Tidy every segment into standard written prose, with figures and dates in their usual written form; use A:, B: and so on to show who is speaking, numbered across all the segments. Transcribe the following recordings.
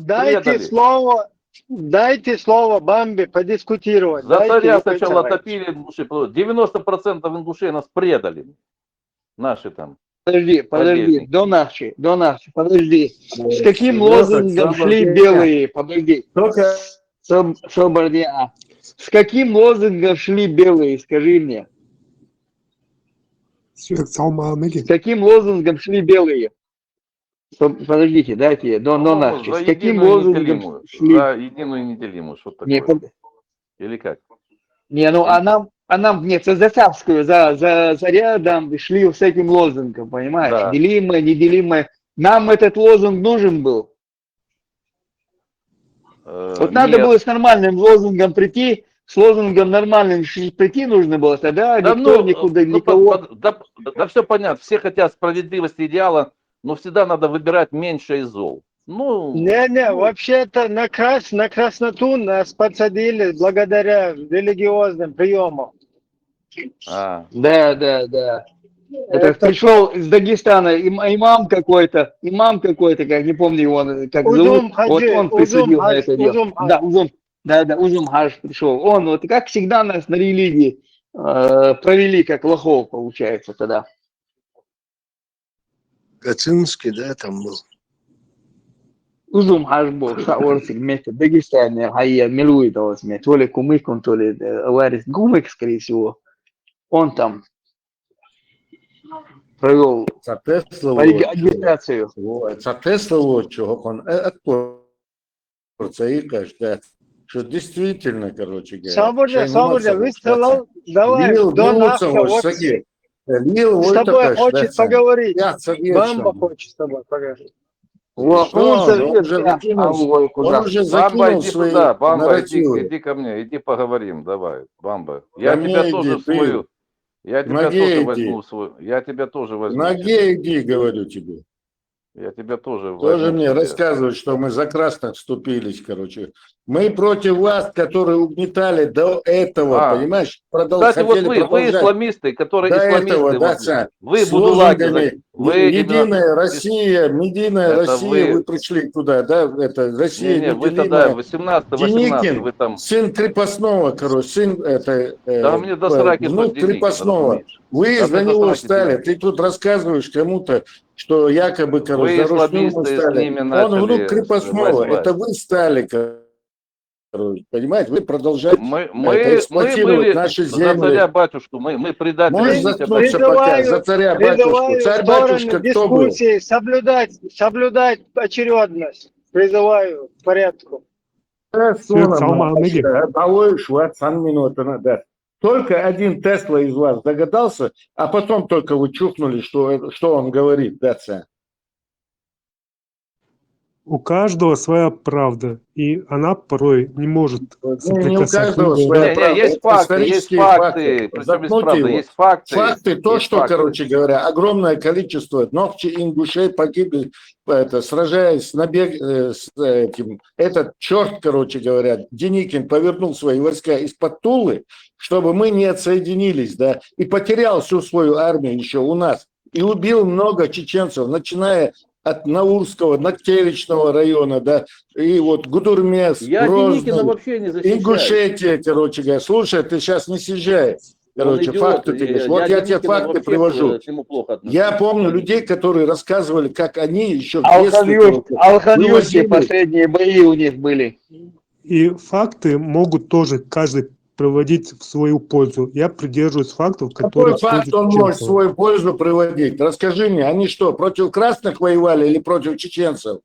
A: предали.
B: Дайте слово Бамбе подискутировать.
A: За
B: Дайте,
A: царя
B: Юрий
A: сначала
B: Царович.
A: топили ингуши, 90% ингушей нас предали. Наши там
B: Подожди,
A: подельники.
B: до нашей, подожди. С каким
C: Ребята,
B: лозунгом шли
C: освобождение.
B: белые? Подожди.
C: Только
B: Освобождение. С каким лозунгом шли белые, скажи мне? С каким лозунгом шли белые? Подождите, дайте, до нашей.
A: За
B: С каким
A: единую и
B: лозунгом
A: неделимую.
B: шли?
A: За единую и неделимую. Что
B: Не,
A: такое? Или как?
B: не, ну а нам нет, за царскую, за царя там шли с этим лозунгом, понимаешь?
A: Да.
B: Делимое, неделимое. Нам этот лозунг нужен был. Вот надо было с нормальным лозунгом прийти, с лозунгом нормальным прийти нужно было, тогда
A: Да
B: никто никуда, никого...
A: Да все понятно, все хотят справедливости, идеала, но всегда надо выбирать меньше из зол.
B: Вообще-то на красноту нас подсадили благодаря религиозным приемам. Да. Это пришел из Дагестана имам какой-то, как не помню его, как зовут, вот он присудил на это дело. Да, Узум Хадж пришел. Он вот как всегда нас на религии провели как лохов, получается, тогда.
D: Гацинский, да, там был.
B: Узум Хадж был, шаорсик вместе в Дагестане, Хайя милует его с то ли кумыком, то ли Ларис Гумык, скорее всего. Он там провел агитацию.
C: Це Теслово, чого он це і каже, що дійсно, короче говоря.
B: Свобода, вы сказал, давай, до нашего, вот с тобой хочет поговорить. Бамба хочет с тобой поговорить.
C: Он уже закинул свои нарративы.
A: Иди ко мне, иди поговорим, давай, Бамба. Я тебя тоже свою... Я тебя тоже возьму свою. Я тебя тоже возьму.
C: Ноге иди, говорю тебе.
A: Я тебя тоже возьму.
C: Тоже мне рассказывают, что мы за красных вступились, короче. Мы против вас, которые угнетали до этого, понимаешь?
A: Кстати, вот вы исламисты, которые исламисты. Вы будулаги.
C: Единая Россия, вы пришли туда, да? Это Россия
A: не, вы тогда 18
C: вы там... Сын крепостного, короче, сын это...
A: Да, мне до сраки
C: внук крепостного. Вы за него стали. Ты тут рассказываешь кому-то, что якобы, короче, за Русню мы стали. Он внук крепостного. Это вы стали, понимаете, вы продолжаете эксплуатировать наши земли.
A: За царя-батюшку, мы предатели.
C: Можешь заткнуться пока, за царя-батюшку. Царь-батюшка кто был?
B: Соблюдать очередность. Призываю к порядку.
C: Только один Тесла из вас догадался, а потом только вы чухнули, что он говорит, да, царь?
E: У каждого своя правда, и она порой не может соприкасаться.
C: Не у каждого своя правда.
A: Есть факты. Есть факты.
C: Факты, то, что, короче говоря, огромное количество ногти ингушей погибли, сражаясь с этим. Этот черт, короче говоря, Деникин повернул свои войска из-под Тулы, чтобы мы не отсоединились, да, и потерял всю свою армию еще у нас. И убил много чеченцев, начиная от Наурского, Нактевичного района, да, и вот Гудурмес, Грозный, Ингушетия, короче говоря. Слушай, ты сейчас не съезжай, короче, факты ты говоришь. Вот я тебе факты привожу. Я помню людей, которые рассказывали, как они еще в детстве...
B: Алханьюске последние бои у них были.
E: И факты могут тоже каждый приводить в свою пользу. Я придерживаюсь фактов, которые...
C: Какой факт он может в свою пользу приводить? Расскажи мне, они что, против красных воевали или против чеченцев?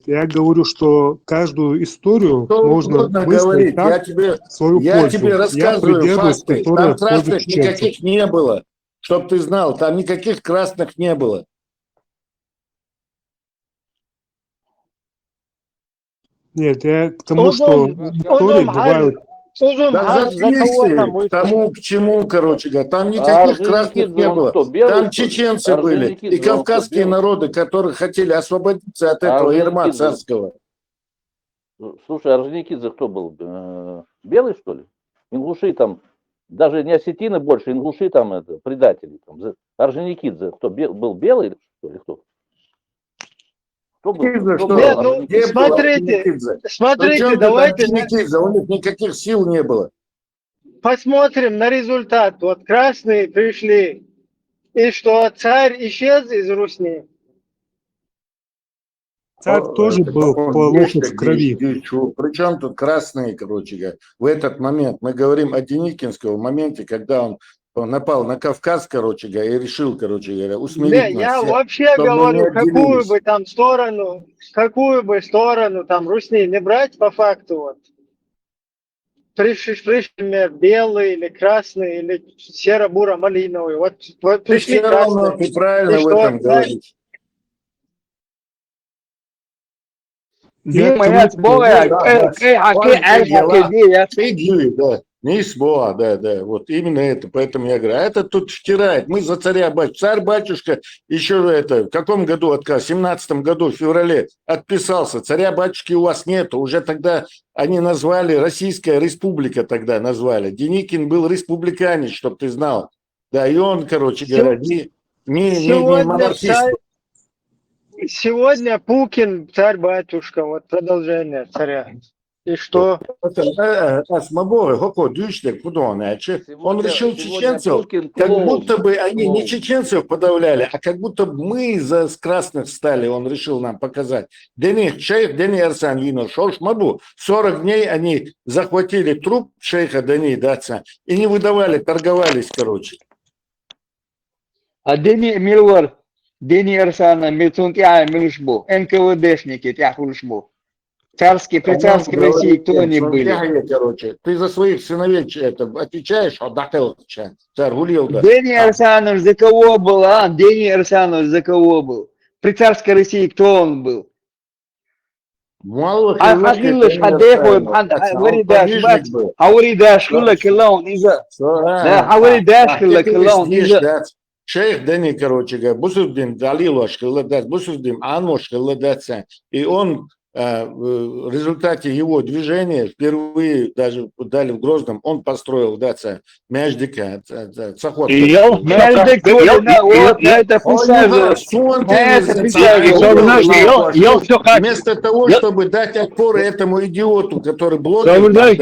E: Я говорю, что каждую историю можно выстроить так, в свою пользу.
C: Я тебе рассказываю факты. Там красных никаких не было. Чтоб ты знал, там никаких красных не было.
E: Нет, я к тому, что истории бывают...
C: Да заткнись к тому, к чему, короче говоря. Там никаких красных не было. Там чеченцы были и кавказские народы, которые хотели освободиться от этого ярма царского.
A: Слушай, Орджоникидзе кто был? Белый, что ли? Ингуши там, даже не осетины больше, ингуши там, это, предатели. Там. Орджоникидзе кто, был белый, что ли, кто? Кто был?
C: Орджоникидзе,
A: Кто
C: что?
A: был?
F: Нет, ну,
C: Где был
F: смотрите,
C: Орджоникидзе?
F: смотрите,
C: Причем тут
F: давайте
C: Орджоникидзе? У них никаких сил не было.
F: посмотрим на результат. Вот красные пришли, и что царь исчез из Русни.
E: Царь тоже
C: Это
E: был
C: он
E: полохов
C: есть,
E: в крови.
C: Причем тут красные, короче говоря. В этот момент мы говорим о Деникинском моменте, когда он напал на Кавказ, короче говоря, и решил, короче говоря, усмирить
F: Не,
C: нас
F: я
C: всех,
F: вообще
C: чтобы мы не
F: говорю,
C: отделились.
F: какую бы сторону там Русни не брать по факту. Вот. Пришли, например, белый или красный, или серо-буро-малиновый. Вот
C: Ты
F: пришли
C: все равно,
F: красные.
C: ты правильно
F: И
C: в
F: что,
C: этом говоришь.
E: Я
B: Дима, я
E: кому-то
B: спорю,
C: Да,
B: какие
C: да.
B: идеи.
C: Фигли, да. Не СБО, да. Вот именно это. Поэтому я говорю, а это тут втирает. Мы за царя-батюшка. Царь-батюшка еще это, в каком году отказ? В 17 году, в феврале отписался. Царя-батюшки у вас нету. Уже тогда они назвали, Российская Республика тогда назвали. Деникин был республиканец, чтобы ты знал. Да, и он, короче говоря, не монархист.
F: Сегодня Пукин, царь-батюшка, вот продолжение царя. И что?
C: Он решил чеченцев, как будто бы они не чеченцев подавляли, а как будто бы мы за красных стали, он решил нам показать. Дени шейх, Дени Арсан Винор, Шош Мабу. 40 дней они захватили труп шейха Дени Даца и не выдавали, торговались, короче.
B: А Дени Милвар, Дени Арсана, Мицунтия, Милшбу, НКВДшники, Тяхулшбу. Царские, при царской России кто они были?
C: Короче, ты за своих сыновей это, отвечаешь, отдохнул, царь Гулил.
B: Дени Арсанович за кого был, а? Дени Арсанович за кого был? При царской России кто он был? Ахадилыш, Хадехуем, Хаваридаш, Хаваридаш, Хила Килаун, Иза. Да, Хаваридаш, Хила Килаун, Иза.
C: Шейх Дени, короче говоря, Бусурдин Далилош, Бусурдин Анмош, и он в результате его движения впервые даже дали в Грозном, он построил Мяждика, Цахот.
B: Мяждик, вот, это
C: вместо того, чтобы дать отпор этому идиоту, который блогер,
B: да, и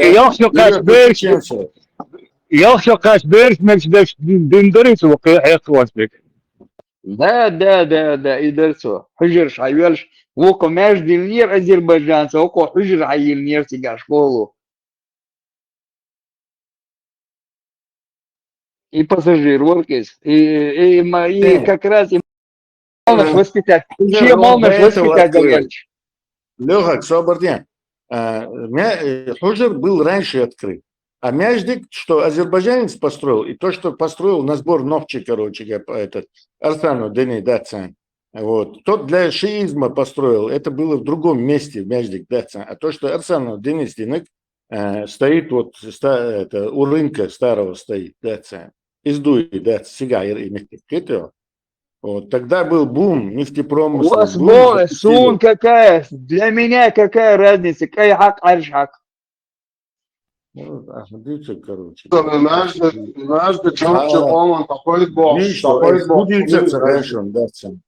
B: дальше. Хужер Шайвельш, Воко Мяждильнир азербайджанца, Око Хужер Айильнир тебя школу. И пассажир, воркис, и как раз и Малмеш воспитать. Чем Малмеш воспитать, Гагарич?
C: Леха, Соборден. Хужер был раньше открыт. А Мяждик, что азербайджанец построил, и то, что построил на сбор Новчи, короче, этот Арсану Дени Дацан. Вот. Тот для шиизма построил, это было в другом месте, Мяждик Дацан. А то, что Арсану Дени Стенек стоит вот это, у рынка старого стоит Дацан. Издуй, да, сега и нефтекрытого. Вот. Тогда был бум нефтепромысла.
B: У вас была сун какая? Для меня какая разница? Какая хак аршак?
C: Ну, смотрите, короче.
G: Знаешь, почему Оман такой бог?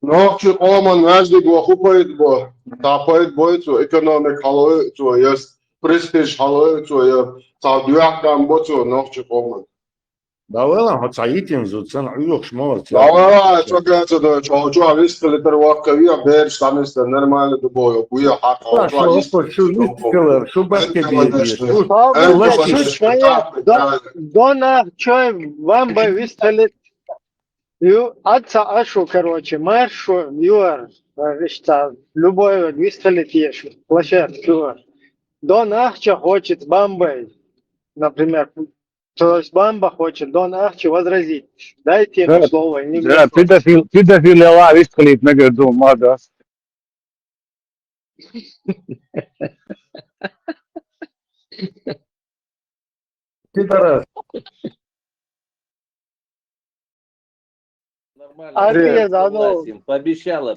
G: Но Оман, знаешь, хупает бог. Такой бог, экономик халой, есть престиж халой, цадуяк там бог, но Оман.
C: Давай, вот саитин зуцен, уйох шмор.
G: Давай, что говорится, да, чё, висты литер ваккавия, берешь, там есть нормально дубой, буя хака.
F: Дона, чё, вам бы висты отца ашу, короче, маршу, юар, любой висты ешь, площадь, юар. Дон Ахча хочет Бамбей, например. То есть Бамба хочет Дон Ахчи возразить. Дайте ему слово.
H: Да, педофил Ела висклит между мада.
A: Пообещала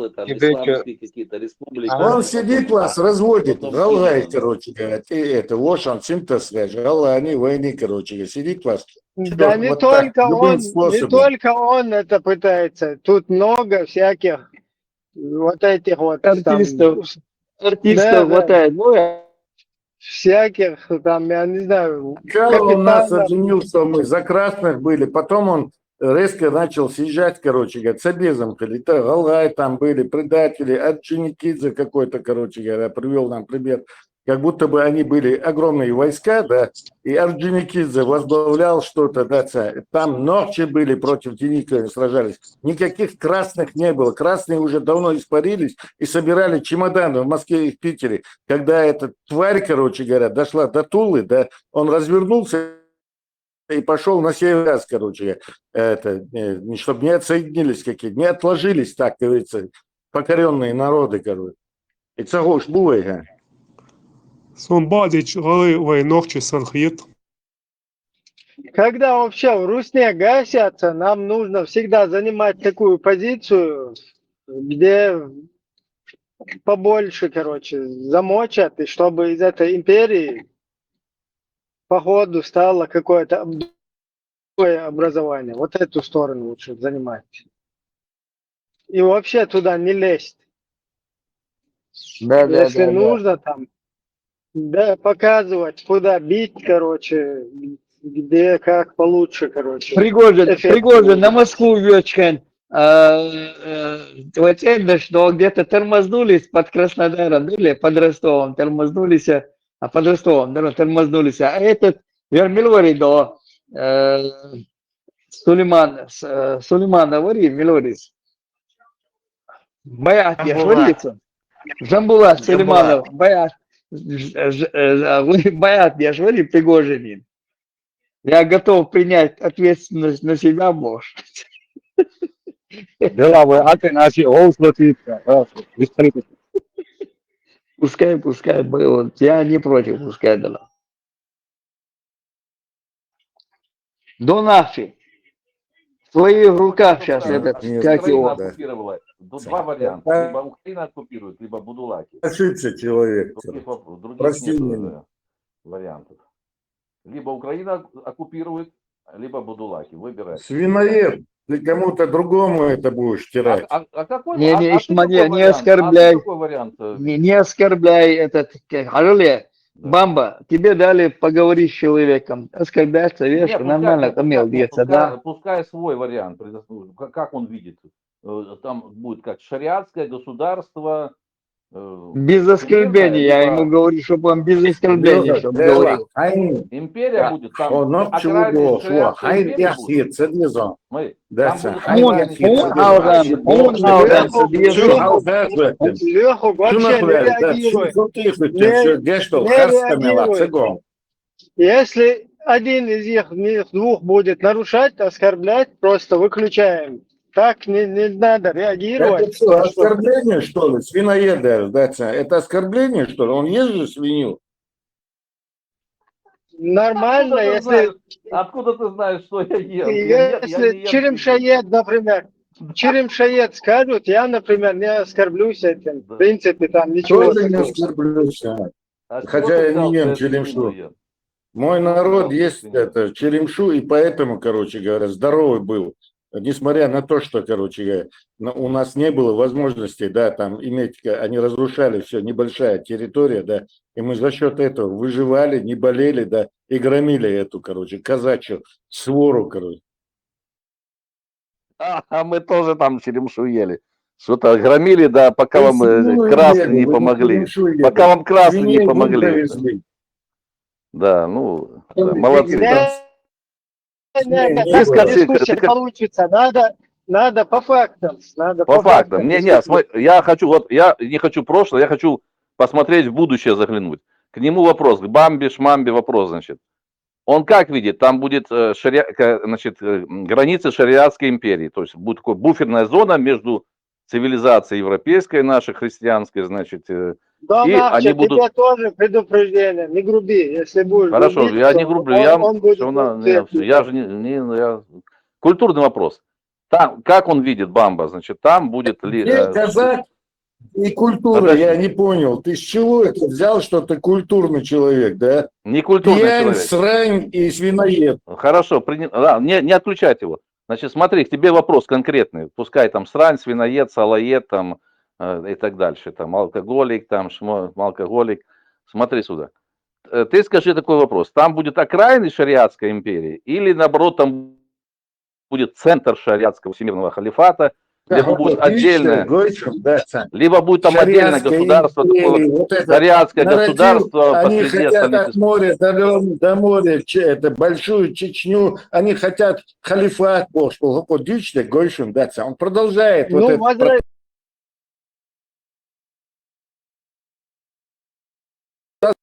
A: там исламские какие-то республики.
C: Он сидит вас, разводит, галгай, короче говоря, это, вот он, синтез, они войны, короче, сидит вас.
F: Да не только он это пытается, тут много всяких вот этих вот там,
B: Артистов
F: Да, да.
B: хватает. Ну,
F: всяких там, я не знаю,
C: Сначала он нас
F: капитанов.
C: обвинил, что мы за красных были, потом он резко начал съезжать, короче говоря, с обезом ходить. Галай там были, предатели, Орджоникидзе какой-то, короче говоря, привел нам пример. Как будто бы они были огромные войска, да, и Орджоникидзе возглавлял что-то, да, там ночи были против Деника, сражались. Никаких красных не было. Красные уже давно испарились и собирали чемоданы в Москве и в Питере. Когда эта тварь, короче говоря, дошла до Тулы, да, он развернулся и пошел на север, короче, чтобы не отсоединились какие-то, не отложились, так говорится, покоренные народы, короче. И цагош бувай,
E: Сонбадич галы войнохчи санхет.
F: Когда вообще в Русне гасятся, нам нужно всегда занимать такую позицию, где побольше, короче, замочат, и чтобы из этой империи по ходу стало какое-то другое образование. Вот эту сторону лучше занимать. И вообще туда не лезть.
B: да, да,
F: Если
B: да, да.
F: нужно, там, да, показывать, куда бить, короче, где как получше, короче.
B: Пригожин на Москву вёчкан. Вот это, что где-то тормознулись под Краснодаром, или под Ростовом, тормознулись, а под Ростовом, да, тормознулись. А этот Вермилори до Сулейман говори, Милорис. Баят, я шварится. Жамбулат, Сулейманов, Баят. Баят, я швари, Пригожин. Я готов принять ответственность на себя, может.
H: Дела вы, а ты наши оуслоты, вистрити.
B: Пускай было. Я не против, пускай дала. До нафиг. В твоих руках сейчас этот,
C: Нет,
B: как
A: Украина
B: его.
A: оккупировала. Два варианта. Либо Украина оккупирует, либо Будулаки.
C: Ошибся человек.
A: Других
C: Прости
A: нет
C: меня.
A: вариантов. Либо Украина оккупирует, либо Будулаки. Выбирай.
C: Свиноед, ты кому-то другому это будешь стирать.
A: Какой,
B: Не,
A: ты
B: Ишмания,
A: какой
B: не
A: вариант?
B: оскорбляй.
A: А ты какой вариант?
B: Не оскорбляй этот. Орле, Бамба, тебе дали поговорить с человеком. Оскорбляться, видишь,
A: Нет,
B: нормально, там деться, да?
A: Пускай свой вариант, как он видит. Там будет как шариатское государство.
B: Без оскорблений, я ему говорю, чтобы он без оскорблений, чтобы говорил.
A: Империя будет там.
C: Он чего, что, хайн яхит, садизон.
A: Мы,
C: Да,
A: там будут
C: хайн
F: Леху вообще не реагирует. Если один из них двух будет нарушать, оскорблять, просто выключаем. Так не надо реагировать.
C: Это что, оскорбление, что ли? Свиноеда, да, это оскорбление, что ли? Он ест же свинью?
F: Нормально,
A: Откуда ты знаешь, что я ем?
F: если черемшаед, например, черемшаед скажут, я, например, не оскорблюсь этим. В принципе, там ничего
C: Тоже не
F: такого.
C: оскорблюсь. Хотя я не ем черемшу. Мой народ есть это черемшу, и поэтому, короче говоря, здоровый был. Несмотря на то, что, короче говоря, у нас не было возможности, да, там иметь, они разрушали все, небольшая территория, да, и мы за счет этого выживали, не болели, да, и громили эту, короче, казачью свору, короче.
A: А мы тоже там черемшу ели. Что-то громили, да, пока вам красные не помогли. Пока вам красные не помогли. Да, ну, молодцы.
F: Дискуссия получится. Надо по фактам.
A: По фактам. Я хочу, я не хочу прошлое, я хочу посмотреть в будущее, заглянуть. К нему вопрос, к Бамбе, Шмамбе вопрос, значит. Он как видит, там будет границы шариатской империи, то есть будет такая буферная зона между цивилизацией европейской, нашей христианской, значит,
F: да,
A: и они будут...
F: тебе тоже предупреждение, не груби, если будешь.
A: Хорошо,
F: грубить,
A: я не грублю, я же не культурный вопрос. Там, как он видит Бамба, значит, там будет...
C: Казак и культура, я не понял. Ты с чего это взял, что ты культурный человек, да?
A: Не культурный
C: Пьянь,
A: человек.
C: срань и свиноед.
A: Хорошо, не отключать его. Значит, смотри, к тебе вопрос конкретный. Пускай там срань, свиноед, салоед, там, и так дальше, там алкоголик, алкоголик. Смотри сюда. Ты скажи такой вопрос. Там будет окраины шариатской империи или, наоборот, там будет центр шариатского всемирного халифата, либо будет отдельное, либо будет там отдельное государство, такое вот шариатское государство
C: они
A: посреди
C: хотят
A: остальных.
C: от моря до моря, это большую Чечню, они хотят халифат, он продолжает вот
F: Ну,
C: это.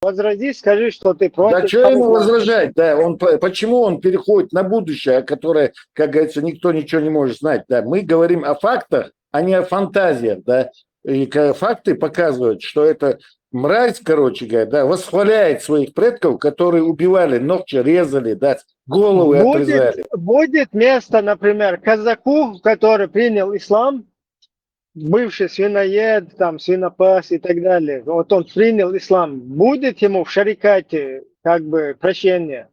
F: возрази, скажи, что ты против.
C: Да что ему
F: халифата.
C: возражать, да, почему он переходит на будущее, которое, как говорится, никто ничего не может знать, да, мы говорим о фактах, а не о фантазиях, да, и факты показывают, что это мразь, короче говоря, да, восхваляет своих предков, которые убивали, ногти резали, да, головы отрезали.
F: Будет место, например, казаку, который принял ислам, бывший свиноед, там, свинопас и так далее, вот он принял ислам, будет ему в шарикате как бы прощение?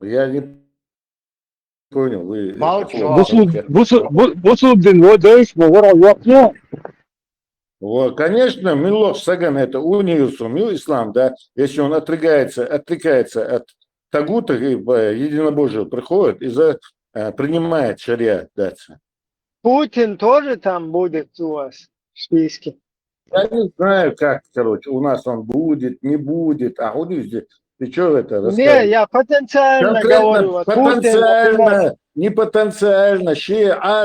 C: Я не понял, вы... Вот, конечно, Милох Саган это универсум, ислам, да, если он отрекается от тагута и единобожия приходит и принимает шариат, да.
F: Путин тоже там будет у вас в списке?
C: Я не знаю, как, короче, у нас он будет, не будет, а он везде. Ты что это рассказываешь?
F: Не, я потенциально говорю. Вот
C: Потенциально, не потенциально,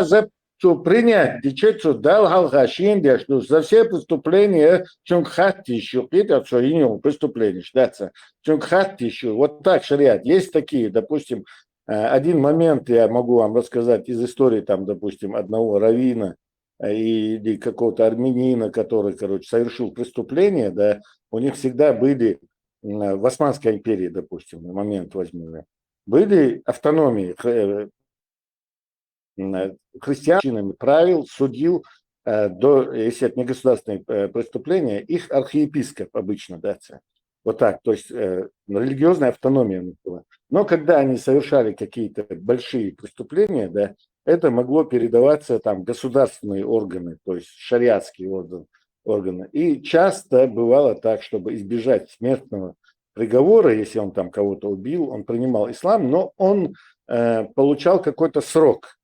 C: за что принять, дичецу дал галхашин, что за все преступления, чем хатти еще, это что и не преступление считается, чем хатти еще, вот так шариат. Есть такие, допустим, один момент я могу вам рассказать из истории, там, допустим, одного раввина или какого-то армянина, который, короче, совершил преступление, да, у них всегда были в Османской империи, допустим, на момент возьмем, были автономии, христианами правил, судил, если это не государственные преступления, их архиепископ обычно, да, вот так, то есть религиозная автономия у них была. Но когда они совершали какие-то большие преступления, да, это могло передаваться там государственные органы, то есть шариатские органы. И часто бывало так, чтобы избежать смертного приговора, если он там кого-то убил, он принимал ислам, но он получал какой-то срок,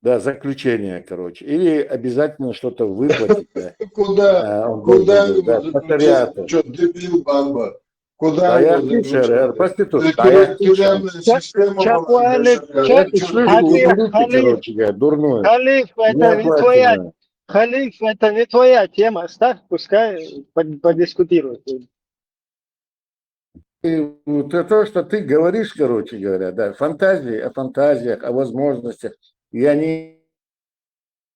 C: да, заключение, короче, или обязательно что-то выплатить. Да.
G: Куда заключить? Что, дебил, бамба? Куда его заключить?
C: Проститут.
G: Тюремная система.
F: Халиф, это не твоя тема, ставь, пускай подискутируют.
C: То, что ты говоришь, короче говоря, да, фантазии, о фантазиях, о возможностях, я не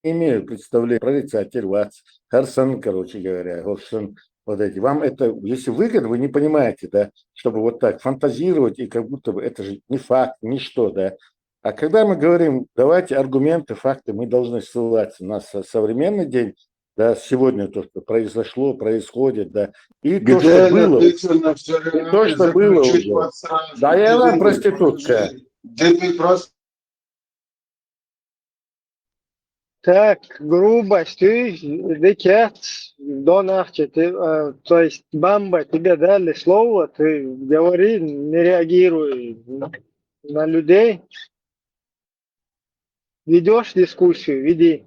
C: имею представления, прорицатель, Вац, Харсан, короче говоря, Горшин, вот эти. Вам это, если выгодно, вы не понимаете, да, чтобы вот так фантазировать, и как будто бы это же не факт, ничто, да. А когда мы говорим, давайте аргументы, факты, мы должны ссылаться на современный день, да, сегодня то, что произошло, происходит, да, и то, что было. И то, что было уже. Да, и она проститутка.
F: Так, грубость, ты декет, донахче, то есть бамба, тебе дали слово, ты говори, не реагируй на людей. Ведешь дискуссию, веди.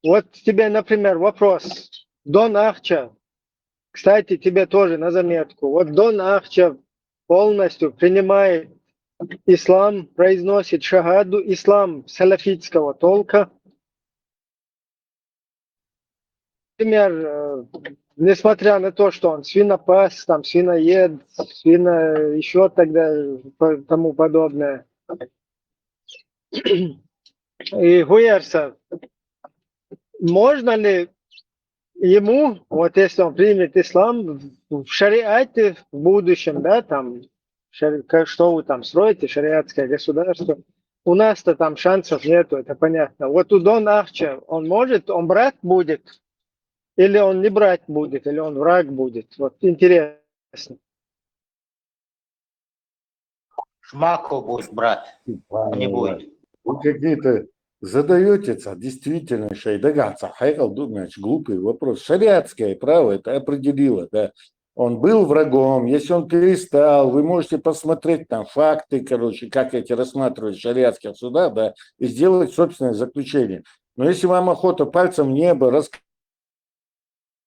F: Вот тебе, например, вопрос. Дон Ахча, кстати, тебе тоже на заметку. Вот Дон Ахча полностью принимает ислам, произносит шагаду, ислам салафитского толка. Например, несмотря на то, что он свинопас, там, свиноед, еще тогда тому подобное. И Гуерса, можно ли ему, вот если он примет ислам, в шариате в будущем, да, там, что вы там строите, шариатское государство, у нас-то там шансов нету, это понятно. Вот у Дон Ахча, он может, он брат будет, или он не брать будет, или он враг будет. Вот интересно.
I: Шмако будет брать, а не будет.
C: Вы какие-то задаете действительно шайдагаться, хайкал, думаешь, глупый вопрос. Шариатское право это определило, да. Он был врагом, если он перестал, вы можете посмотреть там факты, короче, как эти рассматривают в шариатских судах, да, и сделать собственное заключение. Но если вам охота пальцем в небо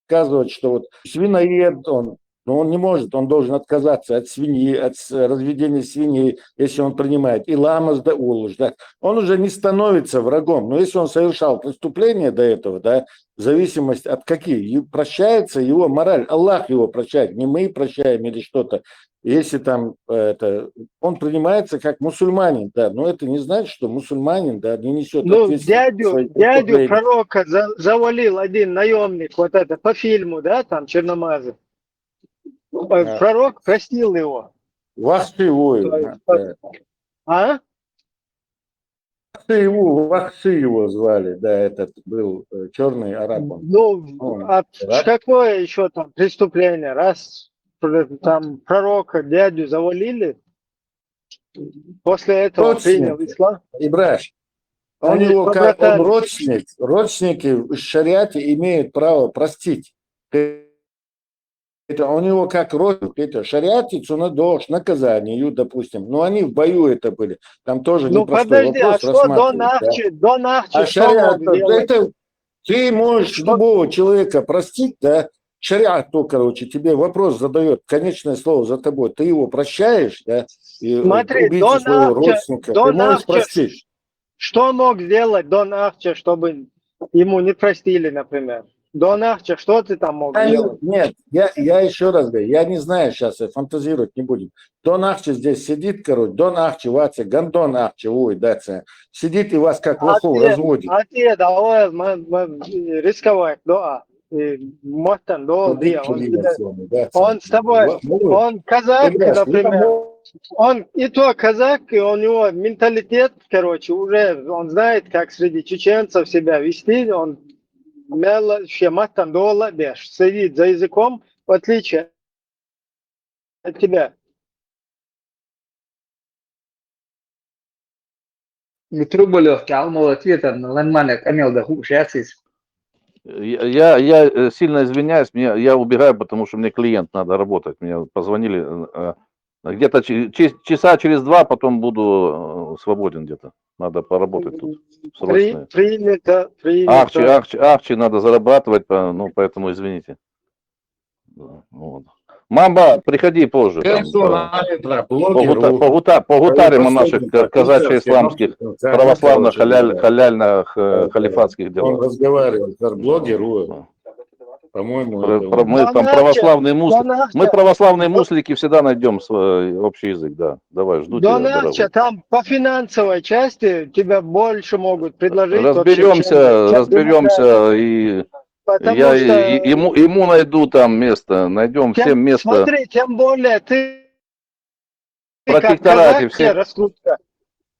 C: рассказывать, что вот свиноед он, но он не может, он должен отказаться от свиньи, от разведения свиней, если он принимает и ламас да улуш, да, он уже не становится врагом. Но если он совершал преступление до этого, да, в зависимости от каких, прощается его мораль, Аллах его прощает, не мы прощаем или что-то. Если там он принимается как мусульманин, да, но это не значит, что мусульманин, да, не несет ответственность.
F: Дядю пророка завалил один наемник, вот это по фильму, да, там Черномазов. Пророк простил его.
C: Вахши его звали, да, этот был черный араб.
F: Какое еще там преступление? Раз там пророка, дядю завалили, после этого принял ислам.
C: Ибраш, он родственники в шариате имеют право простить. Это у него как родственник, это шариате цунадош, наказанию, допустим. Но они в бою это были. Там тоже непростой вопрос рассматривать.
F: До Нахчи
C: это ты можешь любого человека простить, да? Шариат то, короче, тебе вопрос задает, конечное слово за тобой. Ты его прощаешь, да? И убийцу своего родственника ты можешь простить.
F: Что мог сделать до Нахча, чтобы ему не простили, например? До Нахча, что ты там мог делать?
C: Нет, я еще раз говорю, я не знаю, сейчас фантазировать не будем. До Нахча здесь сидит, короче, до Нахча, ваце, гандон Нахча, ой, да, сидит и вас как лохов разводит.
F: А те, давай, рисковать, да. Он с тобой, он казак, например, он и то казак, и у него менталитет, короче, уже он знает, как среди чеченцев себя вести, он сидит за языком, в отличие от тебя.
B: Труболев калмал ответом на ланмана камел да хушасис.
A: Я сильно извиняюсь, я убегаю, потому что мне клиент надо работать. Мне позвонили где-то часа через 2, потом буду свободен где-то. Надо поработать тут.
F: Принято.
A: Акчи надо зарабатывать, ну, поэтому извините. Вот. Мамба, приходи позже. Погутарим о наших казачьо-исламских православных халяльных халифатских делах.
C: Он разговаривает, блогер, по-моему.
A: Мы там православные муслики. Мы православные муслики всегда найдем общий язык, да. Давай, жду тебя.
F: Донатча, там по финансовой части тебя больше могут предложить.
A: Разберемся и... ему найду там место, найдем всем место.
F: Смотри, тем более ты
A: протекторате все.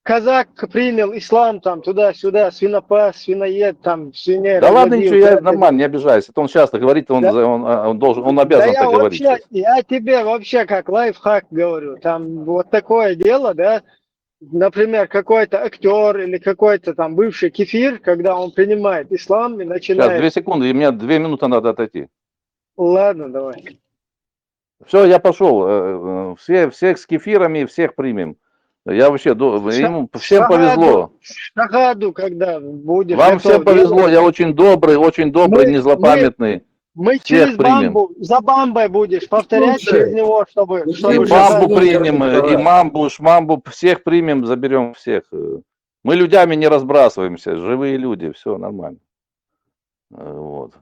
F: Казак принял ислам там туда-сюда, свинопас, свиноед, там свиней.
A: Да ладно, ничего, я нормально, не обижайся. Он часто говорит, он обязан так говорить.
F: Я тебе вообще как лайфхак говорю. Там вот такое дело, да. Например, какой-то актер или какой-то там бывший кефир, когда он принимает ислам и начинает...
A: Сейчас, 2 секунды, и мне 2 минуты надо отойти.
F: Ладно, давай.
A: Все, я пошел. Всех с кефирами, всех примем. Я вообще, ему всем повезло.
F: Шагаду, когда будешь...
A: Вам всем повезло, я очень добрый, не злопамятный.
F: Мы через бамбу, за бамбой будешь повторять через него, чтобы...
A: И бамбу примем, и мамбу, шмамбу, всех примем, заберем всех. Мы людьми не разбрасываемся, живые люди, все нормально. Вот.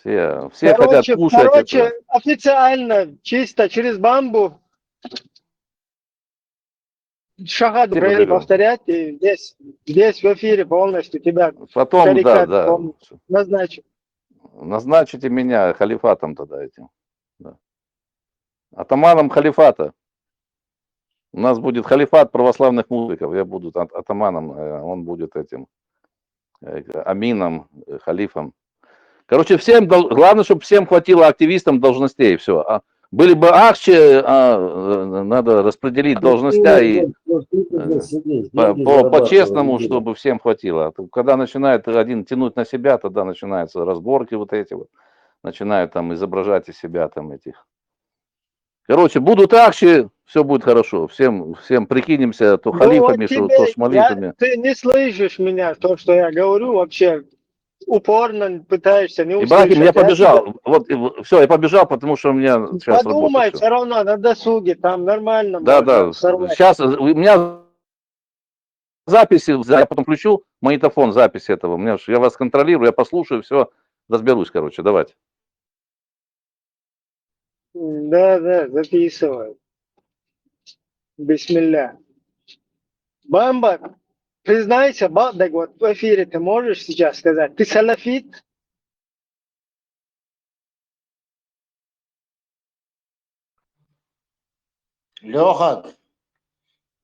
A: Все хотят кушать.
F: Короче, официально, чисто через бамбу шагаду повторять, и здесь в эфире полностью тебя
A: потом, да.
F: назначу.
A: Назначите меня халифатом тогда этим. Да. Атаманом халифата. У нас будет халифат православных музыков. Я буду атаманом, он будет этим амином, халифом. Короче, главное, чтобы всем хватило активистам должностей. Все. Были бы акции, надо распределить должностя и по-честному, чтобы всем хватило. А то когда начинает один тянуть на себя, тогда начинаются разборки вот эти вот. Начинают там изображать из себя там этих. Короче, будут акции, все будет хорошо. Всем прикинемся то
F: Ну вот
A: халифами, то
F: тебе,
A: шмалитами.
F: ты не слышишь меня, то, что я говорю, вообще упорно пытаешься не
A: Ибрагим, я
F: услышать. Я тебя...
A: побежал. Вот, все, я побежал, потому что у меня сейчас работа.
F: Подумай,
A: Все.
F: все равно на досуге, там нормально
A: Да,
F: можно
A: да.
F: сорвать.
A: Сейчас у меня записи, я потом включу магнитофон, запись этого. Я вас контролирую, я послушаю, все, разберусь, короче, давайте.
F: Да, записывай. Бисмилля. Бамба, признайся, так вот в эфире ты можешь сейчас сказать, ты салафит?
I: Леха,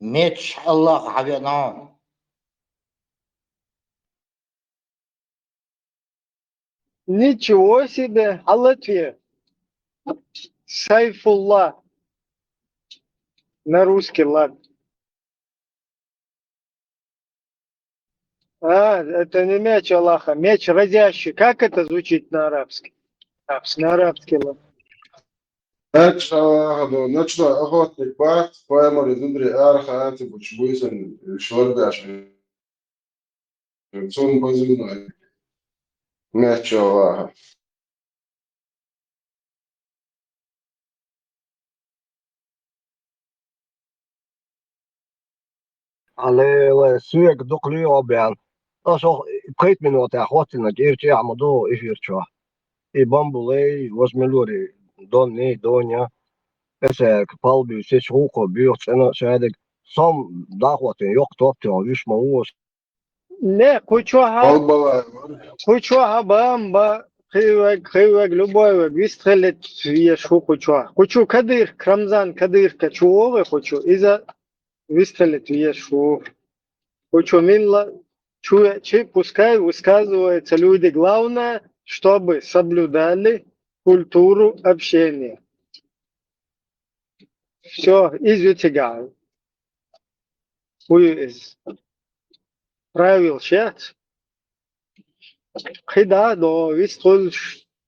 I: меч Аллах Авианон.
F: Ничего себе, Аллатве. Сайфулла. На русский, ладно. Это не меч Аллаха, меч разящий. Как это звучит на арабский? На арабский, ладно.
G: Начну охотник бат, поэмори дудри арха ати бучбуйсан шордаш. Сон позывной. Мяч Аллаха.
D: على سوق دقلي وبيان أصو قيت من وقت أخواتنا جيرتي عمدو إفيرتشوا إبامبولي وزملوري دوني دونيا إسا كبالبي سيشوكو بيوت سنة سادق صم داخواتين يوك توبتين ويش مووس
F: Не,
G: Албала.
F: кучуа бамба, хивек, любой, вистрелит вешу кучуа. Кучу Кадыр, Рамзан Кадыр, качуове хочу, и за выстрелит вешу. Хочу милла, чуя, пускай высказываются люди. Главное, чтобы соблюдали культуру общения. Все, изютигай. Из правил сейчас. Да, но выстрел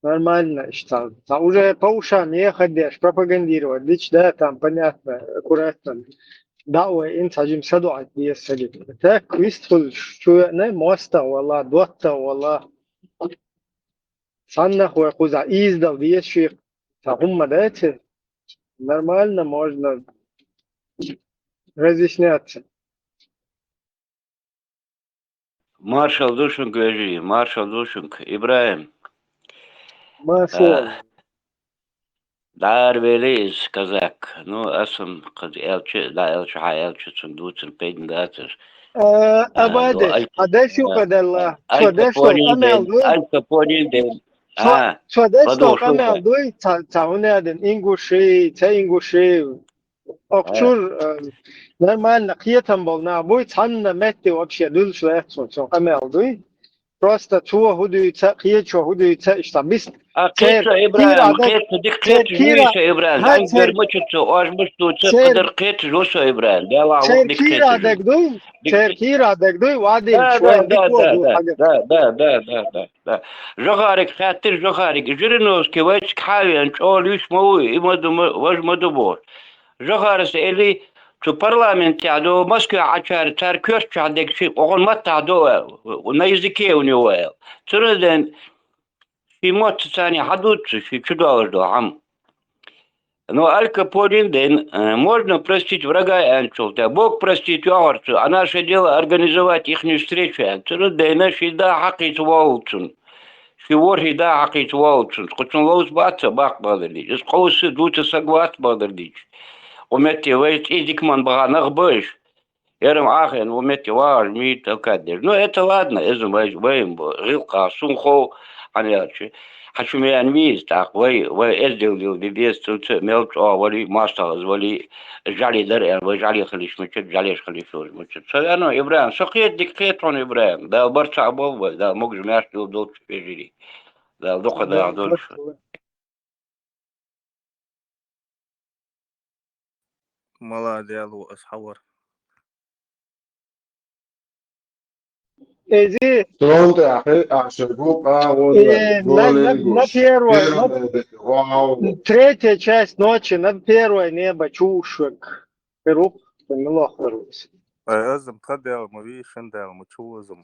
F: нормально считал. А уже по ушам не ходишь, пропагандировать. Лично, да, там понятно, аккуратно. دعوة انت هجم سدوعت بيسجد تاك ويستفل شو نه موستا والله دوتا والله صنخ ويقوز عيز دا ويشي فهم داته нормально можно разъясняться.
J: Маршал Душенко, Ажи, маршал Душенко, Ибраим.
F: Машалlah.
J: Daar Велиз, казак. Ну, асам, кад элче, да элче, ха элче, цундуцен, пейден датер.
F: أبادش أدش يقدر الله شو أدش لو أمل دوي
J: Аль Капонин ден.
F: شو أدش لو
J: بدو
F: أمل دوي تعوني هذا إنجوشي إنجوشي أكثر نرمال نقيتهم بالنا بوي تعنا متى وابشي دول شو يحصل شو أمل دوي просто чего худую цакие чего худую цачта бис
J: قيت إبراهيم قيت ديك قيت جويش إبراهيم أنجر مشتو أش مشتو تقدر قيت جوش إبراهيم لا لا وقت ديك قيت
F: تركيرا دكدوي تركيرا دكدوي وادي شوي
J: да جغارك خاطر جغارك جرنوس كواش كحاوي أنت أول يش موي إمدو واج مدبور جغارس إلي تو парламент عدو مسكو عشار تار كيرش عندك شيء أقول ما تعدو ونيزكي ونيوال تردن في موت ثاني حدود في чудо жду ам. Но Аль Капонин ден можно простить врага Анчулта, Бог простит Йорцу, а наше дело организовать их встречу Анчулта, да и наши да хакит волчун. Шиворhi да хакит волчун. Скотчун лоус баца бак бадерли. Из коусы дута сагват бадерли. ومتي ويت إيدك من بغانغ بوش يرم آخر ومتي وار ميت الكادر نو это ладно إذا ما وين غلقة سونخو أنا حشمي أنويز تاق وي إزدل دل بيبيز تلت ملك ولي ماستر ولي جالي در وجالي خليش مشت جاليش خليش مشت فأنا إبراهيم سقيت دقيقة عن إبراهيم ده برشا أبوه ده مجرم يشتغل دول في جري ده دقة ده دول
K: ملا ديالو أصحور
F: إيه
G: Pronto, chegou para o
F: на
G: Duolingo.
F: первой,
G: Uau!
F: третья часть ночи на первое небо чушек. Перу, помило хорус.
K: أزم تخدل مبيش ندل متشوزم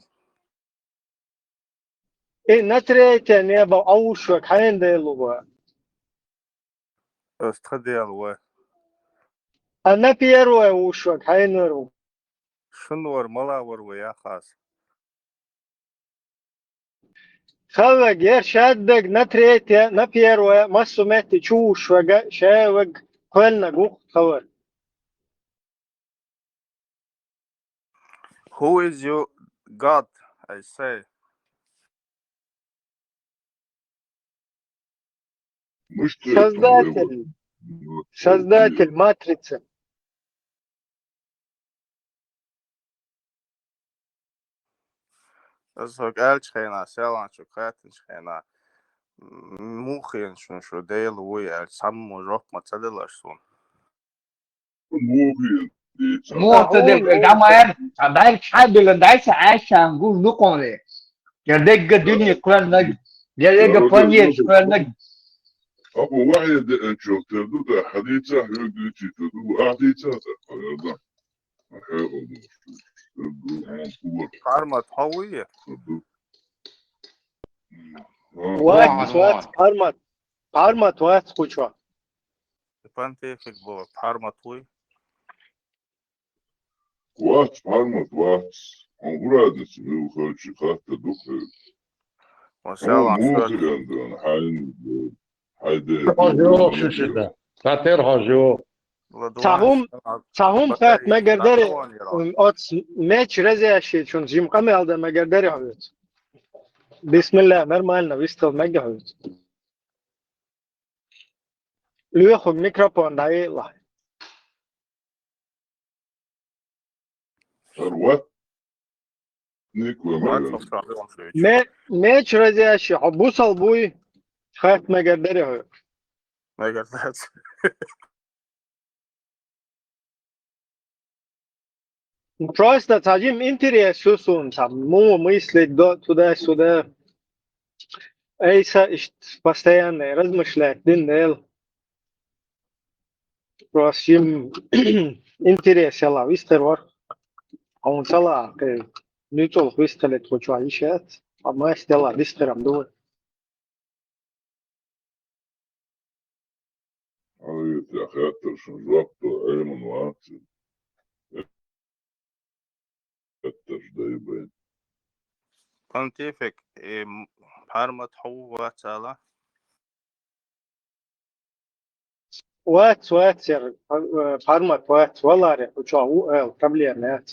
F: И на третье небо аушек, хайнделуга.
K: أستخدل و
F: А на первое ушек, хайнеру.
K: شنور ملا ويا خاص
F: Хаваг, я шаддаг на третье, на первое, массу мети чушвага, шеваг, квельна гух, хавар.
K: Who is your God? I say.
F: Создатель, создатель матрицы.
K: أصدق قال شخينا سيلان شو خاتن شخينا موخين شو ديل ويا سام وجوك ما تدلش سون
B: مو تصدق دمار دايك حد اللي دايس عايش نقول نقول ليه يردق الدنيا كل نج يردق بانيس كل نج
G: أبو واحد شو تردو حديثة يقدر تردو أحديثة هذا
K: قارمة هوية
F: وات قارمت وات خوشوا.
K: بانتيفك بو قارمة هوي
G: وات فارمت وات أمورادس ميو خالشي خاطة دوخة
K: وسيلان
G: مو
K: شوك
G: خيان حاين حيدي
H: رجوع شو شده خاطر رجوع
F: Tahum fat megerderi ot meç rezeşi çun jimqame alda megerderi havut. Bismillah normalna vistal megahut. Lükhog mikrofon dayla.
G: ثروات نيكو
F: Meç rezeşi habusal buy fat megerderi havut.
K: ما قلت
F: Просто tajim интересуsun там му мыслить туда-сюда. Эйса постоянно размышлять, динел. Просто им интерес ела, вистервар. А он сала, не только вистерет, хочу аишет, а мы стела вистерам дует.
G: هاي تأخذت شو جوابته أيمن وعاتي التجديبين
K: بانتيفك قارمة هو واتسالا
F: وات سر حرمت وات والله رح وشو قبل نات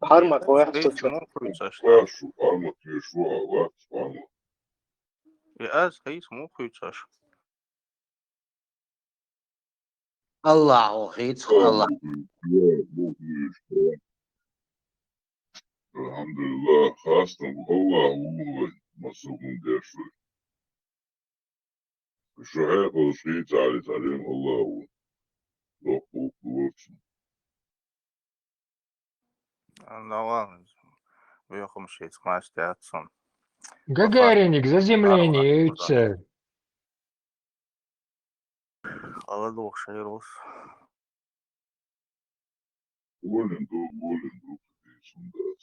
F: حرمت وات وشو
K: مو كويتش
G: واشو أرمت يشوع وات أرمت
K: يأز قيس مو كويتش
I: الله خيت الله
G: الحمد لله خاصة الله هو مصروفون داشوي الشهيق وشيت على تعليم الله هو لقوق ووتسن
K: لا وياكم شيء ما اشتهتهم
H: Гагаринник, заземление, яйца.
K: غلط شيروس
G: ولن دو سندات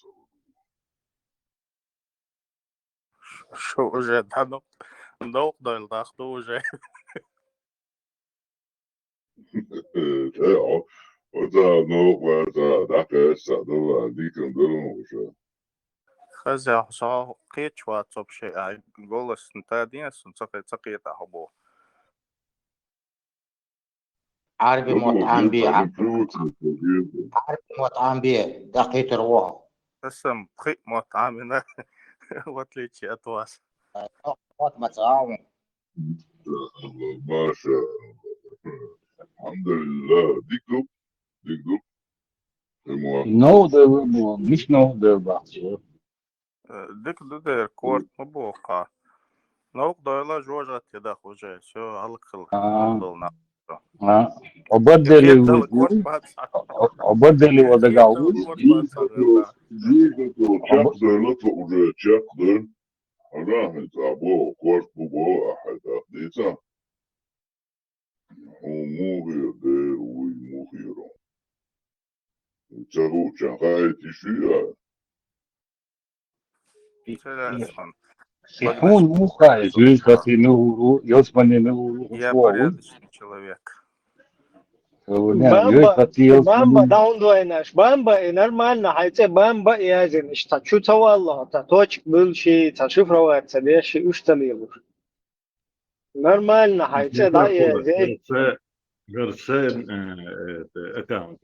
K: شو وجه هذا ذوق ضل ضغط وجه
G: تاعو وتا نوق وتا داك سادو ديكن دلون وشا
K: خزع صا قيت واتساب شيء قولس انت دين سنتقي تقيت احبو
I: عربي مطعم بي عربي مطعم بي دقيق روح
K: اسم خي مطعمنا وتليتشي اتواس
I: مطعم
G: ما شاء الحمد لله ديك دوب
H: No da مش no da
K: ديك دو كورت مبوقع نوق ضيلا جوجة تدا خوجة شو هلقل نوق ضلنا
H: وبدل
K: كده الكورت باتسان
H: وبدل
K: كده
H: ودقاوي
K: الكورت باتسان والله Телефон.
H: يحون مو خايف يلقى نورو يصبن نورو
K: Я
H: وشوي
K: порядочный человек.
F: Bamba,
H: يلقى
F: Bamba,
H: يصبن
F: da он двойнаш. Бамба и нормально, хотя Бамба и один. Что чуть Allah, та точек был ши, та шифроваться, вещи ушталил. Нормально, хотя да и один.
L: Аккаунт,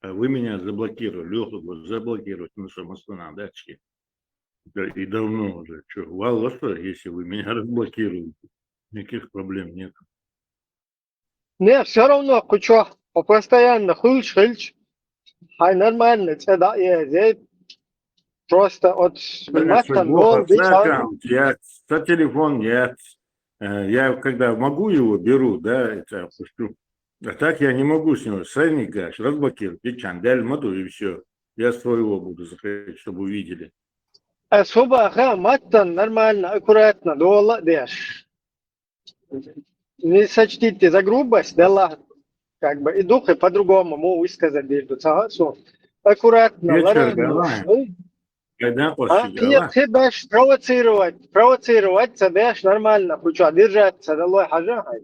L: вы меня заблокировали, Леху заблокировать, ну что, мосту на датчике. Да, и давно уже. Что, что, если вы меня разблокируете, никаких проблем нет.
F: Не, все равно, кучо, постоянно хыльч. Хай нормально, це да и один. Просто от маттан гол,
L: Аккаунт, за телефон я когда могу его, беру, да, это опущу. А так я не могу с него. Средний гаш, разблокировать, и чандель, моду, и все. Я с своего буду заходить, чтобы увидели.
F: Особо, маттан нормально, аккуратно, дола, деш. Не сочтите за грубость, да ладно. Как бы и духи по-другому могу высказать между цагасу. Аккуратно,
L: Вечер
F: ладно.
L: Когда после
F: Нет, ты будешь провоцировать, будешь нормально, хочу держаться, долой хажахай.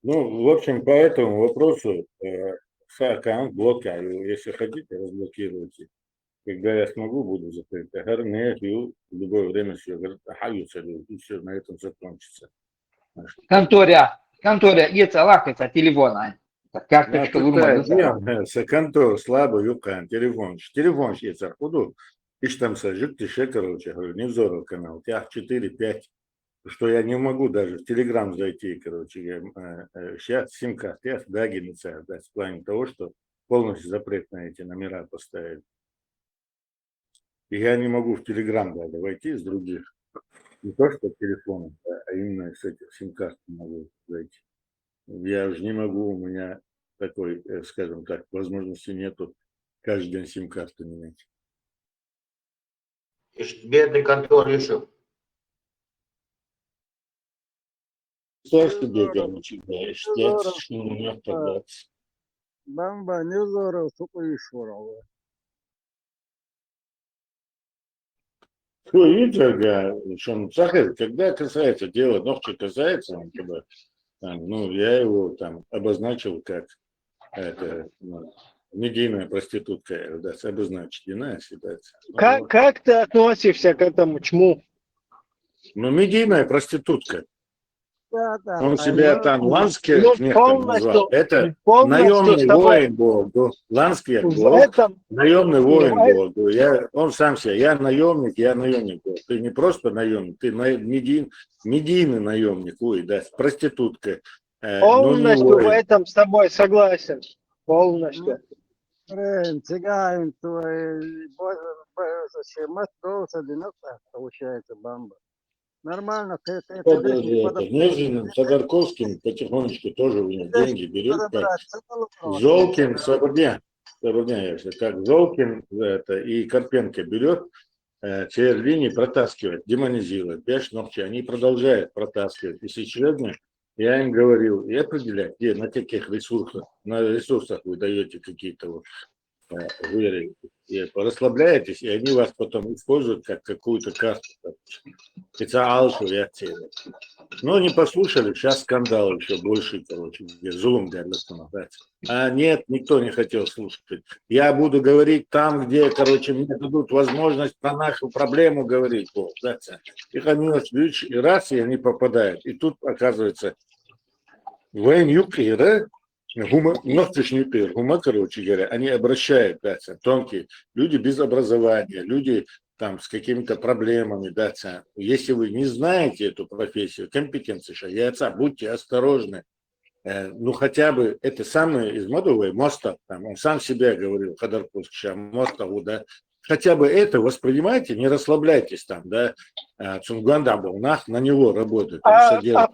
L: Ну, в общем, по этому вопросу аккаунт блокирую. Если хотите, разблокируйте. Когда я смогу, буду закрыть. В любое время все, и все, на этом закончится.
B: Конторя, есть лакается телефона. Карточка
L: Контор, слабо, юкан, телефон. Телефон есть, худу. И там сажик, тише, короче, говорю, не взорвал канал. Тях 4-5. Что я не могу даже в Телеграм зайти, короче. Сейчас сим-карта, да, геницид, да, в плане того, что полностью запрет на эти номера поставили. И я не могу в Телеграм даже войти с других. Не то, что телефоном, а именно с этих сим-карт могу зайти. Я уже не могу, у меня такой, скажем так, возможности нету каждый день сим-карту менять.
I: Бедный контор решил.
L: Что ж тебе, короче, даешь? Я не податься.
F: Бамба, не здорово, сука, и шурово.
L: Когда касается дела, ногти касается, ну, я его там обозначил как это, медийная проститутка, да, обозначить, иная ситуация.
F: Как ты относишься к этому чму?
L: Ну, медийная проститутка.
F: Да,
L: Он себя там Ланский назвал. Это
F: полностью
L: наемный воин был. Ланский наемный воин был. Он сам себя, я наемник был. Ты не просто наемник, ты медийный наемник, ой, да, проститутка.
F: Полностью в этом с тобой согласен. Полностью.
M: Цыган твой, получается, Бамба. Нормально, ты
L: Нежин Ходорковским потихонечку тоже у него деньги берет, как Золкин, Слободня, как Золкин это, и Карпенко берет, через линии протаскивает, демонизирует, понимаешь, ногти, они продолжают протаскивать. И сегодня я им говорил, и определять, где, на каких ресурсах, вы даете какие-то вот вы расслабляетесь, и они вас потом используют как какую-то карту. Специалку я целый. Но не послушали, сейчас скандал еще больше, короче, зум для остановиться. А нет, никто не хотел слушать. Я буду говорить там, где, короче, мне дадут возможность про нашу проблему говорить. И конечно, и раз, и они попадают. И тут, оказывается, короче говоря, они обращают, да, тонкие люди без образования, люди там с какими-то проблемами, да, если вы не знаете эту профессию, компетенции, будьте осторожны, ну хотя бы это самое из Модовой, Моста, там, он сам себя говорил, Ходорковский, Моста, да, хотя бы это воспринимайте, не расслабляйтесь там, да. Цунганда был, на него работает, он все делает.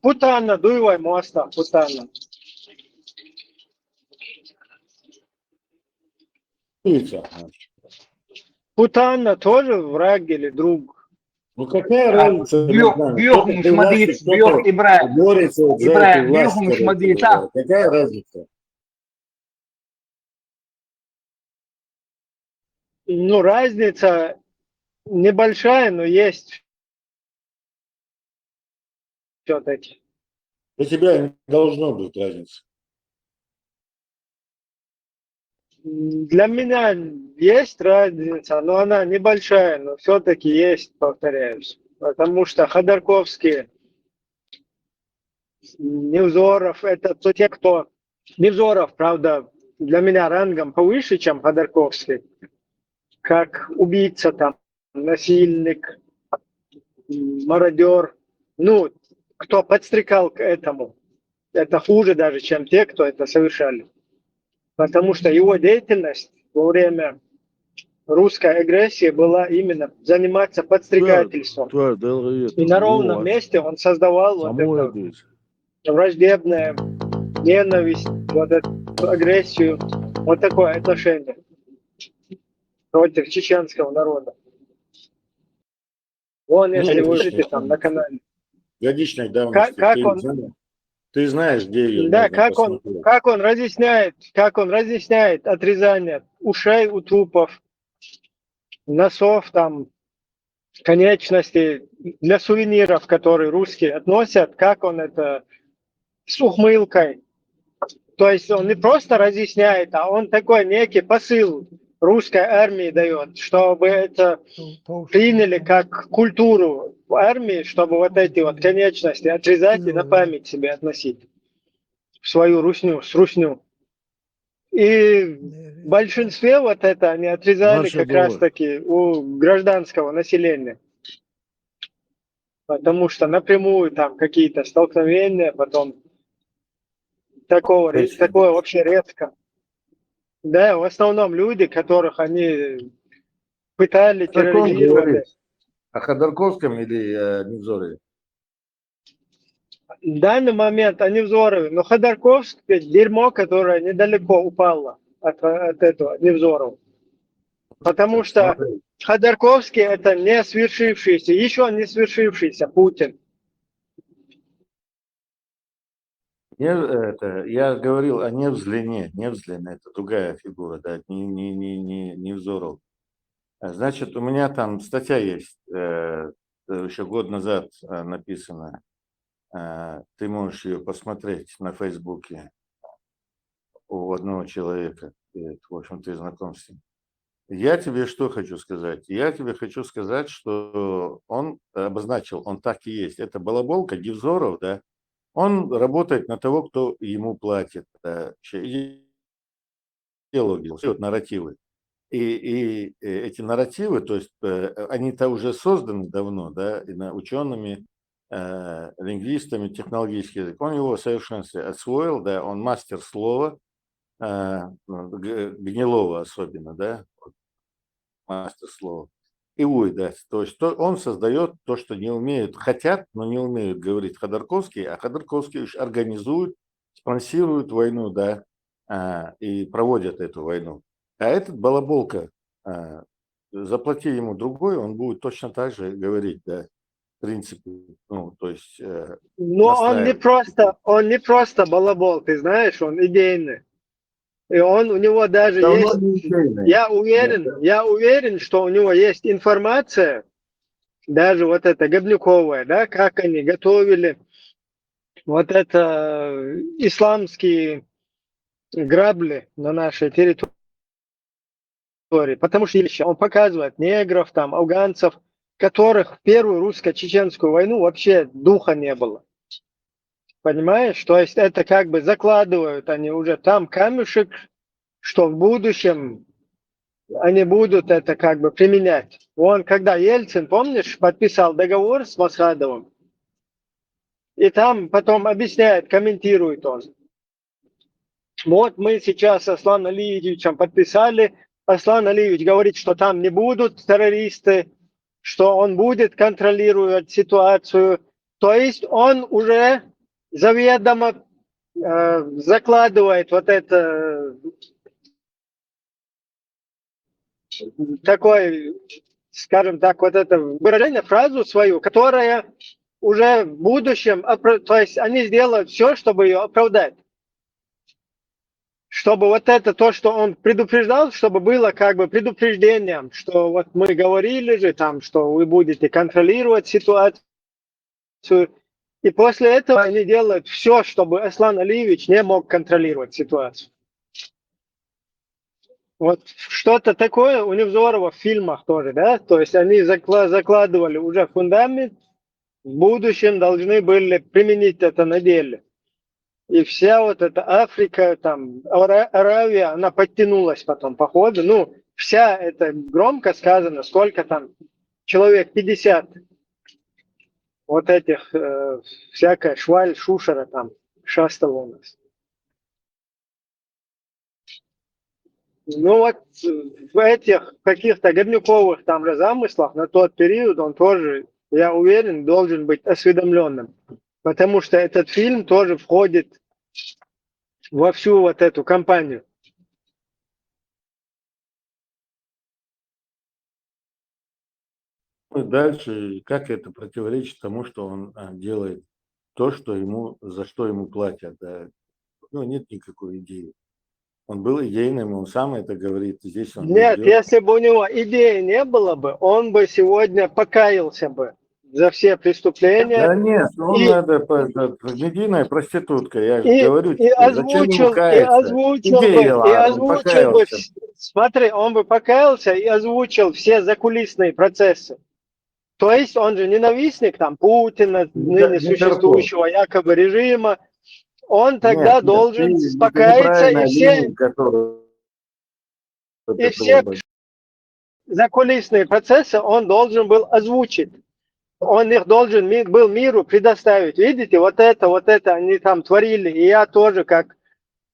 F: Путана, дуевай моста, Путана. Путана тоже враг или друг?
L: Ну какая разница?
B: Бьюхум шмадит, бьюх Ибраим.
L: Борется вот за эту власть.
B: Бьюхум шмадита.
L: Какая разница?
F: Ну, разница небольшая, но есть все-таки.
L: Для тебя не должно быть разницы.
F: Для меня есть разница, но она небольшая, но все-таки есть, повторяюсь. Потому что Ходорковский, Невзоров, это те, кто... Невзоров, правда, для меня рангом повыше, чем Ходорковский. Как убийца там, насильник, мародер. Ну, кто подстрекал к этому. Это хуже даже, чем те, кто это совершали. Потому что его деятельность во время русской агрессии была именно заниматься подстрекательством. И на ровном месте он создавал вот это враждебное, ненависть, вот эту агрессию, вот такое отношение против чеченского народа. Вон, если вы видите там на канале.
L: Годичной давности. Ты знаешь, где ее.
F: Да, как он разъясняет отрезание ушей у трупов, носов, там, конечностей для сувениров, которые русские относят, как он это с ухмылкой. То есть он не просто разъясняет, а он такой некий посыл русской армии дает, чтобы это приняли как культуру в армии, чтобы вот эти вот конечности отрезать и на память себе относить в свою русню, с русню. И в большинстве вот это они отрезали как раз-таки у гражданского населения. Потому что напрямую там какие-то столкновения, потом такое вообще редко. Да, в основном люди, которых они пытали, терроризировали.
L: О Ходорковском или Невзорове?
F: В данный момент о Невзорове. Но Ходорковский дерьмо, которое недалеко упало от этого Невзорова. Потому что Ходорковский это не свершившийся, еще не свершившийся Путин.
L: Я говорил о Невзлине. Невзлин — это другая фигура, да, не Невзоров. Значит, у меня там статья есть, еще год назад написана. Ты можешь ее посмотреть на Фейсбуке у одного человека. И, в общем, ты знаком с ним. Я тебе что хочу сказать? Я тебе хочу сказать, что он обозначил, он так и есть. Это балаболка, Невзоров, да? Он работает на того, кто ему платит. Идеологию, нарративы. И эти нарративы, то есть они-то уже созданы давно, да, учеными, лингвистами, технологический язык. Он его в совершенстве освоил, да, он мастер слова, гнилого особенно, да, мастер слова. И да, то есть он создает то, что не умеют, хотят, но не умеют говорить Ходорковский, а Ходорковский организует, спонсирует войну, да, и проводят эту войну. А этот балаболка, заплати ему другой, он будет точно так же говорить, да, в принципе, ну, то есть...
F: Но он не просто балабол, ты знаешь, он идейный. И у него даже есть... Я уверен, что у него есть информация, даже вот эта Гобняковая, да, как они готовили вот это исламские грабли на нашей территории. Потому что он показывает негров, там, афганцев, которых в первую русско-чеченскую войну вообще духа не было. Понимаешь? То есть это как бы закладывают они уже там камешек, что в будущем они будут это как бы применять. Он, когда Ельцин, помнишь, подписал договор с Масхадовым, и там потом объясняет, комментирует он. Вот мы сейчас с Асланом Алиевичем подписали Аслан Алиевич говорит, что там не будут террористы, что он будет контролировать ситуацию. То есть он уже заведомо закладывает вот это такое, скажем так, вот это выражение, фразу свою, которая уже в будущем, то есть они сделают все, чтобы ее оправдать. Чтобы вот это то, что он предупреждал, чтобы было как бы предупреждением, что вот мы говорили же там, что вы будете контролировать ситуацию. И после этого они делают все, чтобы Аслан Алиевич не мог контролировать ситуацию. Вот что-то такое у Невзорова в фильмах тоже, да? То есть они закладывали уже фундамент, в будущем должны были применить это на деле. И вся вот эта Африка, там, Аравия, она подтянулась потом по ходу. Ну, вся это громко сказано, сколько там, человек 50 вот этих, всякая шваль, шушера там шастала у нас. Ну вот в этих каких-то говнюковых там же замыслах на тот период он тоже, я уверен, должен быть осведомленным. Потому что этот фильм тоже входит во всю вот эту кампанию.
L: И дальше, как это противоречит тому, что он делает то, что за что ему платят. Да? Ну, нет никакой идеи. Он был идейным, он сам это говорит. Здесь он
F: Нет, если бы у него идеи не было бы, он бы сегодня покаялся бы за все преступления.
L: Да нет, он надо, медийная проститутка, я же говорю тебе, зачем ему каяться?
F: озвучил бы, смотри, он бы покаялся и озвучил все закулисные процессы. То есть он же ненавистник там Путина, ныне существующего якобы режима. Он тогда должен покаяться и все закулисные процессы он должен был озвучить. Он их должен был миру предоставить. Видите, вот это они там творили. И я тоже, как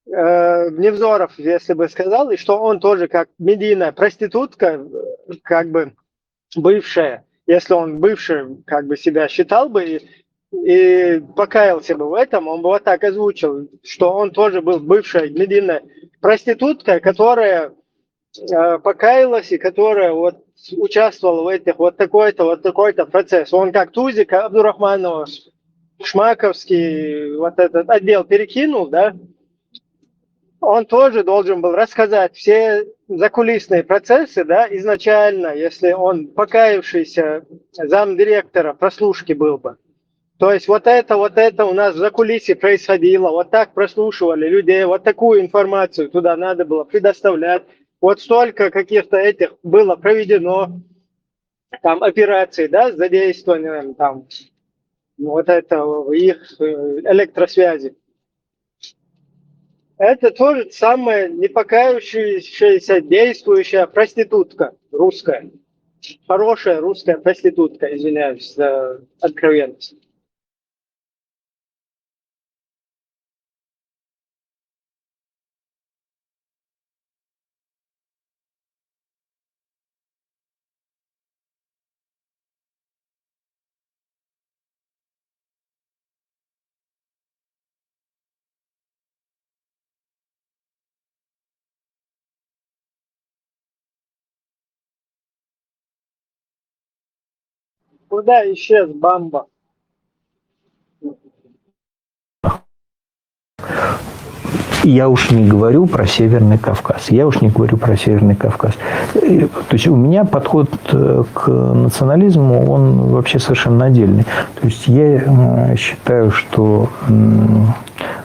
F: Невзоров, если бы сказал, и что он тоже как медийная проститутка, как бы бывшая, если он бывший, как бы себя считал бы и покаялся бы в этом, он бы вот так озвучил, что он тоже был бывшая медийная проститутка, которая покаялась и которая вот участвовала в этих вот такой-то процесс. Он как Тузик Абдурахманова, Шмаковский, вот этот отдел перекинул, да, он тоже должен был рассказать все закулисные процессы, да, изначально, если он покаявшийся замдиректора прослушки был бы. То есть вот это у нас в закулисье происходило, вот так прослушивали людей, вот такую информацию туда надо было предоставлять. Вот столько каких-то этих было проведено там операций, да, с задействованием там вот этого их электросвязи. Это тоже самая непокаявшаяся действующая проститутка русская. Хорошая русская проститутка, извиняюсь за откровенность. Куда исчез Бамба?
N: Я уж не говорю про Северный Кавказ. То есть у меня подход к национализму, он вообще совершенно отдельный. То есть я считаю, что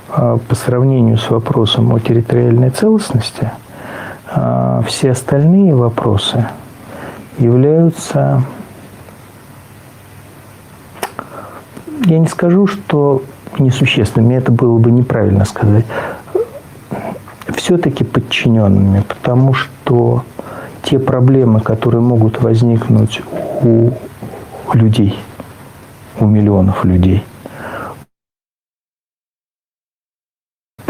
N: по сравнению с вопросом о территориальной целостности, все остальные вопросы являются, я не скажу, что несущественными, это было бы неправильно сказать, все-таки подчиненными, потому что те проблемы, которые могут возникнуть у людей, у миллионов людей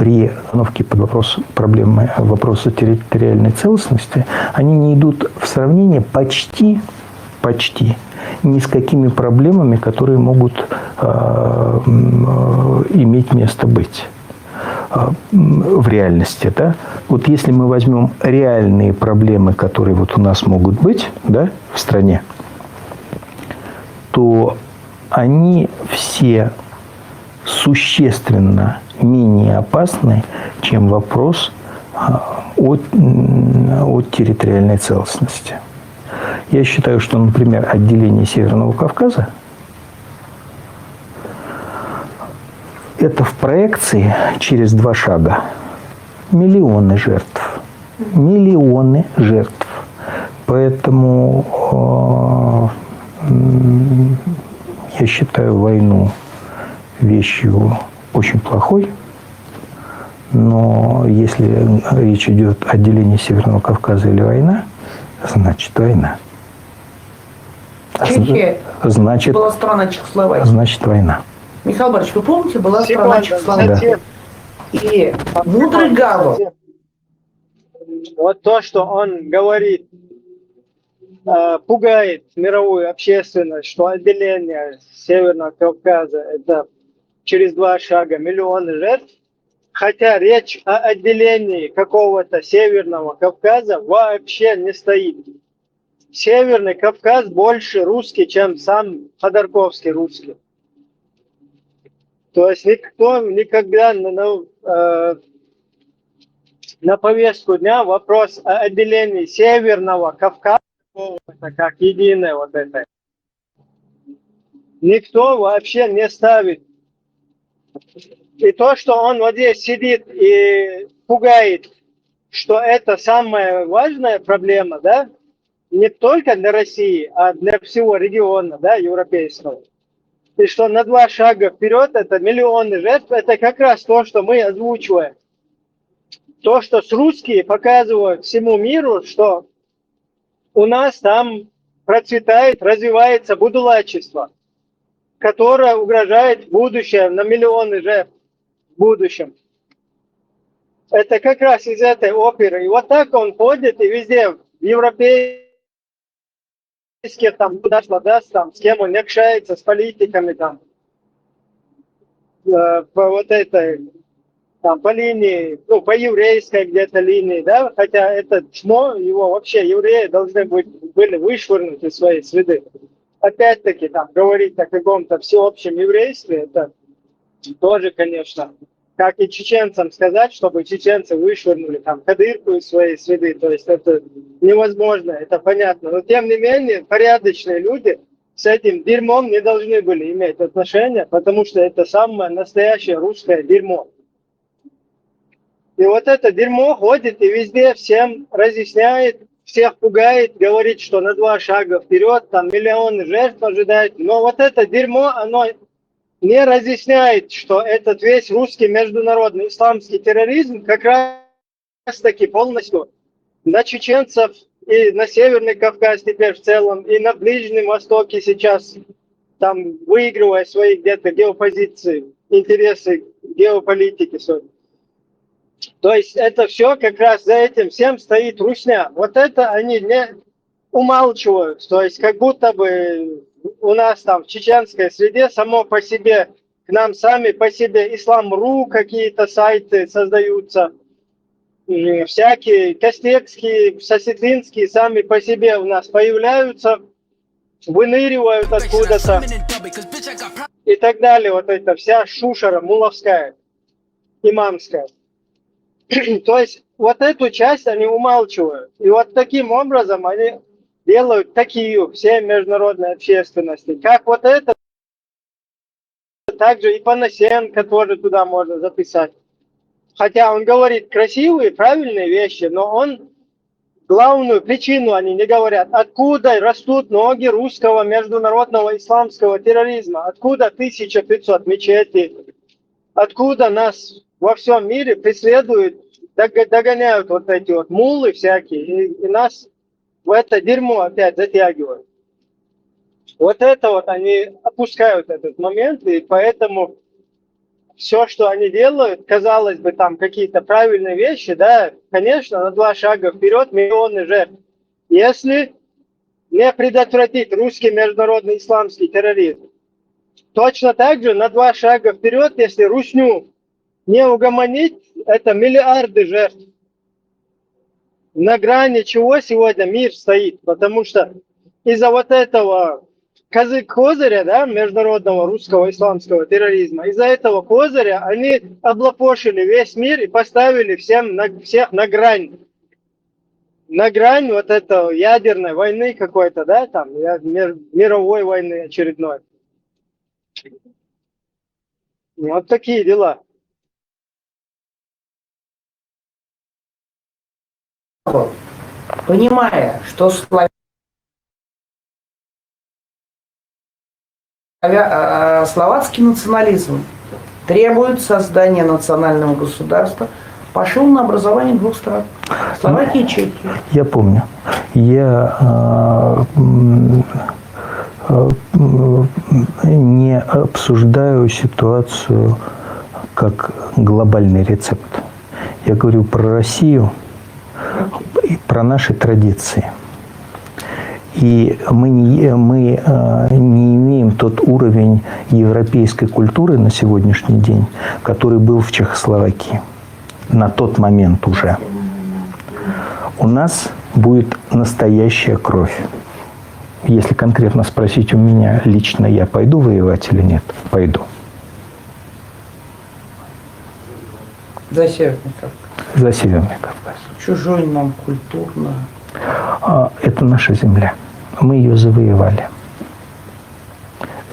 N: при установке под вопрос проблемы вопроса территориальной целостности, они не идут в сравнение почти ни с какими проблемами, которые могут иметь место быть в реальности. Да? Вот если мы возьмем реальные проблемы, которые вот у нас могут быть, да, в стране, то они все существенно менее опасны, чем вопрос о территориальной целостности. Я считаю, что, например, отделение Северного Кавказа – это в проекции через 2 шага миллионы жертв. Миллионы жертв. Поэтому я считаю войну вещью очень плохой. Но если речь идет о отделении Северного Кавказа или война, значит война.
O: Чехия
N: Значит,
O: была страна Чехословакии.
N: Значит война.
O: Михаил Борисович, вы помните, была страна Чехословакии?
N: Да.
O: И мудрый Гало.
F: Вот то, что он говорит, пугает мировую общественность, что отделение Северного Кавказа – это через 2 шага миллионы жертв, хотя речь о отделении какого-то Северного Кавказа вообще не стоит. Северный Кавказ больше русский, чем сам Ходорковский русский. То есть никто никогда на повестку дня вопрос о отделении Северного Кавказа как единое вот это. Никто вообще не ставит. И то, что он вот здесь сидит и пугает, что это самая важная проблема, да, не только для России, а для всего региона, да, европейского. И что на 2 шага вперед это миллионы жертв, это как раз то, что мы озвучиваем. То, что с русские показывают всему миру, что у нас там процветает, развивается будулачество, которое угрожает будущее на миллионы жертв в будущем. Это как раз из этой оперы. И вот так он ходит и везде, в европейских, там, куда даст, там, с кем он не общается, с политиками, там, по вот этой, там, по линии, ну, по еврейской где-то линии, да, хотя это чмо, его вообще евреи должны были вышвырнуть из своей среды. Опять-таки, там, говорить о каком-то всеобщем еврействе, это тоже, конечно, как и чеченцам сказать, чтобы чеченцы вышвырнули там кадырку из своей среды, то есть это невозможно, это понятно. Но тем не менее, порядочные люди с этим дерьмом не должны были иметь отношения, потому что это самое настоящее русское дерьмо. И вот это дерьмо ходит и везде всем разъясняет, всех пугает, говорит, что на 2 шага вперед, там миллионы жертв ожидают. Но вот это дерьмо, оно не разъясняет, что этот весь русский международный исламский терроризм как раз таки полностью на чеченцев и на Северный Кавказ теперь в целом, и на Ближнем Востоке сейчас, там выигрывая свои где-то геопозиции, интересы геополитики. То есть это все как раз за этим всем стоит русня. Вот это они не умалчивают. То есть как будто бы у нас там в чеченской среде само по себе, к нам сами по себе Ислам.ру какие-то сайты создаются, всякие костекские, сосетлинские сами по себе у нас появляются, выныривают откуда-то и так далее. Вот эта вся шушера муловская, имамская. То есть вот эту часть они умалчивают. И вот таким образом они делают такие всей международной общественности. Как вот это, также и Панасенко тоже туда можно записать. Хотя он говорит красивые, правильные вещи, но он главную причину они не говорят. Откуда растут ноги русского международного исламского терроризма? Откуда 1500 мечетей? Откуда нас во всем мире преследуют, догоняют вот эти вот муллы всякие, и нас в это дерьмо опять затягивают. Вот это вот они опускают этот момент, и поэтому все, что они делают, казалось бы, там какие-то правильные вещи, да, конечно, на 2 шага вперед миллионы жертв. Если не предотвратить русский международный исламский терроризм, точно так же на 2 шага вперед, если русню не угомонить, это миллиарды жертв. На грани чего сегодня мир стоит, потому что из-за вот этого козыря, да, международного русского исламского терроризма, из-за этого козыря они облапошили весь мир и поставили всех на грань. На грань вот этой ядерной войны какой-то, да, там, мировой войны очередной. Вот такие дела.
O: Понимая, что словацкий национализм требует создания национального государства, пошел на образование 2 стран. Словакия и Чехия.
N: Я помню. Я не обсуждаю ситуацию как глобальный рецепт. Я говорю про Россию и про наши традиции. И мы не имеем тот уровень европейской культуры на сегодняшний день, который был в Чехословакии на тот момент уже. У нас будет настоящая кровь. Если конкретно спросить у меня лично, я пойду воевать или нет? Пойду.
O: За Северный Кавказ.
N: За Северный Кавказ.
O: Чужой нам культурно.
N: Это наша земля. Мы ее завоевали.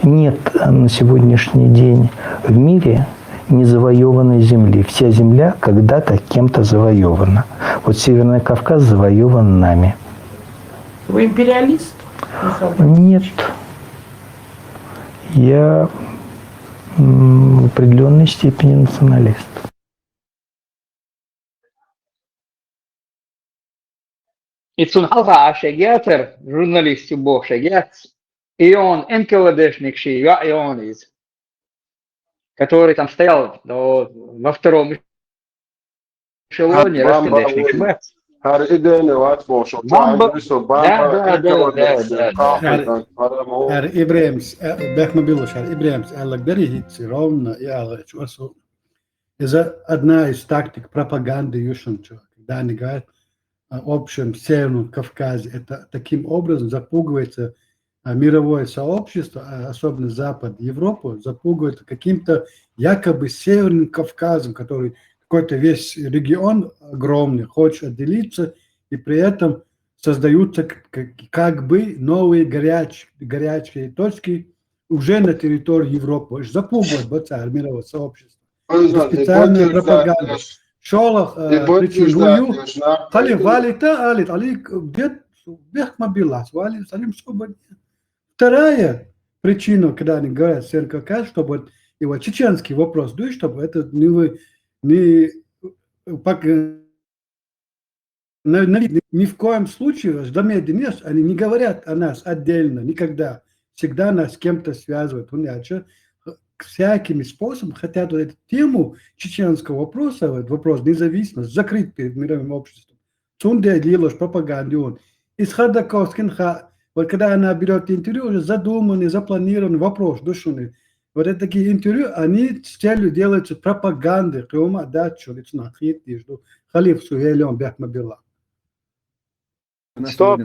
N: Нет на сегодняшний день в мире незавоеванной земли. Вся земля когда-то кем-то завоевана. Вот Северный Кавказ завоеван нами.
O: Вы империалист?
N: Нет. Я в определенной степени националист.
B: Ицун алга шегетер, журналист бог шегет, и он НКВДшник и он из, который там стоял во втором эшелоне, РСКДшник шмет.
G: Her idén var två så
P: Herr Ibrahims, Бехмабилович, Herr Ibrahims, говорите ровно, это одна из тактик пропаганды Ющенко, когда они говорят о общем Северном Кавказе, это таким образом запугивается мировое сообщество, особенно Запад, Европу, запугивает каким-то якобы Северным Кавказом, который какой-то весь регион огромный хочет отделиться, и при этом создаются как бы новые горячие точки уже на территории Европы. Запугивают мирового сообщества. Специальная пропаганда. Шолох причинную, хали валита, алит, али где бехмабилас, вали, салим свободен. Вторая причина, когда они говорят Северный Кавказ, чтобы его чеченский вопрос, да, чтобы это ни в коем случае, они не говорят о нас отдельно, никогда. Всегда нас с кем-то связывают. Всякими способами хотят вот эту тему чеченского вопроса, вопрос независимости, закрыть перед мировым обществом. Цунде делаешь пропаганду. Из Хардаковских, вот когда она берет интервью, уже задуманный, запланированный вопрос, душный. Вот это такие интервью, они с целью делаются пропаганды. Халиф Сугейлем Бехмабилла.
Q: Что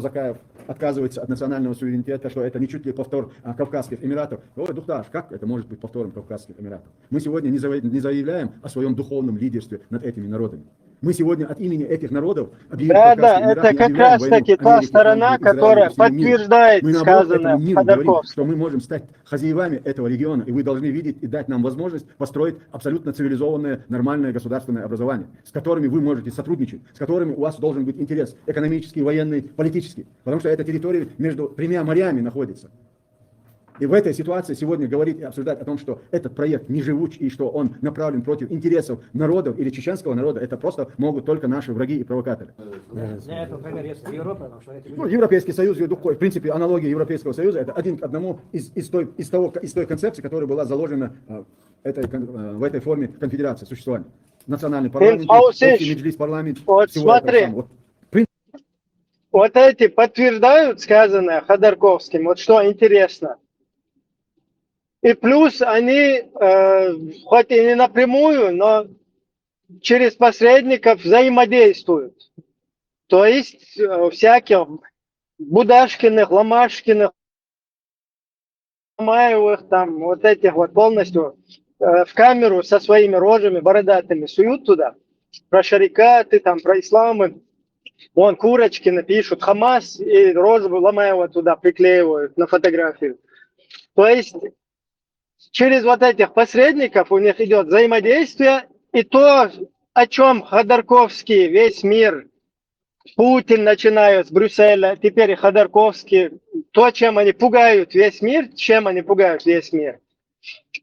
Q: Закаев отказывается от национального суверенитета, что это не чуть ли повтор Кавказских Эмиратов. Ой, Духташ, как это может быть повтором Кавказских Эмиратов? Мы сегодня не заявляем о своем духовном лидерстве над этими народами. Мы сегодня от имени этих народов объявили
F: это как раз таки та сторона, которая подтверждает сказанное Ходорковским.
Q: Что мы можем стать хозяевами этого региона, и вы должны видеть и дать нам возможность построить абсолютно цивилизованное, нормальное государственное образование, с которыми вы можете сотрудничать, с которыми у вас должен быть интерес экономический, военный, политический, потому что эта территория между 3 морями находится. И в этой ситуации сегодня говорить и обсуждать о том, что этот проект не живуч и что он направлен против интересов народов или чеченского народа, это просто могут только наши враги и провокаторы. Европейский Союз, в принципе, аналогия Европейского Союза, это один к одному из той концепции, которая была заложена в этой форме конфедерации существования. Национальный парламент, общий меджлис парламент.
F: Вот смотри, вот эти подтверждают сказанное Ходорковским, вот что интересно. И плюс они, хоть и не напрямую, но через посредников взаимодействуют. То есть всяких Будашкиных, Ломашкиных, Мамаевых, там вот этих вот полностью в камеру со своими рожами бородатыми суют туда. Про шарикаты, там, про исламы. Вон Курочкина пишут Хамас и рожу Ломаева туда приклеивают на фотографию. То есть через вот этих посредников у них идет взаимодействие. И то, о чем Ходорковский, весь мир, Путин начинает с Брюсселя, теперь и Ходорковский, то, чем они пугают весь мир,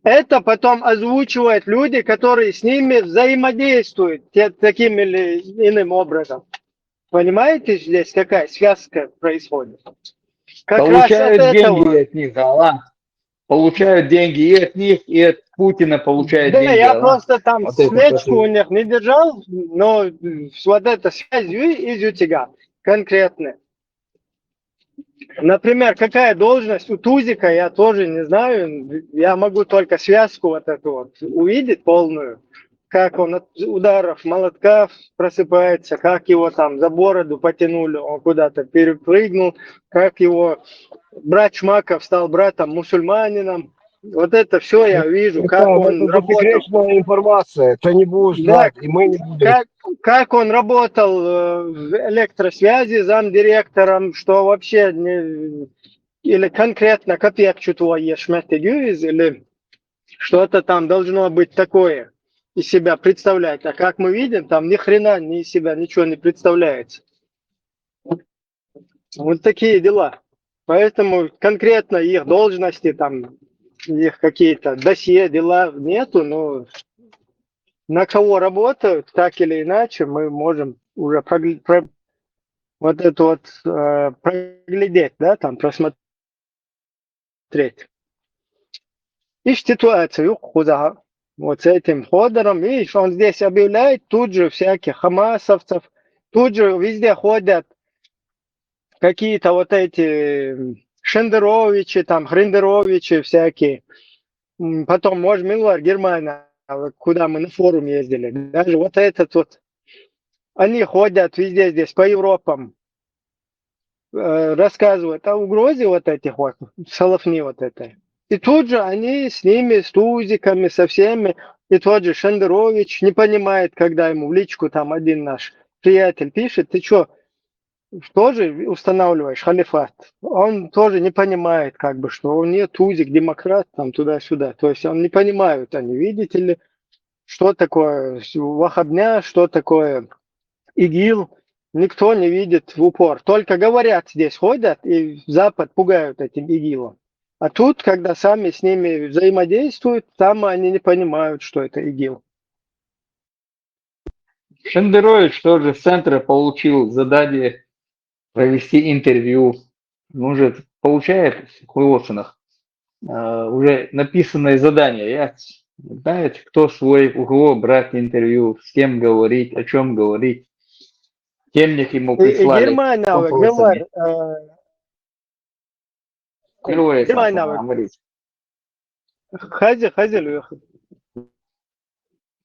F: это потом озвучивают люди, которые с ними взаимодействуют таким или иным образом. Понимаете, здесь какая связка происходит? Как
B: Получают
F: раз от
B: деньги
F: этого.
B: от них, Аллах. Получают деньги и от них, и от Путина получают
F: Да,
B: деньги.
F: я
B: Аллах.
F: просто там
B: Вот это
F: свечку у
B: такое.
F: них не держал, но с вот этой связью из утюга конкретно. Например, какая должность у Тузика, я тоже не знаю. Я могу только связку вот эту вот увидеть полную. Как он от ударов молотка просыпается, как его там за бороду потянули, он куда-то перепрыгнул, как его брат Шмаков стал братом-мусульманином. Вот это все я вижу, как он работал.
D: Секретная информация, ты не будешь знать, и мы не будем.
F: Как он работал в электросвязи замдиректором, что вообще не, или конкретно копейку твое шметегюиз, или что-то там должно быть такое из себя представлять. А как мы видим, там ни хрена ни из себя ничего не представляется. Вот такие дела. Поэтому конкретно их должности, там, их какие-то досье, дела нету, но на кого работают, так или иначе, мы можем уже вот это вот проглядеть, да, там просмотреть. И ситуацию куда вот с этим Ходором, видишь, он здесь объявляет, тут же всяких хамасовцев, тут же везде ходят какие-то вот эти Шендеровичи, там, Хрендеровичи всякие. Потом, может, Милар, Германия, куда мы на форум ездили. Даже вот этот вот, они ходят везде здесь по Европам, рассказывают о угрозе вот этих вот, салафни вот этой. И тут же они с ними, с тузиками, со всеми, и тот же Шендерович не понимает, когда ему в личку там один наш приятель пишет, ты что, тоже устанавливаешь халифат? Он тоже не понимает, как бы, что он не тузик, демократ, там туда-сюда. То есть он не понимают, они, видите ли, что такое вахабня, что такое ИГИЛ. Никто не видит в упор. Только говорят, здесь ходят и Запад пугают этим ИГИЛом. А тут, когда сами с ними взаимодействуют, там они не понимают, что это ИГИЛ.
B: Шендерович тоже с центра получил задание провести интервью. Он уже получает в Хуйлошинах уже написанное задание. Я, знаете, кто свой, у кого брать интервью, с кем говорить, о чем говорить. Темник ему прислали.
F: Германия,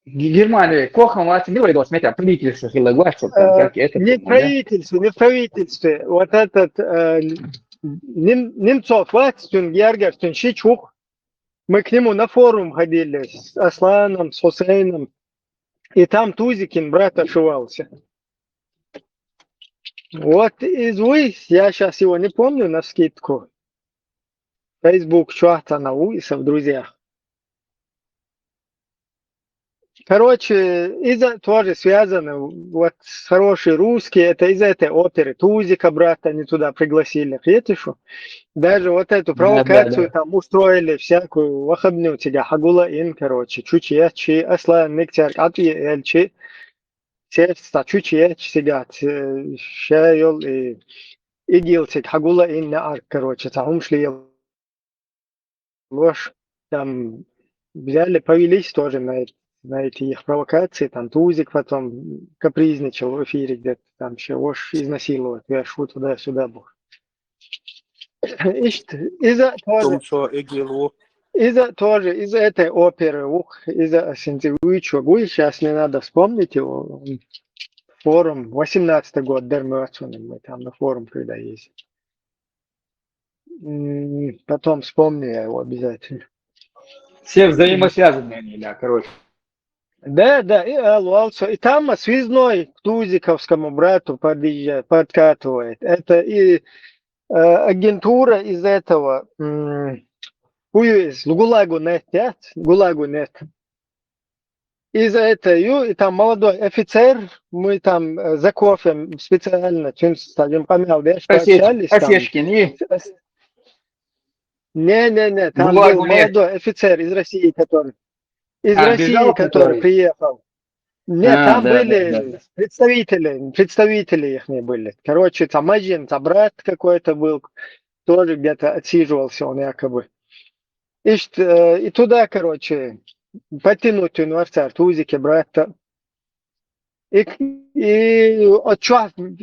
B: Германия, кохам вас не говорит, смотрите, правительство
F: не в правительстве. Вот этот Немцов, Гергер, Шичух, мы к нему на форум ходили с Асланом, с Хусейном, и там Тузикин брат ошивался. Вот из Уис, я сейчас его не помню навскидку, Facebook, что-то на Уиса в друзьях. Короче, тоже связано, вот хорошие русские, это из этой оперы Тузика брата они туда пригласили. Видите, что? Даже вот эту провокацию там устроили, всякую вахабню тебя, Хагула Ин, короче, Чучьячи, Аслан, Миктяр, Атви, Эльчи, Сельста, Чучьяч, сидят, Шайол и Игилцик, Хагула Ин, на Арк, короче, там шли ложь, там взяли, повелись тоже на эти их провокации, там Тузик потом капризничал в эфире где-то, там еще уж изнасиловать, я шу туда-сюда был. Из-за из-за этой оперы, из-за Сентевича, сейчас не надо вспомнить его, форум, 18-й год, Дермёцуным, мы там на форум когда ездим. Потом вспомню я его обязательно.
B: Все взаимосвязаны они, да, короче.
F: Да, и там связной к Тузиковскому брату подкатывает. Это и агентура из этого, ГУЛАГу нет. Из-за этого, и там молодой офицер, мы там за кофе специально, пообщались.
B: Осечкин и...
F: Не, там был молодой офицер из России, который приехал. Нет, там были представители их не были. Короче, там один, там брат какой-то был, тоже где-то отсиживался он якобы. И туда, короче, потянуть университет, Тузики, брата. И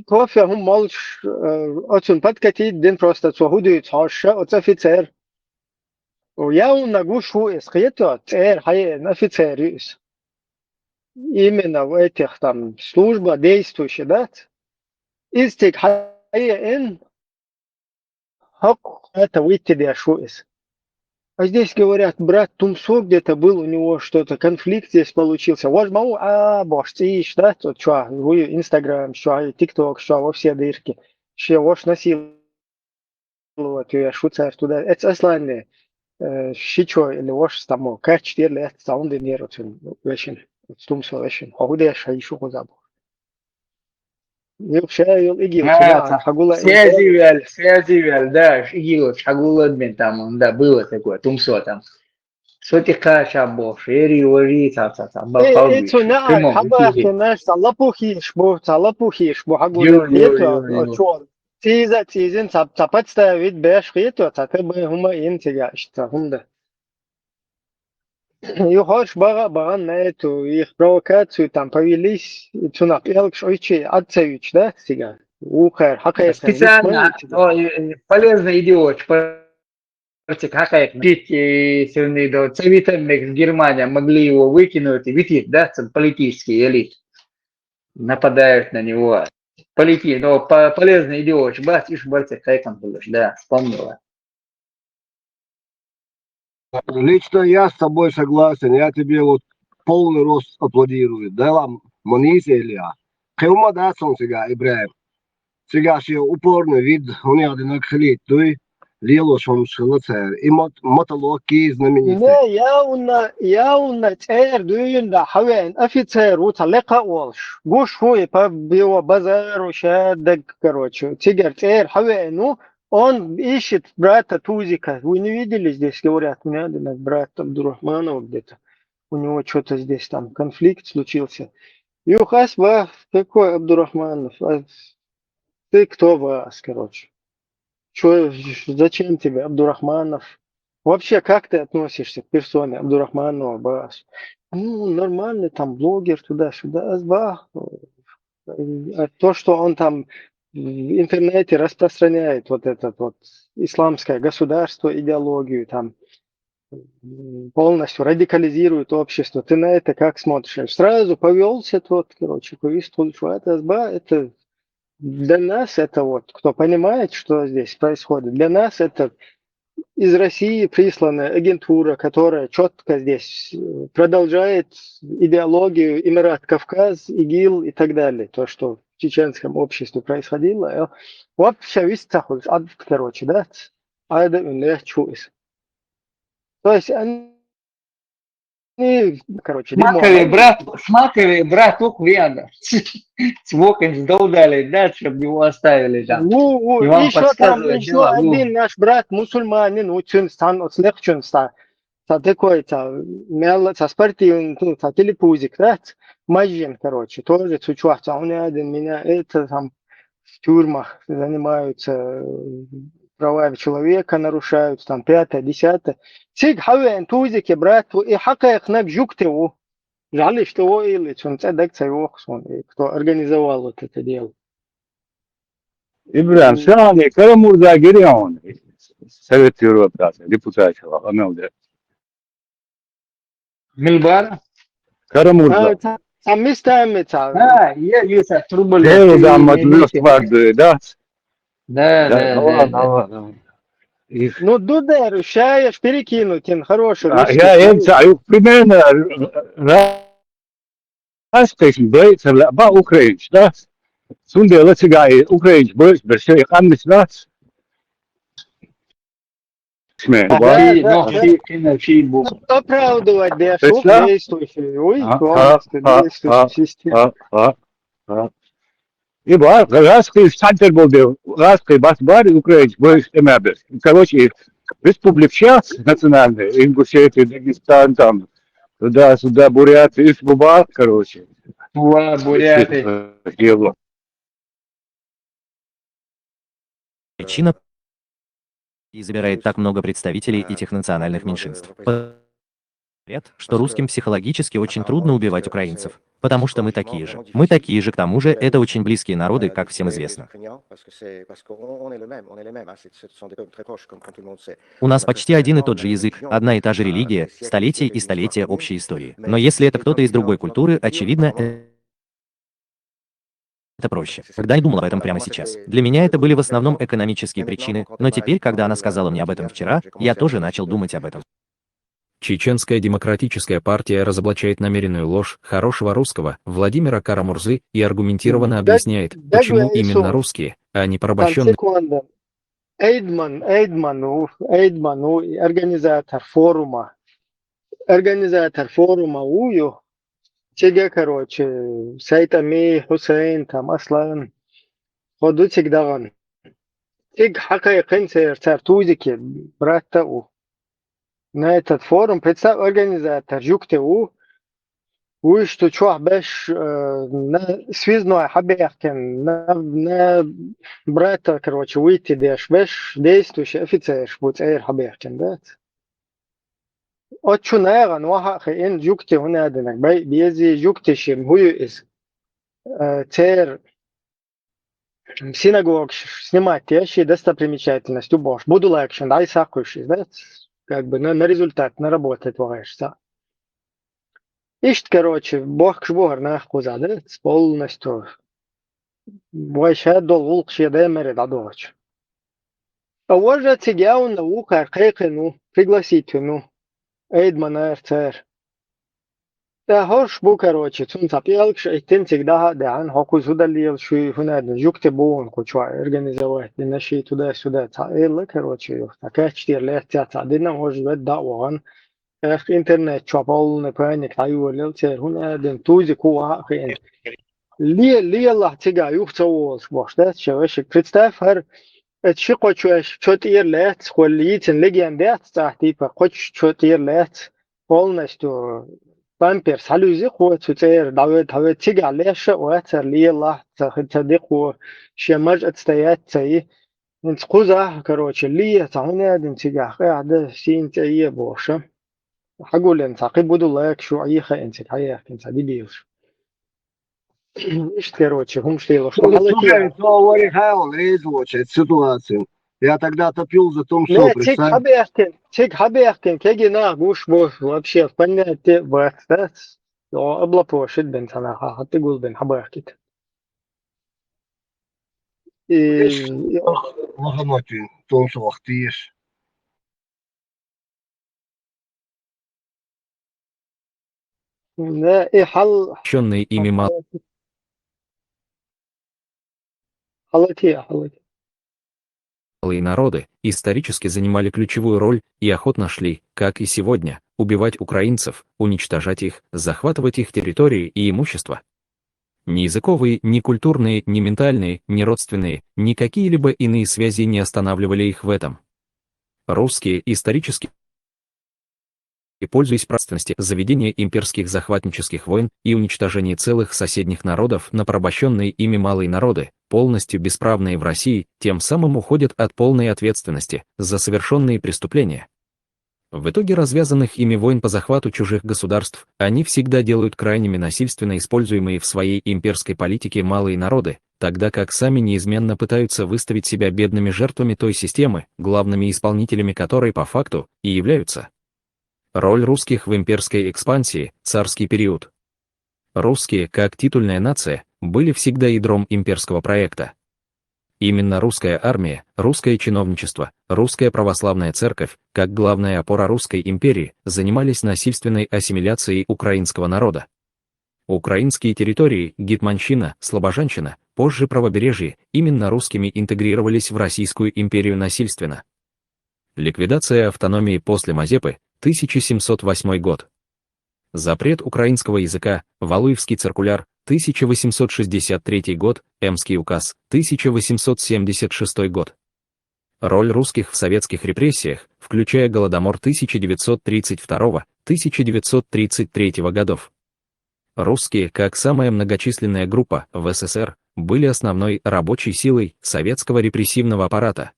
F: кофе, он молчь, он подкатить, день просто цогудует, от офицер. Я на гушу эскрето, офицер. Именно в этих там службах действующих, да? Истик это выйти для шуис. А здесь говорят, брат Тумсо где-то был, у него что-то, конфликт здесь получился. Возьму, бошь, да, тут что, вы Инстаграм, что, ТикТок, что, во все дырки. Что, ваш насиловать, я шуцар туда. Это ослание. Шичо или ваш там, как 4 лет, саунды нервы, очень. Тумсо очень. Хогудеш, шайшу хозабу.
B: Связивал, да, игил, шагуладмен там, да, было такое, Тумсо там. Сотика шабо, шери, ори, там,
F: это на хабахе наш, салапухиш, бо, хагулет, тизин, подставить беш, это, ты бы хума интига, что, хумда. И хочешь бага на эту их провокацию там повелись, и цунап, элкш, ойчи, отцевич, да, сега? Ухар, хакай.
B: Специально, полезный идиот, хакай, бить сильный до Цевитамек с Германия могли его выкинуть, видите, да, политический элит. Нападают на него. Но полезный идиот, бать, ишь, бать, хайкам будешь, да, вспомнила.
D: Лично я с тобой согласен, я тебе вот полный рост аплодирую. Да, Монисе Илья. Кема датсон сега, Ибраим. Сега ще упорный вид, он я одинок хлит, той лило шон шилацер. И мотолоки знаменитый.
F: Не, я уна цер дуин да хавен офицер уталека олш. Гуш хуй по био базару шаддаг, короче. Тигер цер хавену. Он ищет брата Тузика. Вы не видели здесь, говорят, мне надо брат Абдурахманова где-то. У него что-то здесь там конфликт случился. И у вас какой Абдурахманов? А ты кто вас, короче? Зачем тебе Абдурахманов? Вообще, как ты относишься к персоне Абдурахманова Бас? Ну, нормальный там блогер туда-сюда. А то, что он там в интернете распространяет вот это вот исламское государство, идеологию, там полностью радикализирует общество. Ты на это как смотришь? Сразу повелся тот, короче, это для нас это вот, кто понимает, что здесь происходит, для нас это из России присланная агентура, которая четко здесь продолжает идеологию Эмират Кавказ, ИГИЛ и так далее. То, что в чеченском обществе происходило. Вообще, короче, да? То есть они, короче,
B: Шмаковый брат, только вяда. Своконь сдолдали, да, чтобы его оставили там.
F: Еще один наш брат мусульманин, ученстан, ослегченста. Такой-то, со спортивным, телепузик, да? Мажин, короче, тоже цучуаться. Он один меня, это там в тюрьмах занимаются права человека нарушаются, там, 5, 10. Цик хавен тузики, брату, и хакаях нак жуктеву. Жали, что его или он цедек цайвохсон, кто организовал вот это дело.
H: İbrahim şahane Karamurza geliyor. Sovet Европа, депутат Амелде.
B: Мильбара?
H: Karamurza.
F: Там местами там.
B: Есть трубы.
H: Devrodan matlıst vardı da.
B: Да.
F: Ну, Дудер, шаешь перекинуть, хороший русский.
H: Я примерно распечен боится ба украинч, да? Сунде лацигай украинч боится, берше якамнич, да?
F: Оправдывать дешух действующий. Ой, полностью действующий систему.
H: И бар, распи центр был, распи бас бар украинч боится эмабес. Короче, республика национальная, Ингушетия, Дагестан, там, туда-сюда, Бурятия, Ишбуба, короче.
B: Бурятия.
R: Причина и забирает так много представителей этих национальных меньшинств. Говорят, что русским психологически очень трудно убивать украинцев, потому что мы такие же. Мы такие же, к тому же, это очень близкие народы, как всем известно. У нас почти один и тот же язык, одна и та же религия, столетия и столетия общей истории. Но если это кто-то из другой культуры, очевидно, это проще. Когда я думал об этом прямо сейчас. Для меня это были в основном экономические причины, но теперь, когда она сказала мне об этом вчера, я тоже начал думать об этом.
S: Чеченская демократическая партия разоблачает намеренную ложь хорошего русского Владимира Кара-Мурзы и аргументированно объясняет, почему именно русские, а не порабощенные.
F: Эйдман, организатор форума ую, теге, короче, Сайтами, Хусейн, там, Аслан, ходу тигдаган. Тиг хакай кэнсер тузики, брата у. На этот форум представь организатор Жуктеу, что чух беш на связной хаберкен, на брата, короче, выйти деш, беш действующий офицер, будет эйр хаберкен, да? От чунайга, нуаха хейн Жуктеу наденак, бейзи Жуктешим, хую из цер синагог снимать тещи, достопримечательность, убош, буду лакшен, дай сакуши, да? Как бы на результат, на работу творишься. Ишт, короче, бог шбугар нахуй задает полностью. Вообще долг шедемер дадоч. А вот же тигяу наука аркейкину, пригласительну, Эйдмана РЦР. Да хош бу, короче, цун цапелкш, эйтен всегда дан хокус удалил, шуй хунаден, жукте бун, куча, организовать, и наши туда-сюда, цаэлла, короче, такая 4 лет, цадина, может быть, да, ван, интернет, чапал, не паник, таюрлил, цер, хунаден, тузи, куа, хен. Ли Аллах тига, юхцавол, башта, чавашик, представь, хар, это куча, 4 лет, холлиитен, легендет, типа, куча 4 лет, полностью, Памперс, халюзи хует сутер, давид тига леша, уэтер лила, цадику, шемаж отстоять цаи. Нцкуза, короче, лия, цауня, дин тига, да син цаи боша. Хагулен, цаки буду лайк, шу аиха инцик, хаях, инца дибилш. Ишт, короче, хум шлило, что
D: халатия. Ситуацию. Я тогда топил за том, что...
F: Тик хаберкен, кегина, гуш, вообще, в понятии, да, облапошит бен санаха, а ты гул бен хаберкит.
D: Лоханотин, том, что вахтишь.
F: Да, и хал...
S: Щенные ими мало.
F: Халатия.
S: Малые народы исторически занимали ключевую роль и охотно шли, как и сегодня, убивать украинцев, уничтожать их, захватывать их территории и имущество. Ни языковые, ни культурные, ни ментальные, ни родственные, ни какие-либо иные связи не останавливали их в этом. Русские исторически пользуясь пространностью заведения имперских захватнических войн и уничтожения целых соседних народов на порабощенные ими малые народы, полностью бесправные в России, тем самым уходят от полной ответственности за совершенные преступления. В итоге развязанных ими войн по захвату чужих государств, они всегда делают крайними насильственно используемые в своей имперской политике малые народы, тогда как сами неизменно пытаются выставить себя бедными жертвами той системы, главными исполнителями которой по факту и являются. Роль русских в имперской экспансии, царский период. Русские, как титульная нация, были всегда ядром имперского проекта. Именно русская армия, русское чиновничество, русская православная церковь, как главная опора русской империи, занимались насильственной ассимиляцией украинского народа. Украинские территории, Гетманщина, Слобожанщина, позже правобережье, именно русскими интегрировались в Российскую империю насильственно. Ликвидация автономии после Мазепы, 1708 год. Запрет украинского языка, Валуевский циркуляр, 1863 год, Эмский указ, 1876 год. Роль русских в советских репрессиях, включая Голодомор 1932-1933 годов. Русские, как самая многочисленная группа в СССР, были основной рабочей силой советского репрессивного аппарата.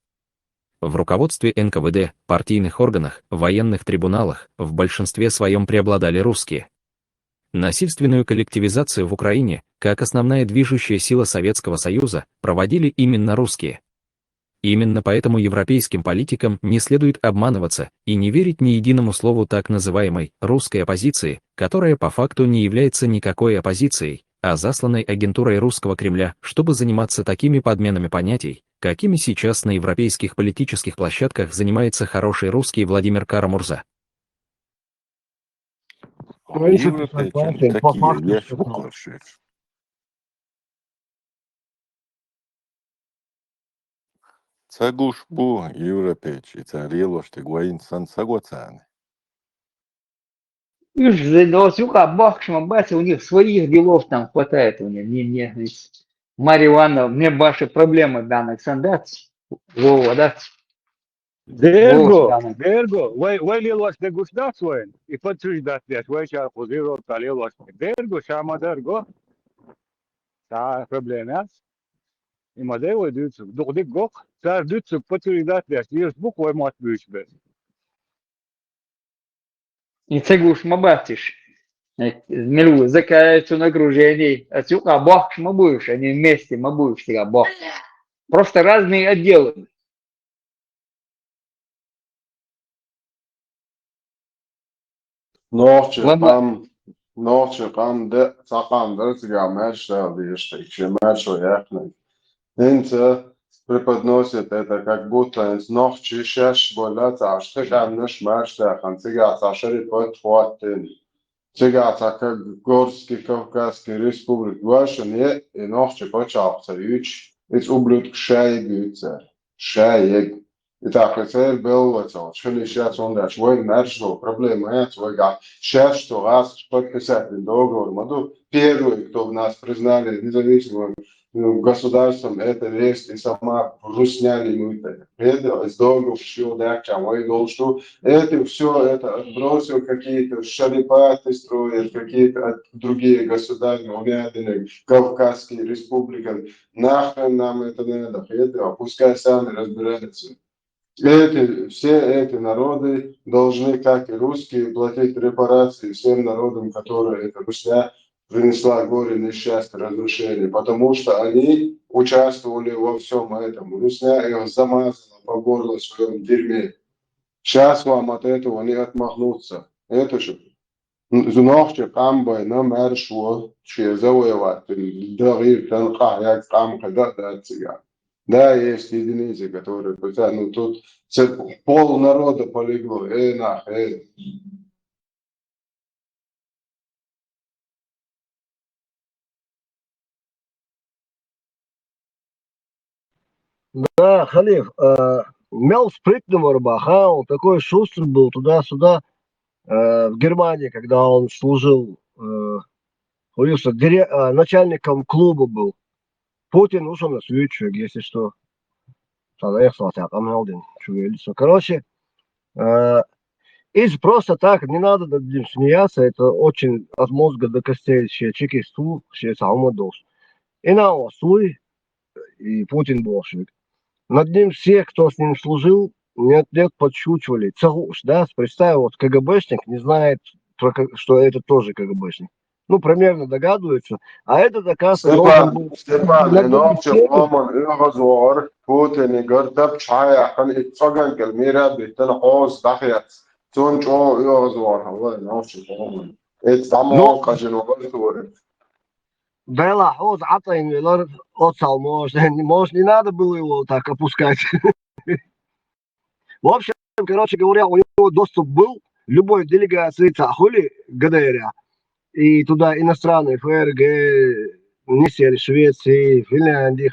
S: В руководстве НКВД, партийных органах, военных трибуналах в большинстве своем преобладали русские. Насильственную коллективизацию в Украине, как основная движущая сила Советского Союза, проводили именно русские. Именно поэтому европейским политикам не следует обманываться и не верить ни единому слову так называемой «русской оппозиции», которая по факту не является никакой оппозицией, а засланной агентурой русского Кремля, чтобы заниматься такими подменами понятий, какими сейчас на европейских политических площадках занимается хороший русский Владимир Кара-Мурза.
A: Цагуш бу европейчи, царело, что гуаин сан сагоцаны.
B: Бахшма, у них своих делов там хватает. У них. Марья Ивановна, мне ваши проблемы данных сандать. Вова, да?
H: Дерго, вы лилось дегустацию и подтверждать, вы сейчас позировали, лилось. Дерго, шама дерго. Та проблема. И модель идется. Духдик гок, та идется подтверждать, есть буквы мат бюшбе.
B: И цегуш мабатиш. Милу, закаяться на окружении. Отсюда бахшма будешь, они вместе будешь всегда бах. Просто разные отделы.
G: Норче qam de saqam дерзга мешал еще чемешо яхны. Инте преподносит это как будто из норче шеш боляца, что гамнеш мешта, ханцига сашери подхватен. Цигата как Горский Кавказский республик Вашине и норче почался юч, из ублюдк шайгюца. Шайг. Итак, это было то, что сейчас он дальше. Вы начали проблема, это сейчас что раз подписать договор, мы первый, кто в нас признали независимым государством, это есть и сама Русня Лимута. Это из договора все дальше, мы должны это все это отбросил какие-то шарипаты строят, какие-то другие государства, урядные, Кавказские республики. Нахрен нам это не надо, это пускай сами разбираются. Все эти народы должны, как и русские, платить репарации всем народам, которые эта Русня принесла горе, несчастье, разрушение, потому что они участвовали во всем этом. Русня их замазала по горло в своем дерьме. Сейчас вам от этого не отмахнуться. Это же Зунохче камбай на маршрут, че завоеватель, дарир, танха, як камка, да, цыган. Да, есть единицы, которые пытаются, ну тут пол народа полегло,
D: Да, Халиф, мял спрытного рыбака, он такой шустрый был туда-сюда, в Германии, когда он служил, начальником клуба был. Путин ушел на свечу, если что. Короче, из просто так, не надо над ним смеяться, это очень от мозга до костей, чекисту, самый должен. И на осуй, и Путин большевик. Над ним все, кто с ним служил, нет, подшучивали. Цагуш, да, представь, вот КГБшник не знает, что это тоже КГБшник. Ну, примерно догадываются. А этот, оказывается, должен был...
G: Степан, ночью Роман разговор, Путин и Гартап Чая, они итфаган кальмира битен хоз дахят. Тончо разговор, вот ночью Роман. Это само кажено говорит.
D: Бела хоз атаин велар отцал, может, не надо было его так опускать. В общем, короче говоря, у него доступ был, любой делегации Цахули, ГДР, и туда иностранные ФРГ, Нисер, Швеции, Финляндии,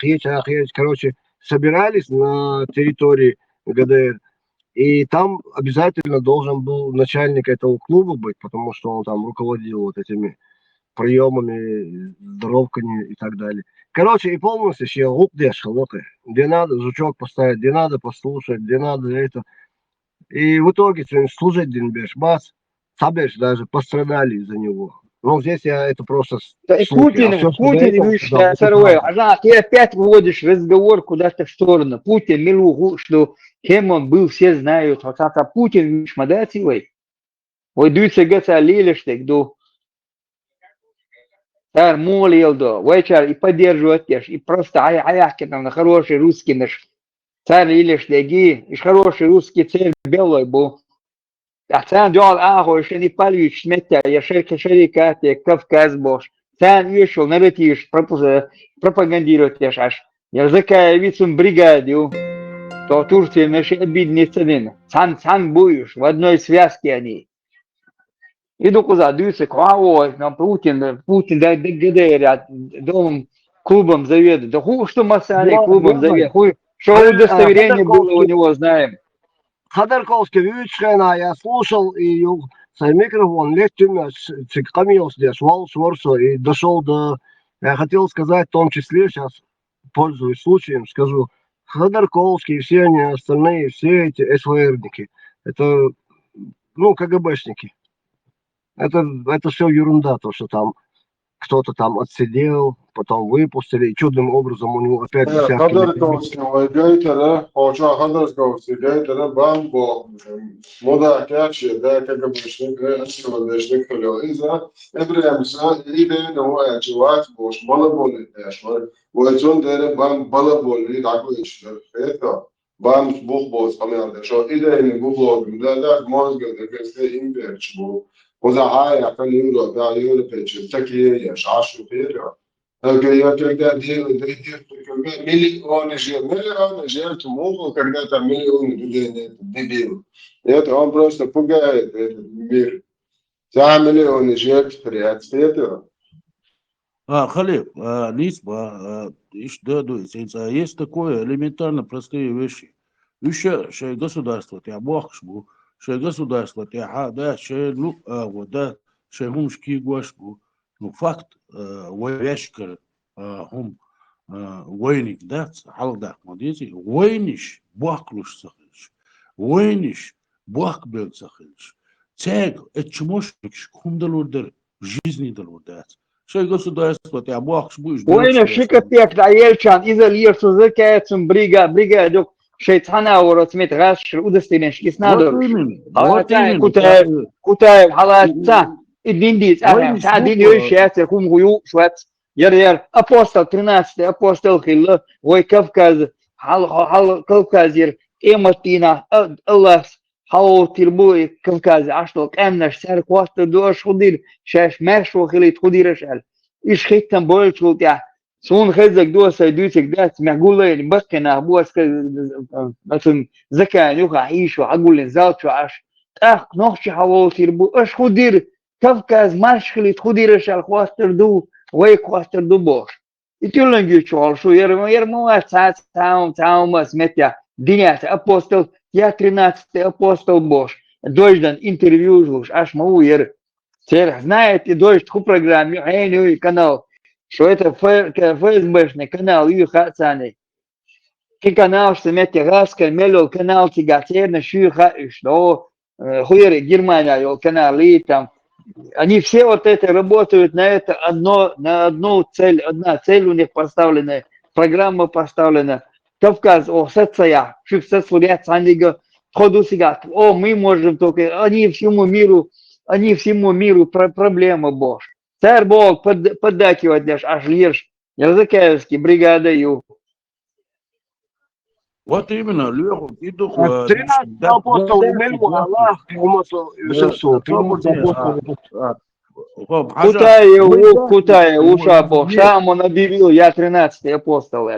D: короче, собирались на территории ГДР. И там обязательно должен был начальник этого клуба быть, потому что он там руководил вот этими приемами, здоровками и так далее. Короче, и полностью все где надо жучок поставить, где надо послушать, где надо это. И в итоге служить Денбеш, бац, Сабеш даже пострадали из-за него. Ну, здесь я это просто...
B: Путин, ты опять вводишь разговор куда-то в сторону. Путин, милу, что кем он был, все знают. Вот это Путин, шмадативый. Ой, дуется гаса лилиштек, ду. Тар молил, да. Вечер и поддерживает теж. И просто аяки там на хороший русский наш. Царь лилиштеги, и хороший русский царь белый был. Sen diyor aho işte Nepal şmette yaşar şerikat Kafkaz boş. Sen yaşol narратив пропагандирует yaşar. Языка вицум бригадию. То Турция наши обидные цены. Сан будешь в одной связке они. Иду куда дуются, кого нам Путин да ГДР домом клубом заведует. Да ху что Масали клубом заведует. Что удостоверение было у него знаем.
D: Ходорковский, я слушал, и микрофон легким цикамил здесь, вал шворцо, и дошел до... Я хотел сказать, в том числе, сейчас, пользуясь случаем, скажу, Ходорковский и все они остальные, все эти СВРники, это, ну, КГБшники. Это все ерунда, то, что там кто-то там отсидел, потом выпустили, и чудным образом у него опять...
G: Ходорковский, Ходорковский, Бамбо, мода качи, да, КГБшник, СВДшник, из-за Эбремса, идея новая, чувак, бош, балаболи, Уэчон дере бам балаболи, такой еще, это, бам бухбос, помянте, что идея не бугло, да, мозга, да, имперч был. وزعايا كان يورو دا يورو بيتش تكيه شاشو بيرو я когда делаю миллионы жертв могут когда-то миллионы людей дебил. Это он просто пугает этот мир. За миллионы жертв приятствия этого.
T: Халиб, Лисба, есть такое элементарно простые вещи. Еще государство, тебя Бог шбу. Государство, да, да, гумшки гуашку, ну факт, вяшкар, хум, войник, да, халда, смотрите, войниш, бахлуш сахиш, войниш, бахбел сахиш, цег, это чмошник, хумдалурдер, жизни далурдат. Государство, тебя Бог шбуешь.
B: Война шикапек, да, ельчан, изолируется, закается, бригадок. شيطانة ورسمت غاش ودستينش كيسنادر كتاب حالات الدينديز تعدين يوشيات يكون غيو شوات ير أبوستل 13 أبوستل خلا وي كفكاز حال كفكاز ير إيمتينا الله حاول تربوي كفكاز عشتو كأنش سار كواست دوش خدير شاش ماشو خليت خديرش قال إيش خيتن بولشو تاع سون خزك دوسة دوسك داس معقولة يعني بقنا بوس مثلا زكاة يوقع عيش وعقول زات وعاش نخشى حوالي ربو اش خدير كفكاز ماش خليت خديرش على خواستر دو ويك خواستر دو باش يتولن جيتشوال شو يرمو تعاوم اسمتيا دينيات أبوستل يا 13 أبوستل باش دوجدن انترвьюш аж могу теперь знаете дождь ту программе عيني канал что это ФСБшный канал Юхацаны. И канал, что метя Раска, Мелил канал Тигатерна, Шюха, что хуери Германия, канал и там. Они все вот это работают на это на одну цель, одна цель у них поставлена программа поставлена. Кавказ, соцсетях, соцсетях, ходусигат. Мы можем только, они всему миру проблема Бож. Царь Бог поддакивать наш, аж лишь Языкаевский, бригада Ю.
T: Вот именно, Леху, и дух.
D: 13 апостол Мельму, Аллах, Умасу, Юсусу, 13 апостол.
B: Кутая, уша Бог. Сам он объявил, я 13-й апостол.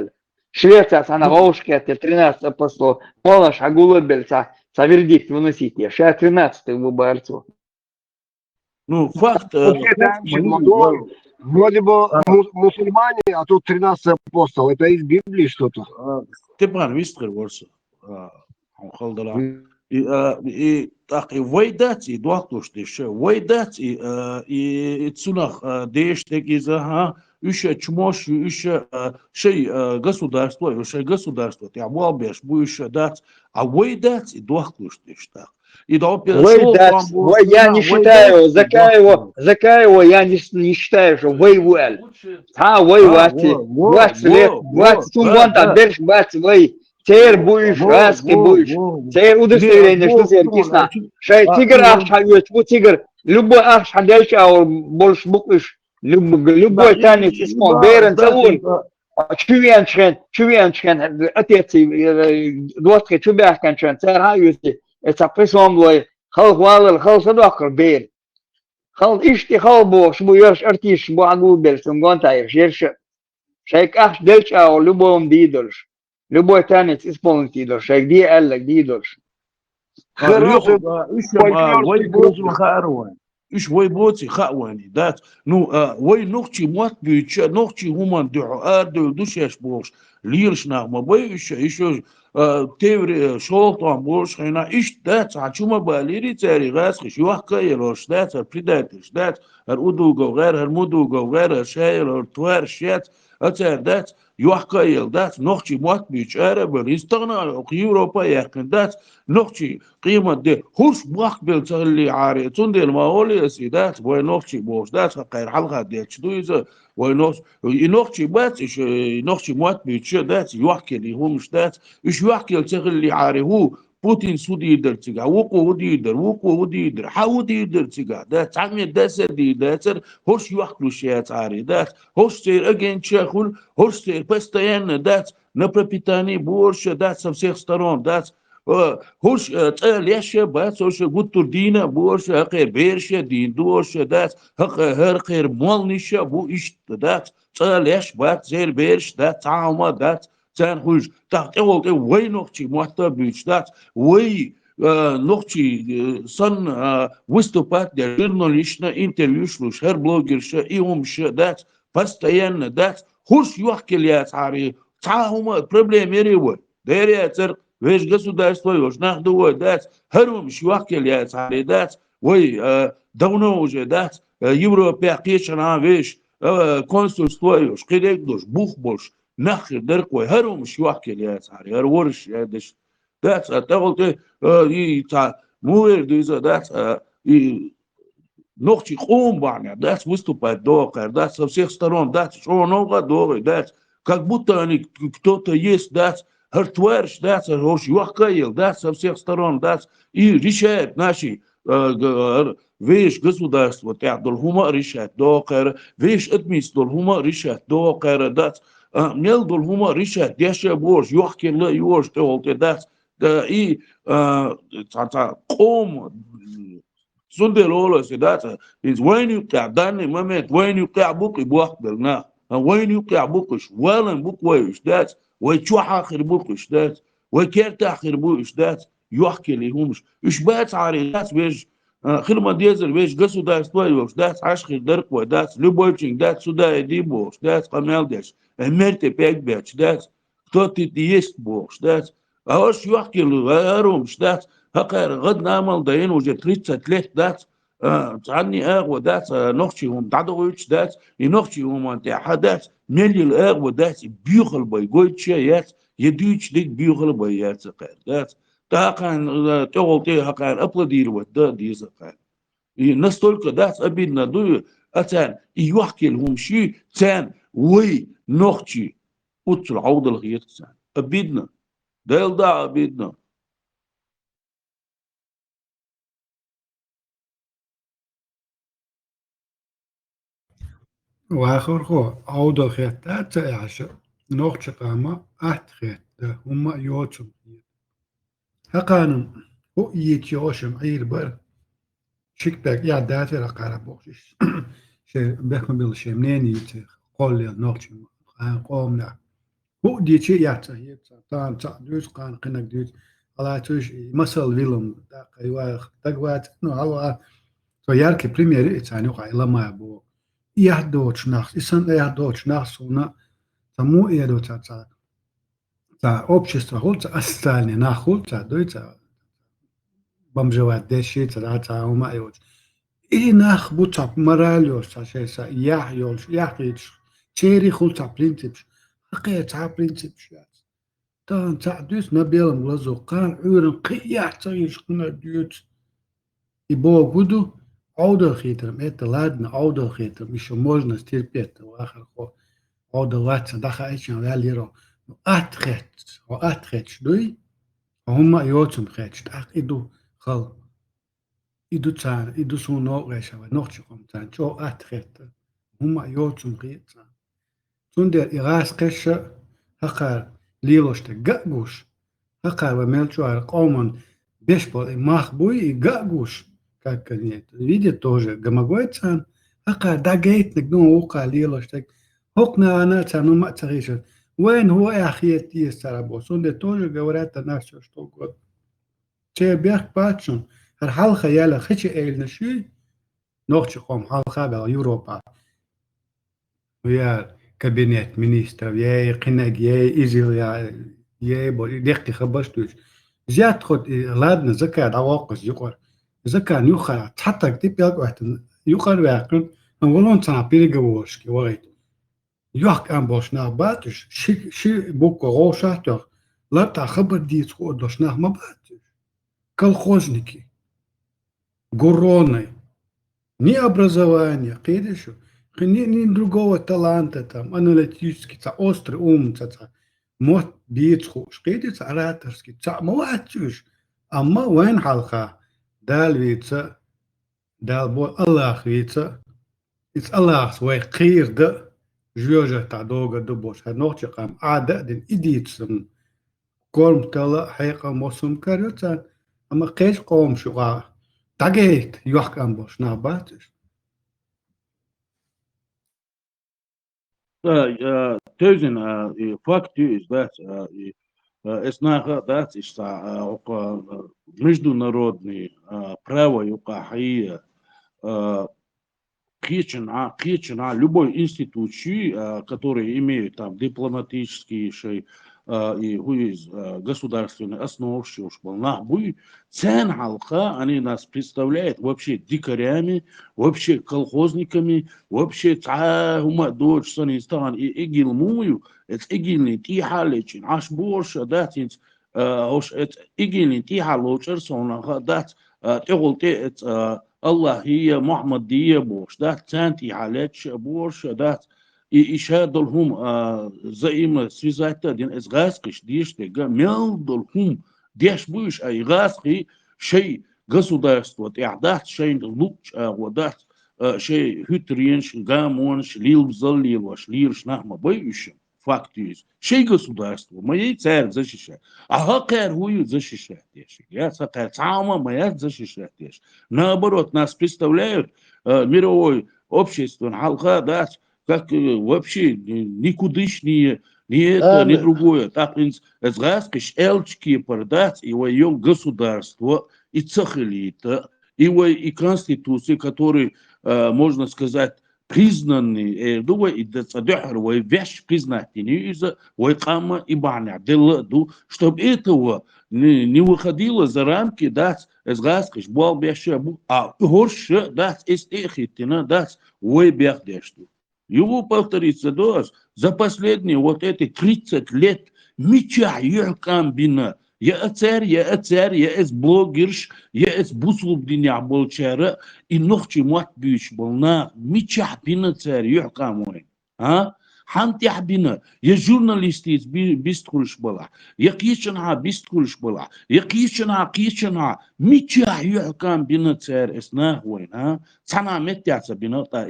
B: Швеция, она волшка, это 13 апостол. Полаш, Агулабельца, вердикт выносите. Я 13-й выборцу.
T: Ну, факт.
D: Вроде бы мусульмане, а тут 13 апостол. Это из Библии что-то.
T: Тепан вистер ворса. И так и войдать и дуахтуш еще войдать и цунах деш таки за еще чмош еще шей государство ты обвалбеш будешь дать а войдать и дуахтуш так. И
B: я не считаю, Закаева я не считаю, что воевал. Воевать, 20 лет, 20 суммон, так дальше 20 вой. Теперь будешь, раски будешь. Теперь удостоверение, что тебе написано. Шай тигр ахшавет, тигр. Любой ахшадельча, а больше буквишь. Любой танец исполнен. Берен, целун. Чувенчен, отец, 20 чубяхканчен, цараюси. Это присомлой, хал хвалил, хал садохр бер. Хал ишти хал бо, шбу ёрш артиш, бу агубер, сум гонтаешь, ерше. Шайк ахш дельча, любой дидольш. Любой танец исполнить идольш. Шайк ди эллак дидольш.
D: Хороший
T: Иш войботи хауани, да. Ну, вой нохчи мат бюча, нохчи гуман дуар душеш бош. Лирш нахма бой еще تيوري شوط وامبوش خينا إيش دات عشوما باليري تاري غاس خش يوحكا يلوش دات البريداتش دات الأودو جو غير المودو جو غير الشاير التوار شيات أتار دات يوحكا يل دات نوخشي موات بيش عرب يستغنى أوروبا يحكن دات نوخشي قيمة دي هوش بواق بالتغلي عاري تندي الماولي سيدات بوي نوخشي بوش دات خير حلقة ديت شدويزة ينوخشي بات إيش ينوخشي موات بيش دات يوحكي لي همش دات إيش يوحكي التغلي عاري هو بوتين سودي يدر تيجا وقو ودي يدر حاودي يدر تيجا دات عمي داسر دي داسر هوش يوحكلو شيات عاري دات هوش تير أجين شاخول هوش تير بستيان دات نبربيتاني بورش دات со всех сторон دات هوش تقال بات هوش قطر دينا بورش هقير بيرش دين دورش دات هقير مولنش بو إيش دات تقال بات زير بيرش دات تعاوما دات تان خوش تحت أول وي نقطي محتبيش دات وي نقطي صن выступать для журналистна интервьюшлуш هر блогерша и умша дат постоянно дат хуш юхкелят ари تعاوما проблемы ревой дерятер веш государство ёж нахдуой дат харумш юхкелят ари дат وي давно уже дат Европа кешана веш консульство ёж кедекдош бух больш نخر دركوي هرم مش واحكي لي ساري هر ورش هادش دات تقولت تا موير ديزا دات نوختي قوم بعنا دات выступать доктор дат со всех сторон дат что много договор дат как будто они кто-то есть дат хартверш дат рош юхкаил дат со всех сторон дат и решает наши веш государство тядол хума решает доктор веш администратор хума решает доктор дат نلدل هما ريشة ديشة بورش يحكي لا يورش تقول تدات إيه قوم سندل أولا سدات إز وين يقع داني ممت وين يقع بوكي بوحدلنا وين يقع بوكش ولا بوك ويش دات ويشوح آخر بوكش دات ويكيرت آخر بوكش دات يحكي لهمش إيش بات عاريات بيش خلما ديزل بيش قصو دات طويوش دات عشخي درك ودات لبوشين دات سودا يديبوش دات قمال ديش Эмерте пять бяч, дать, кто ты есть Бог, дать, а уж юхкилу, арум, дать, хакар, год намал, да ин уже 30 лет, дать, عني اغوى دات نوختي هم دادويتش دات ينوختي هم انت حدات ملي الاغوى دات بيوخل باي قويتشيات يدويتش ديك بيوخل بايات سقير دات تاقان تقولتي هقان ابلدير ودا دي سقير настолько دات обидно دو اتان يوحكي لهم شي تان وي نوختي أوتش العودة الغيرتسان أبيدنا دايل دا أبيدنا
P: وآخر خو عودة خيطة تعيش نوخش قامة أحت هما يوتشم هقانم هو يتيوشم عير بر شكتك يا داتي رقارة بوخش شيء بخم بالشيء منين يتيخ قول نوخشم قومنا هو ديتشي ياتا تان دوس قان قنك دوس على توش مسل فيلم تقوات نو على تو ياركي بريمير اتاني وقع لما بو يهدوش ناخ إسان يهدوش ناخ سونا تمو يدو تا общество холца остальные на холца дойца бомжевать деши та ума йоч и нах буца моралёс та шеса яхёш яхич чери холца принцип хакая та принцип шат тан та дус на белом глазу кан урен қият цаиш кна дют и бог буду аудохитром это ладно аудохитром еще можно стерпеть ахар хо аудоваться даха еще валиро أتخت دوي هما يوتم خت إدو خل إدو تان إدو سونو غشوا نوتشكم تان شو أتخت هما يوتم خيت تندر إغاس قش هقار ليلوشت جاجوش هقار وملشوا قومن بيشبل مخبوي جاجوش كاكنيت видит тоже гамагойцан هقار داجيت نجنو وقع ليلوشت هقنا أنا تانو ما تغيش وين هو يا أخي تيسرابوس وند тоже говорят о нас все что угодно. Че бях пачун, халха яла хичи эйлнаши, нохчиком халха бел Европа. ويا كابينет министров, я قناق я إزيل я بول دقتي خبشتوش. زياد خد لادنا زكاة عواقس يقر. زكاة يخرع حتى كتب يلقى واحد يخرع ويقول نقولون سنة بيرجوش كي وقت. يحك أم بوشنا باتش شي بوكو غوشاتر لا تخبر ديت خو دوشنا ما باتش колхозники гуроны ни образования кидышу ни другого таланта там аналитический острый ум мот бит ху шкидится ораторский молодец amma وين حلقة دال ويتسا دال بو الله ويتسا it's الله سوي خير ده جوجة تعدوغة دبوش هنوخش قام عادة دين إديتسن كورم تلا حقيقة موسم كاريوتان أما قيش قوم شغا تاقيت يوحكام بوش ناباتش
T: Тезин факт is that эснаха that is международные право юкахия кичина любой институции, которые имеют там дипломатические и государственные основы, цен халка, они нас представляют вообще дикарями, вообще колхозниками, вообще дочь санистан и игилмую, это игильный тихалечин, аж больше датинс, это игильный тихалочерсон, дат, это الله هي محمدية بوش ده تانتي حالات بوش ده إشادلهم زي связать دين إزغاسكش ديش تيجا ميلدلهم ديش بوش أي غاسكي شيء государство تعدات شيء لوش ودات شيء هترينش غامونش ليلبزل ليلوش ليرش نحما بيوش фактиз. Шей государство, моей царь защищает. А хакер хуют защищает. Я хакер сама моя защищает. Наоборот, нас представляют мировое общество, халка, да, как вообще никудышнее, ни это, ни другое. Так, эсгаскиш, элчки продать, его ее государство, и цахелита, и конституции, которые, можно сказать, признанный, думаю, и децадехр, и вещь признательный, и кама и баня, чтобы этого не выходило за рамки, дать, эсгаскиш, бал бешабу, а горше, дать, эстехитина, дать, ой бехдешту. Его повторится дос за последние вот эти 30 лет меча юркамбина. Я царь, я эс блогерш, я эс буслуб диня болчара, и ночи мат бьюч был на меча пина царь юркамой. А? حنت يحبنا يا جورناليستيز بيستخلش بلع يقيشنا بيستخلش بلع يقيشنا ميتشا يحكم بنا تسير اسناه وين ها تنا متيعس بنا تا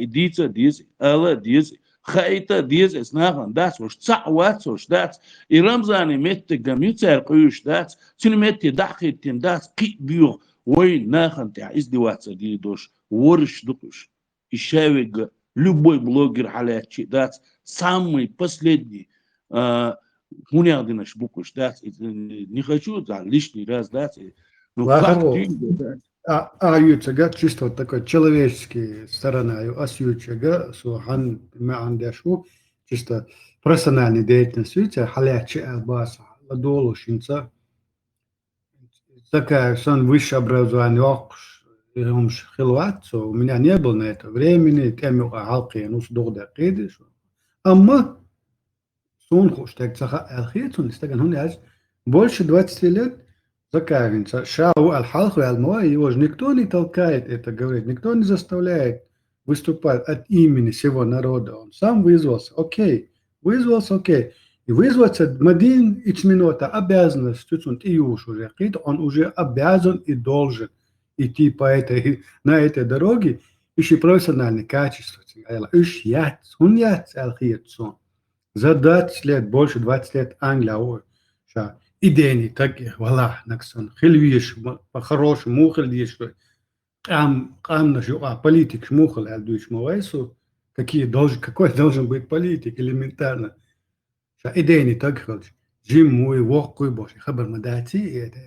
T: ديز الا ديز خايتا ديز اسناه داس وش تعوات وش داس إرمزاني مت جميع قيوش داس سنمت دحقي داس قي بيو وين ناخن تاع ازدواج دي دوش ورش دقش الشاوي любой блогер халячи дать самый последний хунядыныш букуш дать не хочу да лишний раз дать ну как ты
P: аютчага чисто вот такой человеческий сторона асючага сухан мандешу чисто профессиональный деятельность халячи албас ладолу шинца такая сон высшее образование مش خلوات у меня не было на это времени теми حلقي نص دقيقة أما сон так الخيط نستجن هون больше 20 лет заканчивается шау الحلقة المواد его же никто не толкает это говорит никто не заставляет выступать от имени всего народа он сам вызвался окей и вызваться один минута обязанность и уже он уже обязан и должен идти на этой дороге, еще профессиональные качества. За 20 лет, больше 20 лет Англия, идейный такие, вала, наксон, хильвиш, по-хорошему, мухальдиш, политик, мухаль, альдуиш, муайсу, какой должен быть политик, элементарно. Идейный такие, жим мой, вокуй, боже, хабар мадати, это.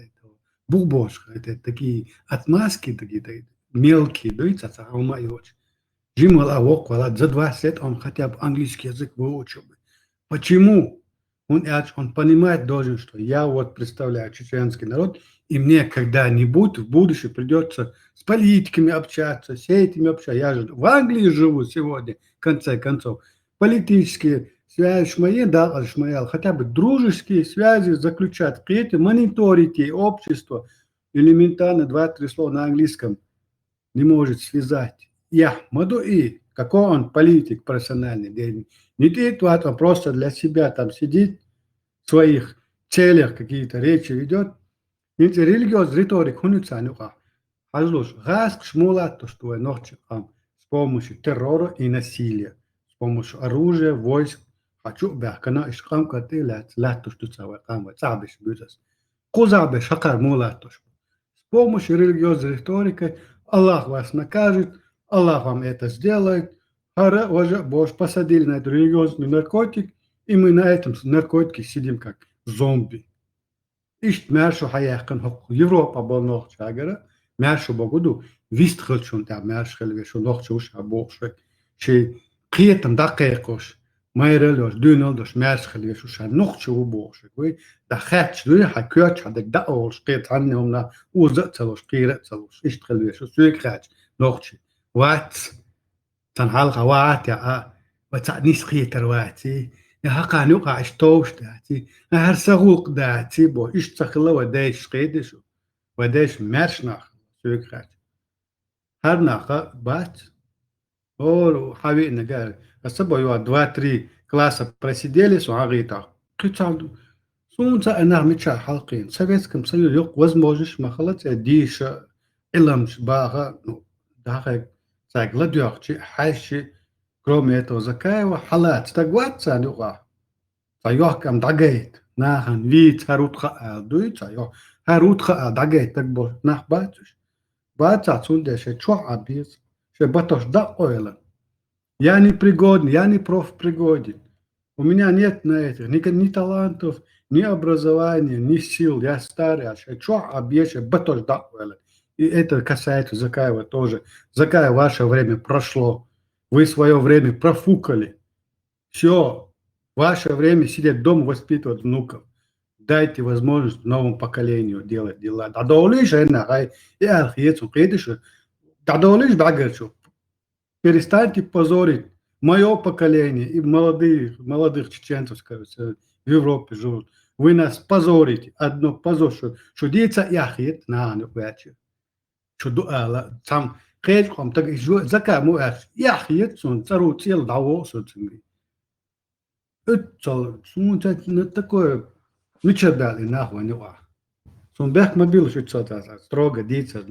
P: Бубош, это такие отмазки, такие мелкие, даются, а ума и очень. Жимал авок, за 20 лет он хотя бы английский язык выучил. Почему? Он понимает должен, что я вот представляю чеченский народ, и мне когда-нибудь в будущем придется с политиками общаться, с этими общаться. Я же в Англии живу сегодня, в конце концов. Политические связи шмаи, да, шмаял, хотя бы дружеские связи заключать, при этом мониторите общество, элементарно 2-3 слова на английском не может связать. Я, маду и, какой он политик профессиональный, не действует, он просто для себя там сидит, в своих целях какие-то речи ведет. Религиозный риторик, хунюцанюха, хазлуш, газ шмулат, то, что ночью с помощью террора и насилия, с помощью оружия, войск, хочу бахкана ишкам каты латуш тут савакам цабиш бюзас кузабиш хакар мулатуш с помощью религиозной риторики Аллах вас накажет, Аллах вам это сделает. Ара уже Боже посадили на эту религиозный наркотик, и мы на этом наркотике сидим как зомби. Ишт мершу хаяхкан хок Европа был нох чагара мершу богуду вистхал шун та мершхал вешу нох чуш абошек ши қиетам дақиқош майрелош дюнолдош мершхал вешу ша нох чу бошек вы да хатч ду хакёч хадек да олш қиет ханнемна узацалош қиретсалош ишт хал вешу суек хатч нох чи ват تنحلقة وات يا وتعنيس خيتر واتي يا حقا نوقع اشتوش داتي هرسغوق داتي بو اشتخلا ودايش قيدشو ودايش مرشناخ سويك خات هرناخا بات او حبيبنا قال السبو يوا 2-3 класса просидели суагита кычалду сунца энармича халкин советском союзе yok возможность махалат диша иламш бага ну даха гладиохчи хайши кроме этого закаева халат стагватца нуга сайохкам дагейт нахан вит харутха алдуй сайох харутха дагейт так бо нах бачуш бача цундеше чо абис ше батош да ойла я не пригоден, я не профпригоден. У меня нет на этих ни талантов, ни образования, ни сил. Я старый, а что объеше батош да ойла. И это касается Закаева тоже. Закаев, ваше время прошло. Вы свое время профукали. Все. Ваше время сидеть дома, воспитывать внуков. Дайте возможность новому поколению делать дела. Перестаньте позорить мое поколение и молодых чеченцев, скажем, в Европе живут. Вы нас позорите. Одно позор, что деться яхит на вечер. Там хейтком так закай муэш яхит сон цару цел даво социнги такое, чебали нахуй, не ва. Бях мобил, что строго диться,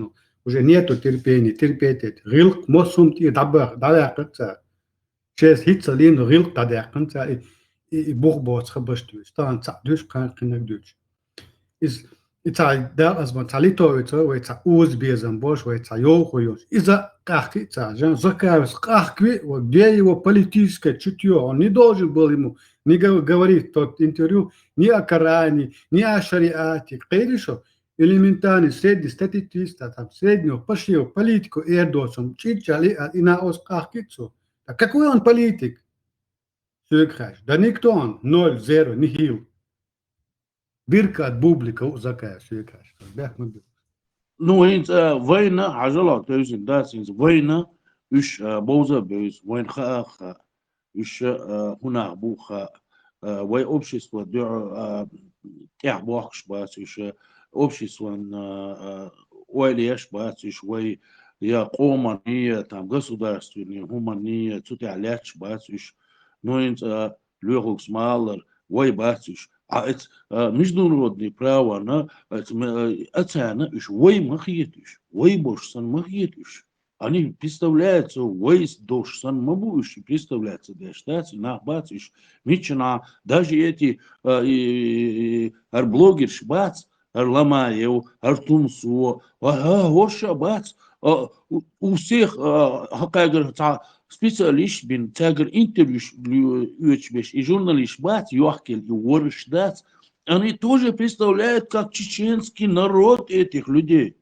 P: уже нету терпения, терпеть. Рилк, мосум, и дабах, дабах, Честь хитца лин рилк дадяхкан, и бухбоц хабашту, стан цадуш канкинак дуч. It's da as man talito we ta uz bezan bosh we ta yo khoyos iza kahki ta jan закавс kahki вот где его политическое чутье, он не должен был ему не говорить тот интервью ни о Коране, ни о шариате, что элементарный средний статистист, там среднего пошел политику Эрдосом чичали и на ос kahki цо. Так какой он политик? Да никто он, 0-0, нихил. Бирка от бублика закая, сюекаш.
T: Ну, война, ажала, то есть, да, война, уж боуза бейс, войн хаха, уж хуна буха, вой общество, тех бахш бас, уж общество, ойлеш бас, уж вой я комания, там, государственные, хумания, цутяляч бас, уж, ну, лёгокс малер, вой бас, уж, это международное право, она оцена, ой махетиш, ой бошсан махетиш. Они представляются, ой дошсан мабуш, представляются, да, штаты, на бациш, мечена, даже эти блогер шбац, Ламаев, Артумсо, Оша бац, у всех, как говорится, специалист бин тагер интервью и журналист бат Йохкель и Вориш Дац, они тоже представляют как чеченский народ этих людей.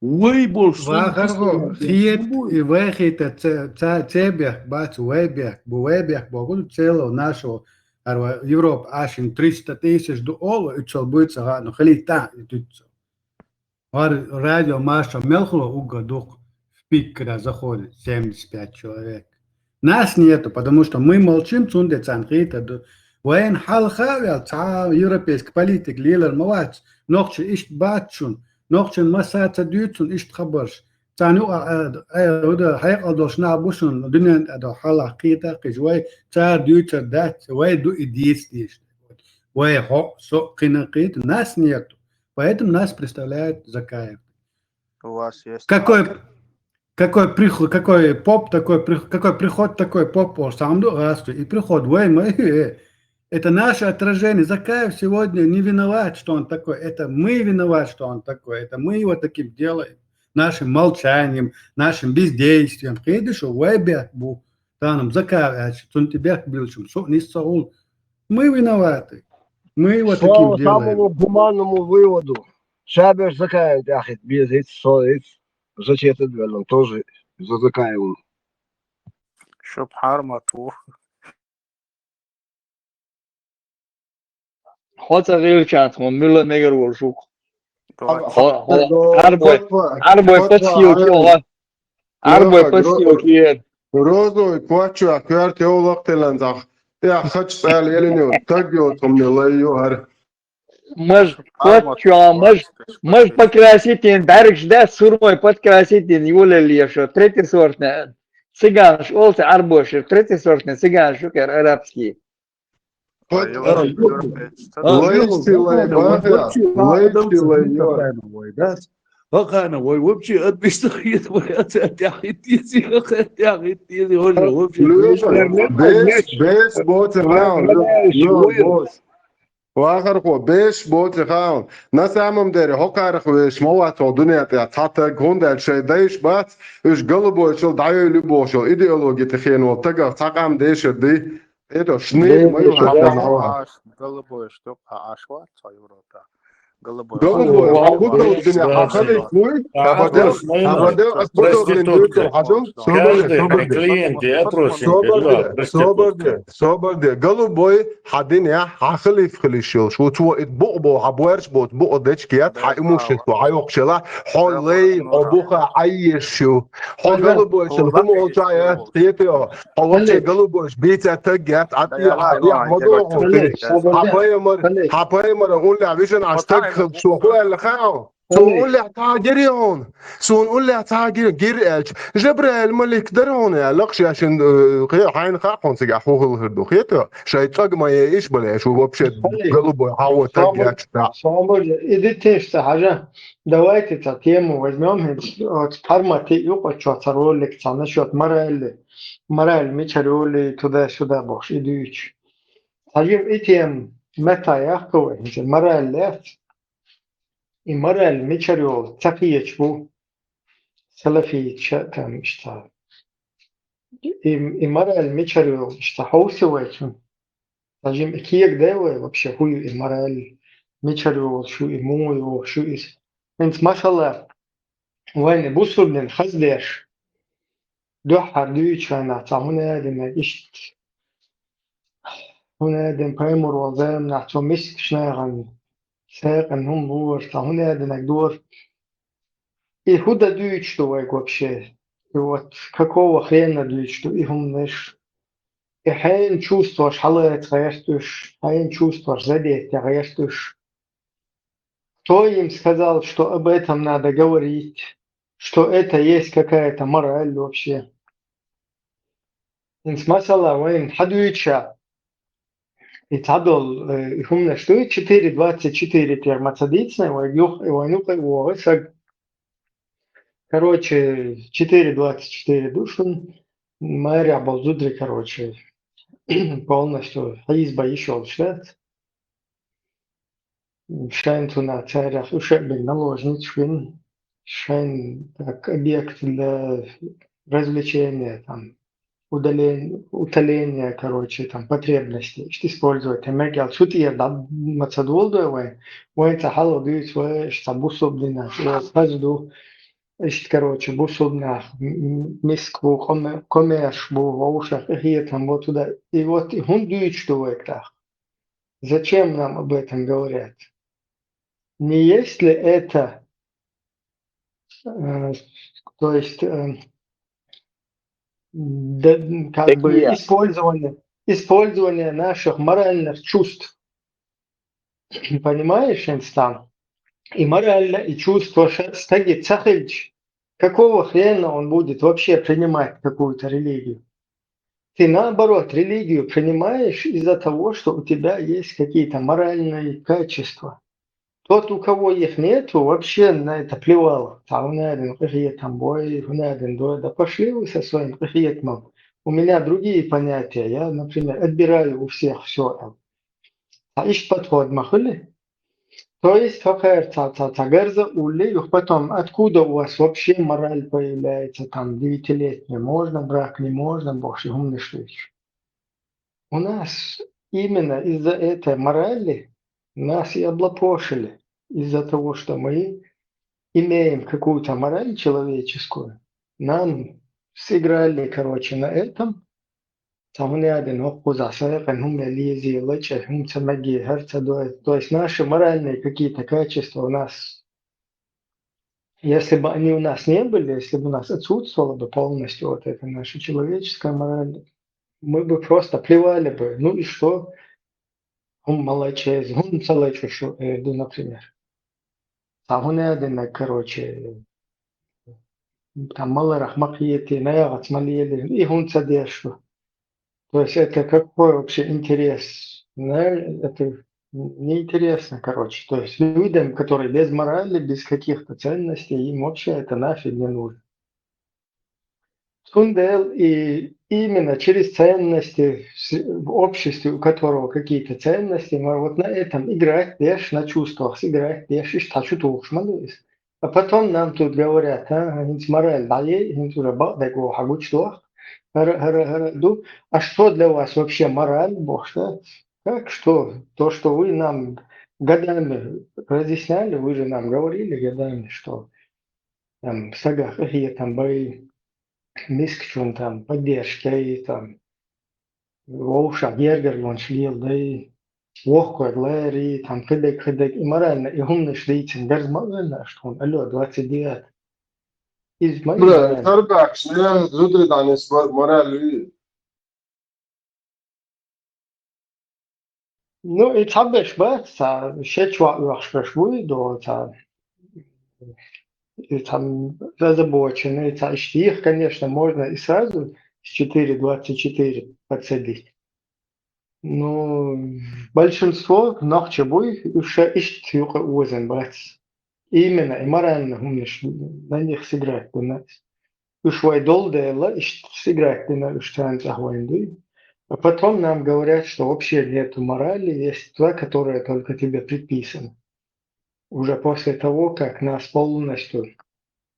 T: Ой, больше.
P: Вахарго, хиет и вахита цебех, бац, уэбех, буэбех, богу целого нашего Европы, ашин 300 тысяч долларов, и что будет сагано, халита, и тут. Радио Маша Мелхло угодух. Пик, когда заходит 75 человек. Нас нету, потому что мы молчим, цунде цанхита. Вайн халхавял, европейский политик, лилер мавач, нохче ишт батчун, нохче масаца дютун, ишт хабарш. Цану хайк алдошна бушун, дунен адо халахита, кижвай, цар дютер дат, вай ду идистиш. Вай хо, со кинакит, нас нету. Поэтому нас представляет Закаев.
K: У вас есть...
P: Какой приход, какой поп, какой приход, такой поп, сам расту. И приход, это наше отражение. Закаев сегодня не виноват, что он такой. Это мы виноваты, что он такой. Это мы его таким делаем. Нашим молчанием, нашим бездействием. Мы виноваты. Мы его таким делаем.
D: Самому гуманному выводу. Шабеш Закаев, яхит, без зачем это делаем? Тоже за Закаевым.
K: Шубхар матур.
B: Хотя рельчант, он мило негр воржук. Арбой подстилки, арбой подстилки.
G: Розой квачу акварте олактеланзах. Я хочу сказать, Еленю, так делать мне лайюар.
B: Мож покрасить, дарик ждать, сурмой подкрасить, его лешо, третий сортный. Цыган, олте арбоши, третий сортный цыган, шукер, арабский.
T: Хакана, ой, вообще отбестахит, ой, отягитизи, отягитизи, вообще.
G: Бес боцераун, босс. Вахархо, беш боцераун. На самом деле, хокархо, шмовато, дуниятя, тата, гундал, шейдайш, бац, уж голубой, даю любошел, идеология тихенул, тага, такам дешерди, это шны, мою хатанава.
K: Голубой, что, ашва, цайврота.
G: Голубой, а вот голубой حدنا حخلي في خليشل شو تو بو عبورش بوت بو دچكيات حيموش تو عيوق شلا حولي ابوخا عيشو حول голубой شل هم جايه تيتو حولي голубой بيتا تجات عطي يا موضوع حبايمر اقول لعبيشن عشتك شو هو اللي خاو
U: سون له تاجريون سون له تاجر جيرالش جبريل ملك درون يا لقش عشان عين قاقون سجع فوق الهردو خيطة شيء تاج ما يعيش بلا شو ببشت قلبه حاول تاج يشتاع
F: إذا تيجي حاجة دوائتي تتيمو وزمهم تفرمتي يوقع شو ترول لك تانا شو مرة اللي ميشرولي تدا شدا باش إدوش تجيب إتيم متى يحكوا مرة اللي المرة اللي ميشرول تقية بو سلفي شأتم اشتا المرة اللي ميشرول اشتا حوسي ويتم تجيب إكيك داوي وبشي هو المرة اللي ميشرول شو إموي وشو إس انت ما شاء الله وين بوصل من خزديش دو حردوش أنا هنا دم إشت هنا دم بايمور وزام نحتو مسك شناغن ساقن هم بور هنا دم دور إيه هدا دوش تو ويك وبشي вот какого хрена что их умнешь и хрен чувствуешь халет растешь хрен чувствуешь задеть растешь кто им сказал что об этом надо говорить что это есть какая-то мораль вообще смысла وين حدويتشا يتعدل هم نشتوي 4.24 термоцадичная войнуха его короче 4.24 душин мэря балдудри короче полностью изба еще штат шайн туна царях ушебен наложничвин шайн как объект для развлечения там утоления, короче, там, потребностей, что использовать. Эмегел, что ты да мацадволдуевый, войн цахало дают свое, что бусобдина, каждую, короче, бусобна, мискву, комеш, бу, воушах, и там, вот туда. И вот, и он дует, что в так. Зачем нам об этом говорят? Не есть ли это, то есть, как бы использование наших моральных чувств. Понимаешь, Инстан? И морально, и чувство стаги цахельч. Какого хрена он будет вообще принимать какую-то религию? Ты наоборот религию принимаешь из-за того, что у тебя есть какие-то моральные качества. Тот, у кого их нету, вообще на это плевал. Там да пошли вы со своим приятным. У меня другие понятия. Я, например, отбираю у всех все. А ищет подход махали. То есть, какая гарза ули, потом, откуда у вас вообще мораль появляется, там, 9-летняя, можно брак, не можно, бог его не шлешь. У нас именно из-за этой морали нас и облапошили. Из-за того, что мы имеем какую-то мораль человеческую, нам сыграли, короче, на этом. То есть наши моральные какие-то качества у нас, если бы они у нас не были, если бы у нас отсутствовала бы полностью вот эта наша человеческая мораль, мы бы просто плевали бы. Ну и что? Молодец, например. Короче, там маларах макиети, наяват малиели, и цадешу. То есть это какой вообще интерес? Это неинтересно, короче. То есть людям, которые без морали, без каких-то ценностей, им вообще это нафиг не нужно. Сундел и именно через ценности в обществе, у которого какие-то ценности, мы вот на этом играть, лишь на чувствах, сыграть, лишь и что а потом нам тут говорят, мораль, а что для вас вообще мораль, Бог, что? Как что? То, что вы нам годами разъясняли, вы же нам говорили годами, что там сагах, там бои, мискчун, там поддержки, и там Воуша, Гергер, он шлил, да и Вохко, Глэри, там хедек, и морально, и он шлицин, даже морально, что он, алло, 29. Из моей
G: Bra, Tarbak, ne zudridanis мораль.
F: Ну, и табеш, ба, шечва уахшпешвуй, до, и там озабочены. Их, конечно, можно и сразу с 4,24 подсадить. Но большинство нахчебуй уже ищет узен, брать. Именно, и морально на них сыграть у нас. Уж вайдол дела, ищет сыграть на уштан захвайндуй. А потом нам говорят, что вообще нету морали, есть та, которая только тебе предписана. Уже после того, как нас полностью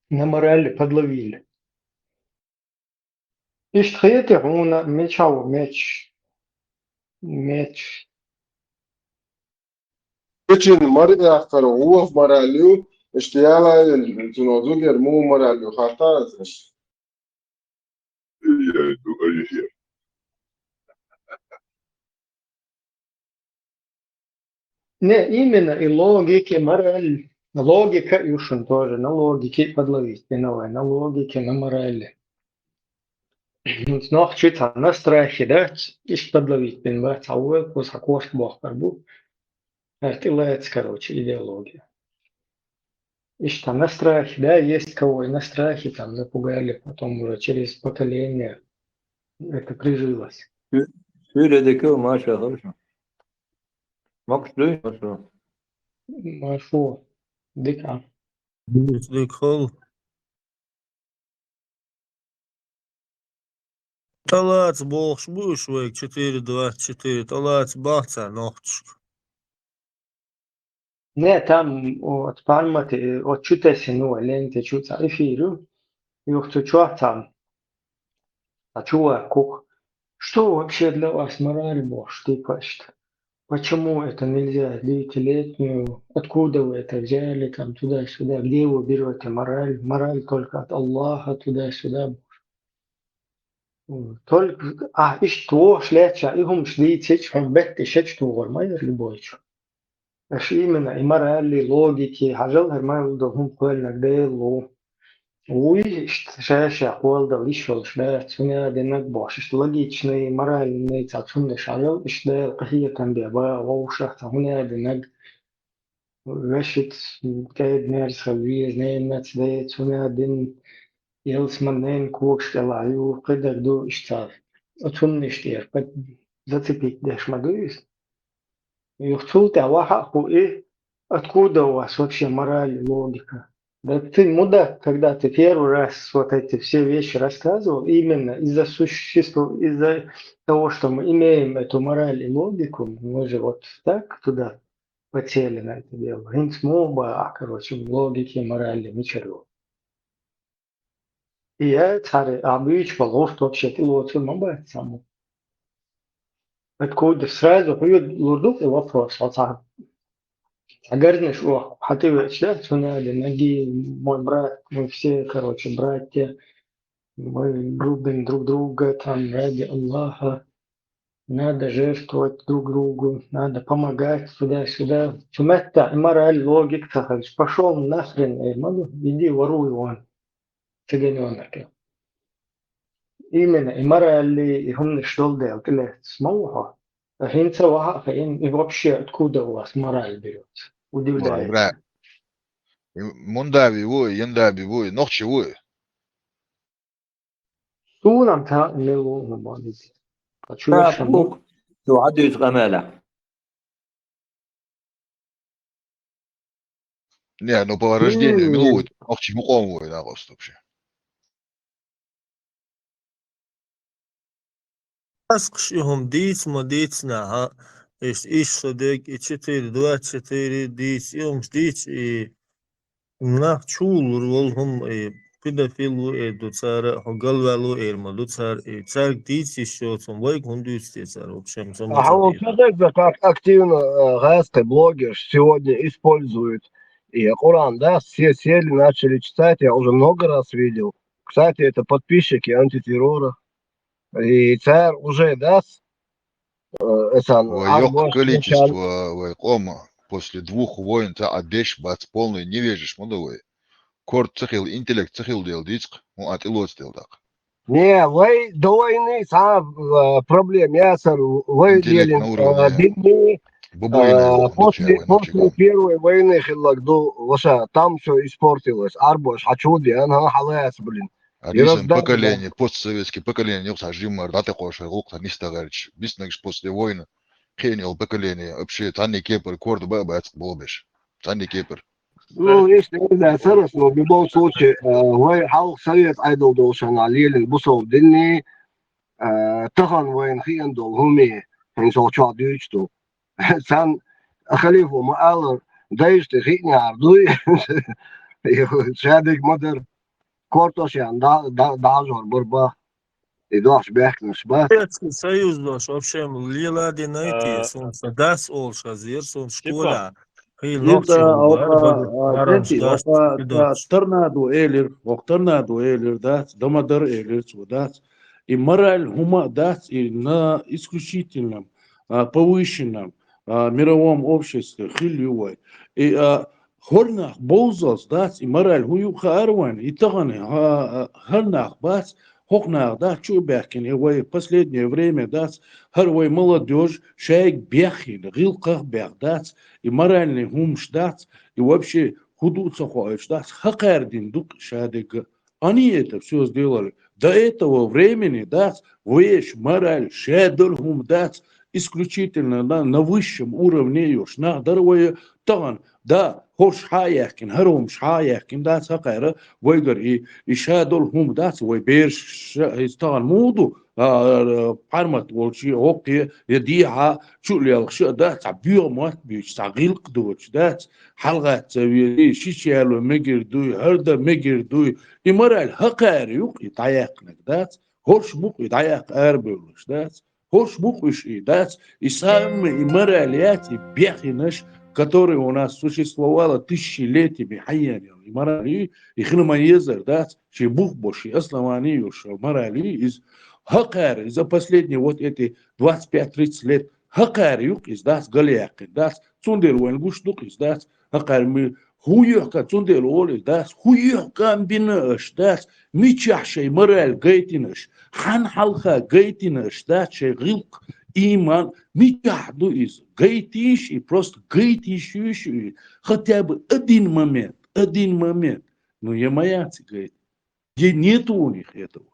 F: на морали подловили. Ищет хеты, он мечал, меч.
G: Için Maria akar uaf maralyu iştiyala tunozu germu maralyu hatta azmış.
F: Не, именно и логики, мораль. Логика Юшин тоже, на логике подловить, на логике, на морали. Noch читал на страхе, да, ищет подловить, понимаете, а вы пусакош бог карбу. Это является, короче, идеология. Ищет там на страхе, да, есть кого и на страхе там запугали, потом уже через поколение это прижилось. Машу, дыка.
T: Дикхол. Талац бог швейк 4,24. Талац бахца нохтушка.
F: Не, там от пальмати, от чутеси, ну, ленте чуца эфиру, и ухту чуа там, а чуа кук. Что вообще для вас мораль, бож, ты пашет? Почему это нельзя? Девятилетнюю, откуда вы это взяли, там, туда-сюда, где вы берете мораль? Мораль только от Аллаха, туда-сюда. Только, и что, шляча, и хум шлицич, хум бетти, шечту, гормайер, любойчу. Аж именно, и морали, логики, хажал гормайер, хум пэльнак, дэлу. Уй, шэша, холда, лишол, шлять, суня, денак, бош, логичный, моральный, цацунный шагал, иштэ, кахия, камбеба, воушах, суня, денак, вешит, кэд, нерсха, виз, неймец, дэйт, суня, ден, Елсманен кукштелаю, кыдырду иштар. Отунништер, зацепить дешмагуис. Юхтулта вахаху и откуда у вас вообще мораль, логика? Да ты мудак, когда ты первый раз вот эти все вещи рассказывал, именно из-за из-за того, что мы имеем эту мораль и логику, мы же вот так туда потели на это дело. Инсмоба, короче, логики, морали, ничего. И я царь, обычно положь вообще ты лучше мобать саму. Откуда сразу поют лурдук и вопрос, вот так. А горнешь, а ты ведь, да, суняли, ноги, мой брат, мы все, короче, братья, мы любим друг друга, там, ради Аллаха, надо жертвовать друг другу, надо помогать туда-сюда. Чумета, мораль, логика, пошел нахрен, иди воруй вон, цыганенок. Именно, и морали, и هم что делают, или смоуха. Хинца ваха, и вообще откуда у вас мораль берется? Удивляется.
E: Mundavi voi, Yandabi voi, Nochi voi.
F: Сунам та не луну молить. Хочу
J: Да,
F: еще
J: Бог, تعدي غمالة.
E: Не, ну по рождению милуют, Nochi муком voi, да, просто вообще.
T: أسقشهم ديس ما ديس نها إيش صدق إتشتير دوات شتير ديس يوم ديس نح شول رولهم كده فيلو دوتسار هقل والو ما دوتسار تسار ديس يشوتهم ويك هم ديس تسار وبشم
D: А вот смотрите, как активно гайский блогер сегодня использует и Коран, да, все сели, начали читать, я уже много раз видел. Кстати, это подписчики антитеррора. И царь уже даст
E: Воёк количество войкома после 2 войн та одежь бац полный не вежишь мудовой. Корт цехил интеллект цехил дел диск, он атилот дел так.
D: Не, вы до войны сам проблем, я сэр, вы
E: Интеллект
D: делим
E: на уровне.
D: дни, После Первой войны там все испортилось. Арбош, Хачуди, она халаяс, блин.
E: Арисен поколение, постсоветские поколения, не сажим, рдаты коши, лук, не стагарич. Беснагш после войны, хенил поколение, вообще, танни кепер, корд бабац, болбеш. Танни кепер.
D: Ну, если это сырос, но в любом случае, вы халк совет айдол должен алилин бусов динни, тахан войн хиен дол хуми, хинсол чад дючту. Сан خليفه مقالر دايشت خيني عردوي شادك مدر كورتوش يعني دعجور بربا يدوش بيحكنش بس
C: Советский Союз, дош, в общем, лила динайти, сон садас ол шазир, сон школа, хил нокчи
T: торнадо элер, да, домадар элер, да, и мораль хума, да, и на исключительном, повышенном мировом обществе хилювай. И хорнах боузос, да, и мораль хую харван, и таганы харнах бас, хокнах, да, чубяхкин, и в последнее время, да, харвай молодежь, шайк бяхин, гилках бях, да, и моральный хумш, да, и вообще худуца хоешь, да, хакардин дук шадыга. Они это все сделали. До этого времени, да, вещь, мораль, шедр хум, да, исключительно на высшем уровне юж, на дарвая таган, да, хош хаяхкин, харум шаяхкин, да, сакайра, вайгар и шадр хум, да, вай берш таган муду, пармат волчи, окей, يديها شو اللي الأشياء ده تعبير ما بيش تعقيل قدوش ده حلقة تسوي شيء شيء مجر دوي هردا مجر دوي إمرأة الحقار يوق يتعيقنك ده هوش بوق يتعيق أربعوش ده هوش بوق إيش ده إسام إمرأة لياتي بيخنش который у нас существовало тысячелетиями حيا إمرأة يخلما يزر ده شيء بوق بوشي أصلا они يوش إمرأة из حقار за последние вот эти 25-30 лет حقار يوق إزداس غلياق إزداس تندر وين قوش دوق إزداس حقار مي هويوكا تندر أول إزداس هويوكا بنا إزداس ميتشح شيء مرال قيتنش حن حلقة قيتنش إزداس شيء غلق إيمان ميتشح دو إز قيتيش просто قيتيش хотя бы один момент но я маяцы говорит где нету у них этого.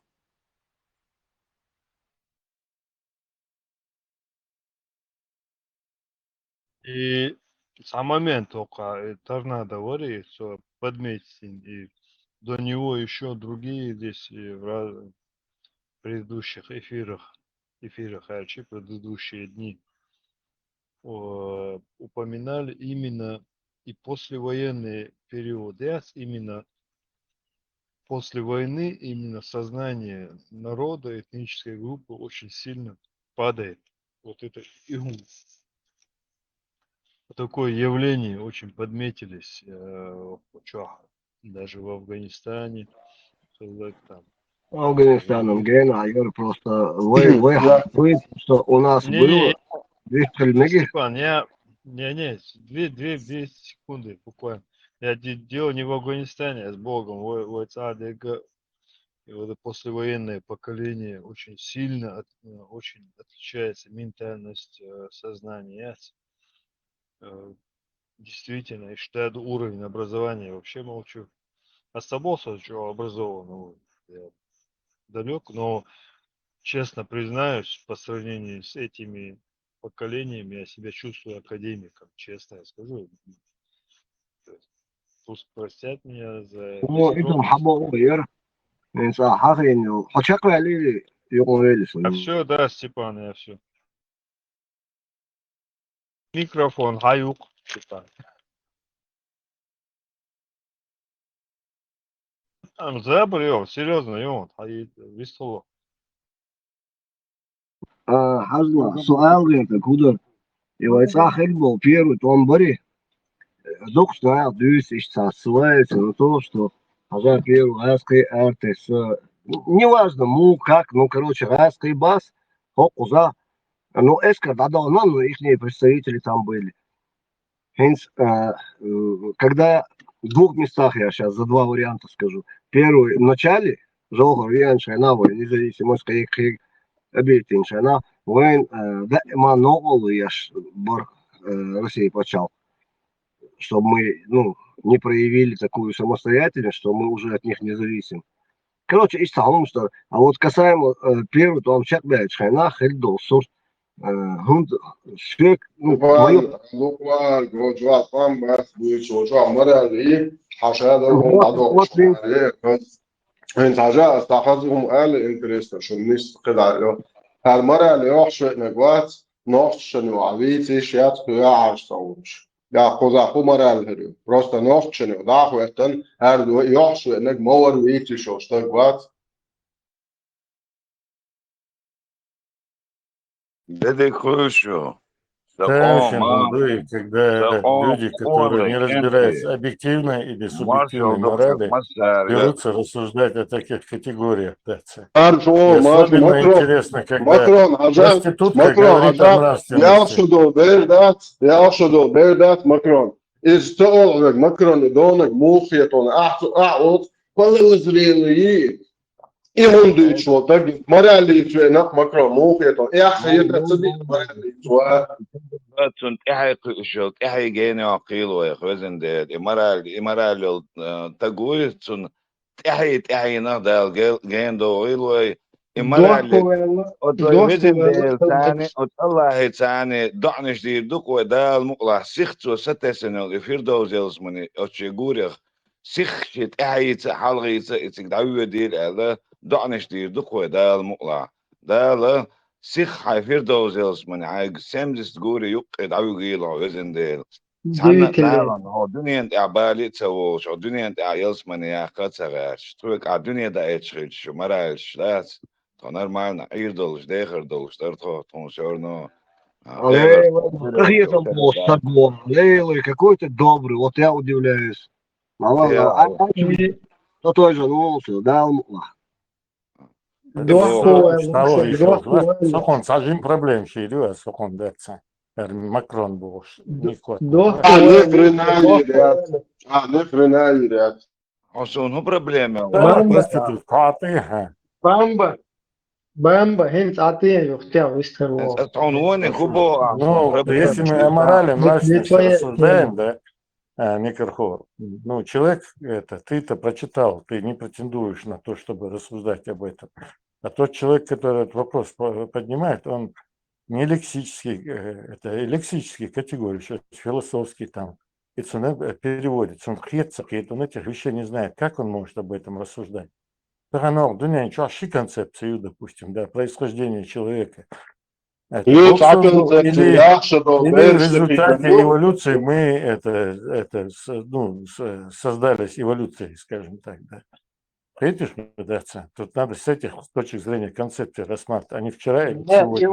V: И сам момент только торнадо говорит, что подметьте, и до него еще другие здесь и в предыдущих эфирах, предыдущие дни упоминали именно и послевоенный период, именно после войны именно сознание народа, этнической группы очень сильно падает. Вот это такое явление очень подметились даже в Афганистане. Там.
D: Афганистаном Гена, Айгор, просто вы, что у нас было.
V: Степан, две секунды буквально. Я дело не в Афганистане, а с Богом. ОЦАДГ и вот послевоенное поколение очень сильно, очень отличается ментальность сознания. Действительно, и считаю уровень образования, вообще молчу. Оставался что образованного, я далек, но честно признаюсь, по сравнению с этими поколениями я себя чувствую академиком, честно я скажу. Пусть простят меня за... А все, да, Степан, я все. Микрофон, хаюк, Степан. Забрел, серьезно, Йон, весело.
D: حزنا سؤال غير كودر يويسا خلبو بيرو تومبري دوك что дюс ища ссылается на то, что Аза Первый Аской Артес неважно, как, короче, Аской Бас, Хокуза, эска дадал, их представители там были. Когда в двух местах, я сейчас за два варианта скажу. Первый, в начале, Жогор, Яншайнава, независимость, объектин шайна, войн, да, ма новол, я ж, России почал, чтобы мы, не проявили такую самостоятельность, что мы уже от них не зависим. Короче, что. А вот касаемо первого, то он чат блядь, хайна, хельдо, сорт, хунд, свек,
G: لوكوال جوجوال بامباس بيشوجوا مرالي حشادهم عدوش انت حاجة استحضرهم قال انترست شو نيست قدع هالمرة اللي يوحش نقوات نوحش شنو عبيتي شيات قيا عاش صوش يا قوزاقو مرة الهريو بروستا نوحش شنو داخو اتن هردو يوحش نق مور ويتي شوش تقوات
I: Дядя Хрущев,
L: Конечно, молодые, когда люди, которые не разбираются объективной или субъективной морали, берутся рассуждать о таких категориях. И особенно интересно, когда проститутка говорит о нравственности.
G: ماكرون استوعب ماكرون دونك موخية أعطوا كل الإسرائيليين إيهم شو تجد مرالي شو نق ماكرون موخية إيه خير تصدق مرالي شو
I: sunt ihai ihai gene aqilo ya khwezin de imaral taguit sun ihai na dal gendo iloi imaral ودويزن ثاني الله ثاني دعنش دي دوك ودال مقلع سيخت وستسن الفير دوزلز من اتشغوريخ سيخت احيت حلغيت اتدعو ديل على دعنش دي دوك ودال مقلع دال سيخ حيفير دوزلز من عاج سمدس غوري يقد عو غيلو وزن ديل سانا دالن هو دنيا انت عبالي تسووش او دنيا انت عيلس من يا قصغاش توك ع دنيا دا اتشخيل شو مراش لاس Нормально, ирдолш, дехардолш, тартон, все равно.
D: Какие там сагон, лейлы, какой-то добрый, вот я удивляюсь. То той же нулся, да,
L: Сокон, сажим проблем, ширю, сокон, деца. Макрон бош.
G: نفرنا ряд.
I: Осун, ну проблема.
L: Проститутка,
F: Бамба, хинц атея юхтя выстрелил.
L: Ну, если мы о морали, нравственности рассуждаем, да, Микрохор, человек, ты-то прочитал, ты не претендуешь на то, чтобы рассуждать об этом. А тот человек, который этот вопрос поднимает, он не лексический, это лексические категории, сейчас философский там, и переводится, он он этих вещей не знает, как он может об этом рассуждать. Чаши концепцию, допустим, да, происхождение человека. Или в результате эволюции мы создались эволюцией, скажем так, да. Видишь, да, тут надо с этих точек зрения концепции рассматривать, а не вчера или сегодня.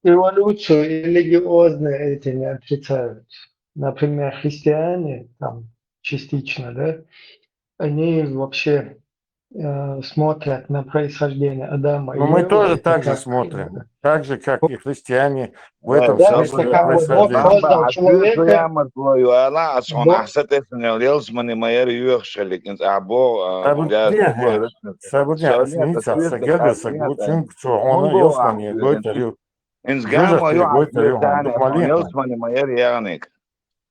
F: Эволюцию религиозные эти не отрицают. Например, христиане, там, частично, да, они вообще смотрят на происхождение Адама и
L: Но мы
F: Евы,
L: тоже
F: это
L: так же
F: как,
L: смотрим, так же, как и христиане в этом
F: да,
L: смысле
F: это как бы Бог создал человека.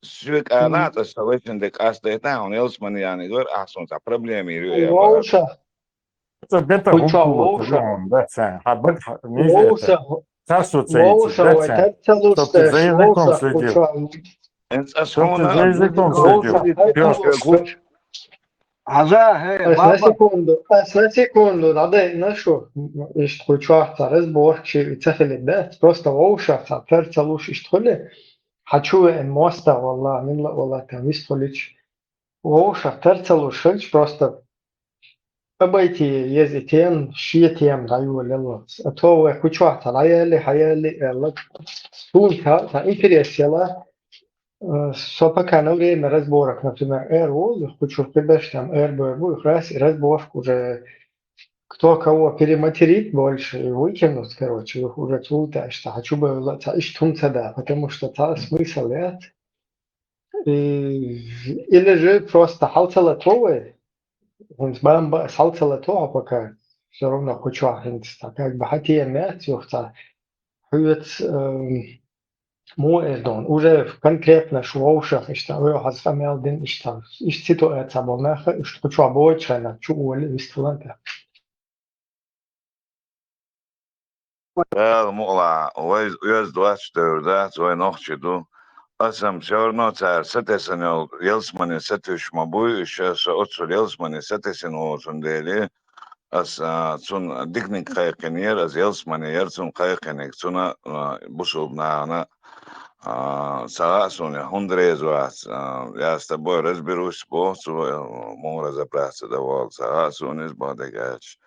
I: Sük anat savaşın de kastayta on yelsman yani gör ahson ta problemi yürüyor.
F: Волша.
L: Это
F: Волша. На секунду, надо нашу, что чувствовать, разборчивый, цефалит, просто волша, перцалуш, что ли? Хочу моста, والله من والله там исполить. Волша, перцалуш, просто обойти езетен, шиетем, даю лилос. А то я хочу хаяли, сунка, та интересела. Сопака время разборок, например, хочу прибежать там, будет раз, и разборок уже кто кого перематерит больше и выкинут, короче, уже тут, что хочу бы да, потому что та смысл нет. Или же просто халтала това, он с халтала това пока все равно хочу, как бы хотя нет, юхта, хует Moedon, уже конкретно шоушах, что вы хасамел дин иштар. Иш ситуация болнаха, что чё обоичена, чё уоли вистланка.
I: Wel, mu'la, oes dwatch oi noch chidu. Asam sjorno tsar setesan ol yelsmani setush mabu isha so otsu yelsmani setesan o sundeli. As tsun diknik khaykenier as yelsmani yertsun khaykenik tsuna busub na Согласен, Андрей вас. Я с тобой разберусь по могу разобраться довольно. Согласен, из Бадыгач.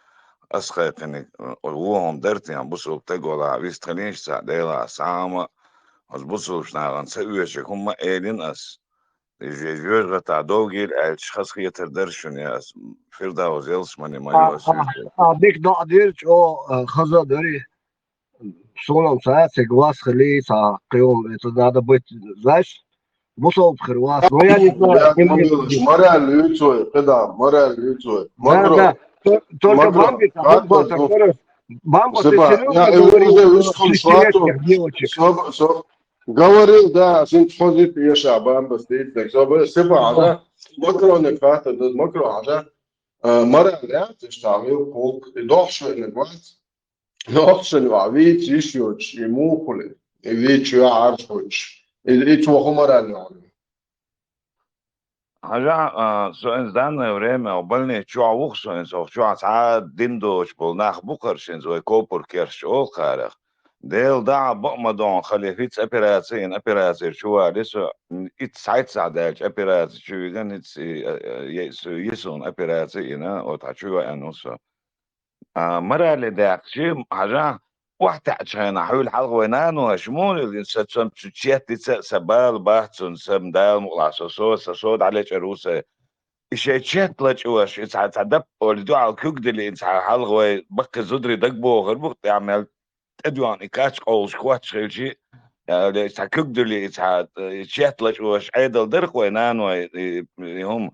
I: Асхайканик, он дертин, бусул тегола, вистхалинш дела сама, аз бусул шнаган, севечек, هم элин ас. Жежвер та долгил, элч хасхиетер дершун, я фирдауз елсмани мою асюш.
D: Бик نقدرش خزا داری سونم ساعت глаз خلي ساعة قيوم надо быть, знаешь, бусол خرواس, но я не знаю.
G: Мораль лицо, когда мораль лицо.
D: Да, только бамби, бамба, ты серьезно говоришь, девочек.
G: Говорил, да, синт позит يشع бамба стоит, так что سبعة هذا مكرو نكفات ضد مكرو هذا مرة لا تشتغل فوق دوخش الوقت دوخش الوعيت يشوش يموكل اللي شو عارفوش اللي شو هم مرة
I: Хажа, в данное время больные чуавух чуа саад диндоч был нах бухаршин зой копур керш олхарах. Дел да бомадон халифиц операции чуа лесо ит сайт садалч операции чуиган ит есун операции на от чуа анусо. مرة داك شيء حاجة واحدة عشان حول حلقة وينانو شمول اللي ساتسم تشيت سبال باحتون سم دال مقلاص صوت على جروسة إشي تشيت لج وش تعدب ولدو على كوك دلي إنت حلقة بق زدري دقبو غربو تعمل تدوان إكاتش أول شكوات شيء يعني كوك دلي تشيت لج وش عيدل درق وينانو هم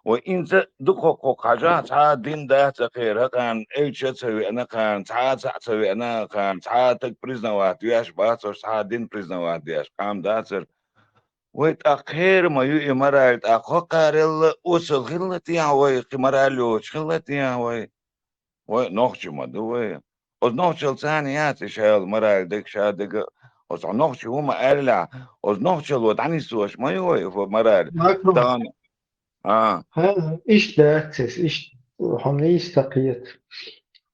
I: وإنت دقوق حاجات عاد دين ده تغير كان إيش تسوي أنا كان ساعات تسوي أنا كان ساعات بريزنا واحد ياش باتر ساعات دين بريزنا واحد ياش قام داتر ويتأخير ما يو إمارات أخوكارل وصل خلتي هواي خمارلو خلتي هواي ونوخش ما دوي ونوخش الثانيات شال مرال دك شادق ونوخش هما قال ونوخش الوطني سوش ما يوي مرال دان
F: هذا إيش داتس إيش حنيس تقيت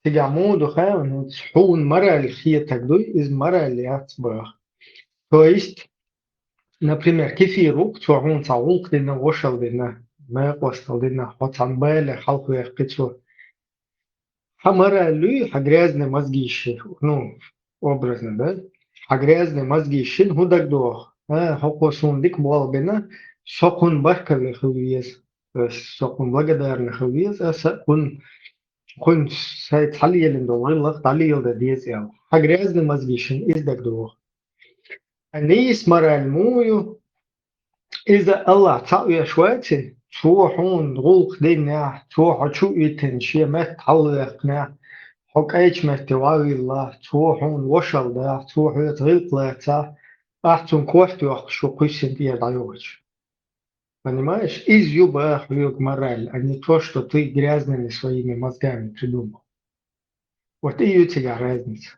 F: تجمعود وخان حون مرة الخيط تقدوي إز مرة اللي يعتبر то есть например كثير تعون تعوق لنا وشل لنا ما وصل لنا حطن بالي حلقة يقتشو مرة اللي حجرازنا مزجيش образно да حجرازنا مزجيشين هو دقدوه حقوسون ديك بوال بنا شقون بحكر لخويز شقون благодарны خويز كن سيتحلي لندوغلق تعليل ده ديزيال حجرازنا مزجيشين إز دقدوه أنيس مرة المويو إذا الله تعوي شواتي تروحون غلق دينا تروحوا شو يتنشي ما تعلقنا حق ايش ما تواري الله تروحون وشل ده تروحوا يتغلق لتا أحسن كوستو شو قيسن دي دايوش понимаешь из юба хуёк мораль а не то что ты грязными своими мозгами придумал вот и у тебя разница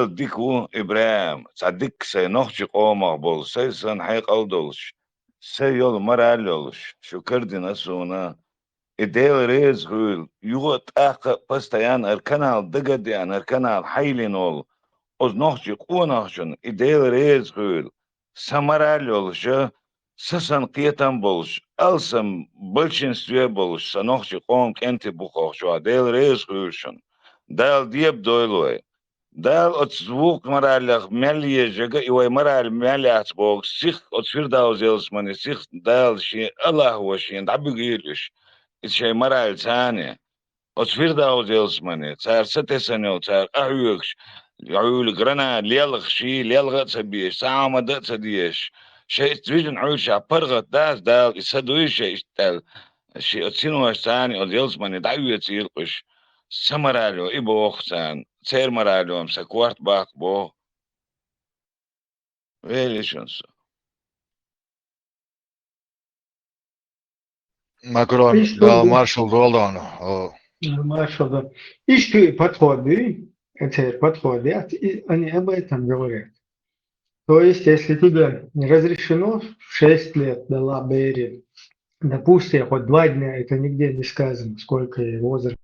I: ديكو إبراهيم صدق سينوخش قوم بول سيسن حيق أودولش سيول مرالولش شو كردنا سونا إديل ريز غول يوت أخ بستيان الكنال دقديان الكنال حيلينول أز نوخش قونوخشن إديل ريز غول سمرالولش سسن قيتن بولش ألسم большинстве بولش سنوخش قوم كنتي بوخوش إديل ريز غولشن دال ديب دويلوي دال أتسوق مرالخ مالية جاكا إيوه مرال مالي أتبوغ سيخ أتفير داو زيلس ماني سيخ دال شي الله هو شي دعبي قيلش إتشي مرال ثانية أتفير داو زيلس ماني تار ستة سنة تار أعيوكش عيول قرنا ليلغ شي ليلغ تسبيش ساعة ما دا تسديش شي تفيجن عيول شي برغت داس دال إسادويش شي إشتال شي أتسينوش ثاني أزيلس ماني دعوية تسيلقش سمرالو إبو أختان سير مرالو مسكوارت باق بو Величинсу.
E: Макрон дал маршал Голдану.
F: Маршал, да. Ищи подходы, эти подходы, они об этом говорят. То есть, если тебе разрешено 6 лет дала Берри, допустим, хоть 2 дня, это нигде не сказано, сколько ей возраст.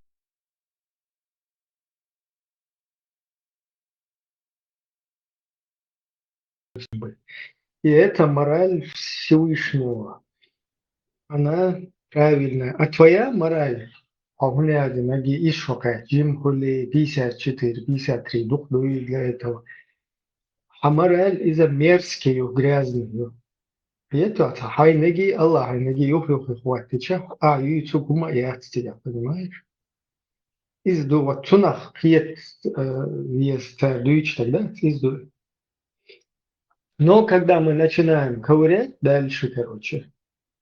F: И это мораль Всевышнего. Она правильная. А твоя мораль, глядя ноги и шока, Джим Хули 54, 53, дух дует для этого. А мораль из-за мерзкую, грязную. И это хай ноги Аллах, хай ноги юхи хватича, а юцукума яцтия, понимаешь? Из-за вот цунах хиет есть дույч тогда, из-за. Но когда мы начинаем ковырять дальше, короче,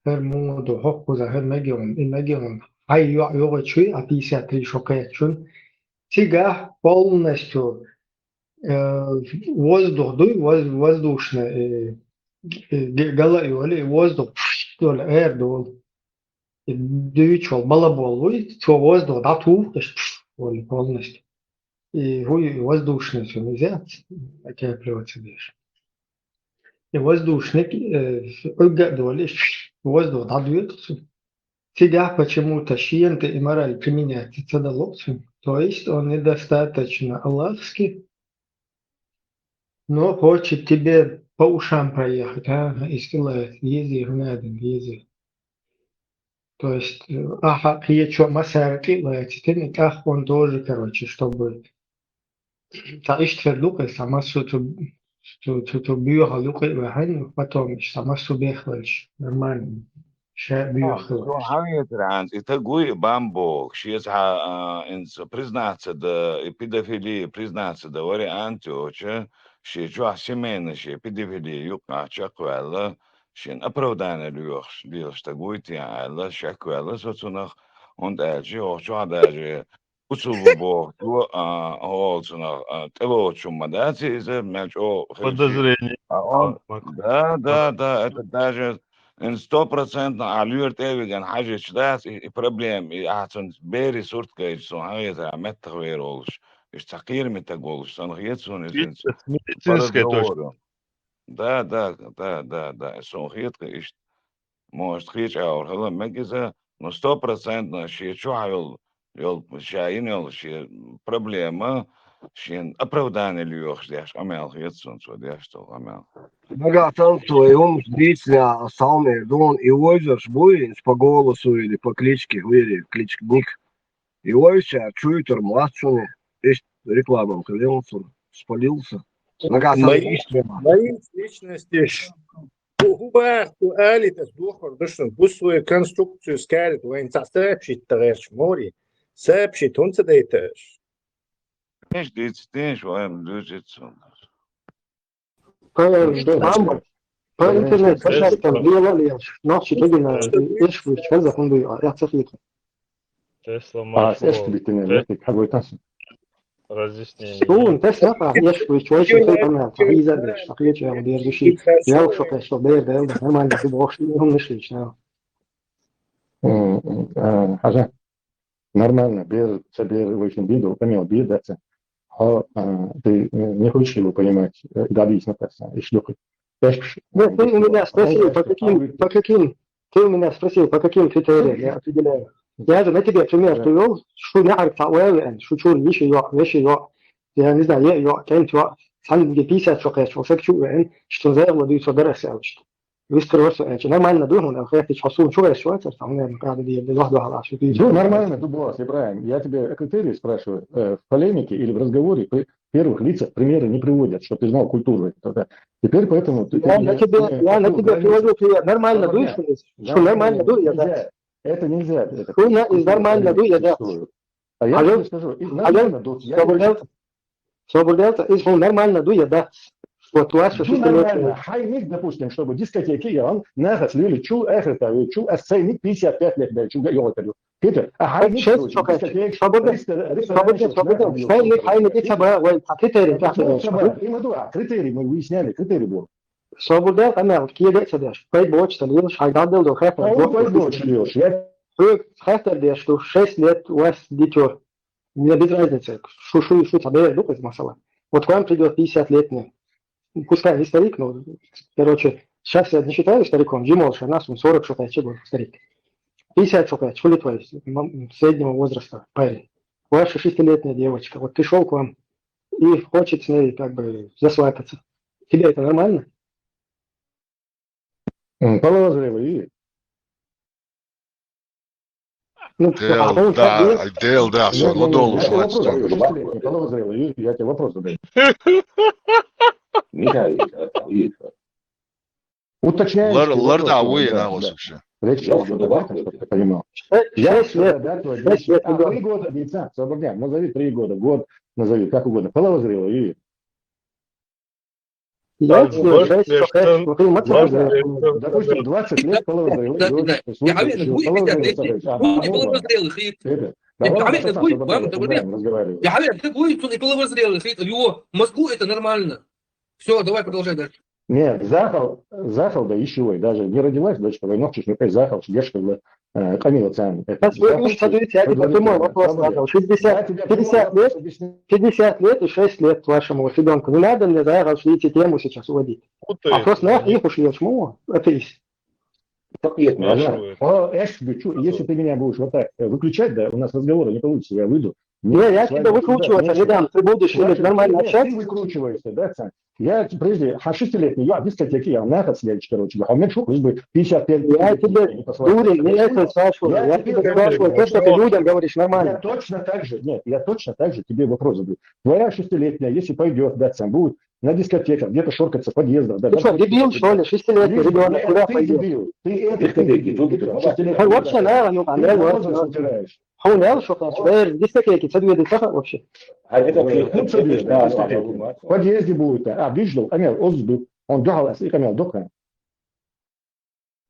F: моду хоккуза, мегион, хай йогачуй, а 53 шокаячун, тига полностью воздух дуй, воздушно, голой, воздух, air дул, дuyчол, балабол, то воздух, дату, полностью. И воздушно все нельзя, такая приводится. И воздушник, воздух надуется. Тебя почему-то шиенты и мораль применяется цадаловцем, то есть он недостаточно аллахский, но хочет тебе по ушам проехать, и стилает, ези, гнадин, ези. То есть, аха, киечо масарки, лаятитин, ах, он тоже, короче, чтобы та иштвердука сама суту бьёха лука и вахань, потом сама субехлач, нормально.
I: Это гуи бамбок, сейчас инс признаться да педофилии, признаться да варианте, че что семейно че педофилии юкна чаквела, шин оправдание льёш, что гуи тиала чаквела, соцунах он даже, что даже учил бог, олцунах, тело чумадати, из мячо.
V: Подозрение.
I: Да, это даже 100% алюрт эвиген حاجة شداس проблем и أحسن بيري صورت كيش سو هاي إذا عملت غير أولش إيش تغيير متقولش صنغيت سون إنس
V: Медицинская точка.
I: да صنغيت إيش مش تخيش أول هلا مجزة 100% شيء شو يل شاين يل شيء проблема شين оправдание льёш дяш амел хет сун су дяш то амел.
D: Нога танцует, он длится сауне, дон и возишь буинс по голосу или по кличке, или кличник. И ойся, чует армацуне, есть рекламам, клеонсон, спалился. Нога
M: Мои личности, Губарtu äälitas duhordusnud bussuja konstrukciju skäärit, vain sa sēpšit tarēš mori, sēpšit un sadētēš.
I: Тинш воем дюжится.
O: По интернет, пожалуйста, делали, ночью тогда эш вы что за фонду, я цифрики.
V: Тесла
H: эш битене, это какой тас.
V: Разъяснение.
O: Ну, Тесла, эш вы что еще там, и задешь, так я тебе говорю, души. Я уж что да, нормально, ты бог, он не шлично.
H: Хажа. Нормально, без себе очень виду, помимо бедаться. Ты не хочешь его понимать, добить на перса, и шлюхать.
O: Ты у меня спросил, по каким критериям я определяю. Я же на тебе пример привел, что не арктауэль, что вещи, я не знаю, я кем-то, сам где 50 шокаешь, что за его дают содержать. Выстроился, нормально думал, а я хочу сум чувствовать, что это, там, наверное, правда, я два что ты.
H: Ну, нормально, Дубас, Ибраим. Я тебе критерии спрашиваю. В полемике или в разговоре при первых лицах примеры не приводят, чтобы ты знал культуру. Теперь поэтому...
O: Я на тебе привожу пример. Нормально дуешь, что нормально дуешь, да.
H: Это нельзя.
O: Хуйня из нормально дуешь, да.
H: А я тебе скажу, нормально дуешь.
O: Свободелта из нормально дуешь, да. Вот у вас
H: что нормально. Хайник, допустим, чтобы дискотеки, он нахас люли, чу эхрета, чу эсцейник 55 лет, да, чу йолотарю. Питер, а хайник, дискотек,
O: свободен. Хайник, это было, критерий.
H: Критерий, мы выясняли, критерий был.
O: Свобода, она вот кие децидеш. Пейт бочта, лилш, хайгадел до хефер. Хефер, что 6 лет у вас дитё. Мне без разницы, что тебе дух из масала. Вот к вам придет 50-летний, пускай не старик, но, короче, сейчас я не считаю стариком, Джимолша, нас он 40 шукает, что был старик. 50 шукает, что ли твой, среднего возраста парень. Ваша 6-летняя девочка, вот пришел к вам и хочет с ней как бы засвататься. Тебе это нормально?
L: Половозрелый.
O: Ну,
E: Дел, да, все, ладол уже.
L: Половозрелый, я тебе вопрос задаю. Уточняю.
E: Ларда, вы на вас вообще.
L: Речь идет о том, чтобы ты понимал.
O: 6 лет, да, 6 лет.
L: 3 года, Винсент, свободняк, назови 3 года, год, назови, как угодно. Половозрелый.
O: Допустим,
L: 20 лет половозрелый.
N: Москву это нормально. Все, давай продолжай дальше.
L: Нет, Захал, да, еще даже не родилась дочка, войновчик, не пой Захал, Шгешка, Камила Цан.
O: Смотрите, я тебе прямой вопрос задал. 50 лет и 6 лет вашему ребенку. Не надо мне, да, разделите тему сейчас уводить. Вопрос на их ушли, почему? Это есть.
L: Если ты меня будешь вот так выключать, да, у нас разговора не получится, я выйду.
O: Не, я тебя выкручиваться не дам, ты будешь нормально общаться.
L: Ты выкручиваешься, да, Цан? Я прежде, 6-летний, я дискотеки, я наход следующий, короче, а у меня что, бы 55 лет.
O: Я тебе, дурень, не это спрашиваю, я тебе спрашиваю, то, что ты людям говоришь, нормально.
L: Я точно так же тебе вопрос задаю. Твоя 6-летняя, если пойдет, да, Цан, будет на дискотеках, где-то шоркаться в подъездах. Да,
O: ты что, дебил, что ли, 6-летний ребенок, куда пойдет?
L: Ты
O: вообще, наверное, هو نعرف شو كان شوية ديسكتيكي تسوي دي صح вообще.
L: В подъезде будет, вижу, Амел, Озбу, он духал, а слик Амел, духал.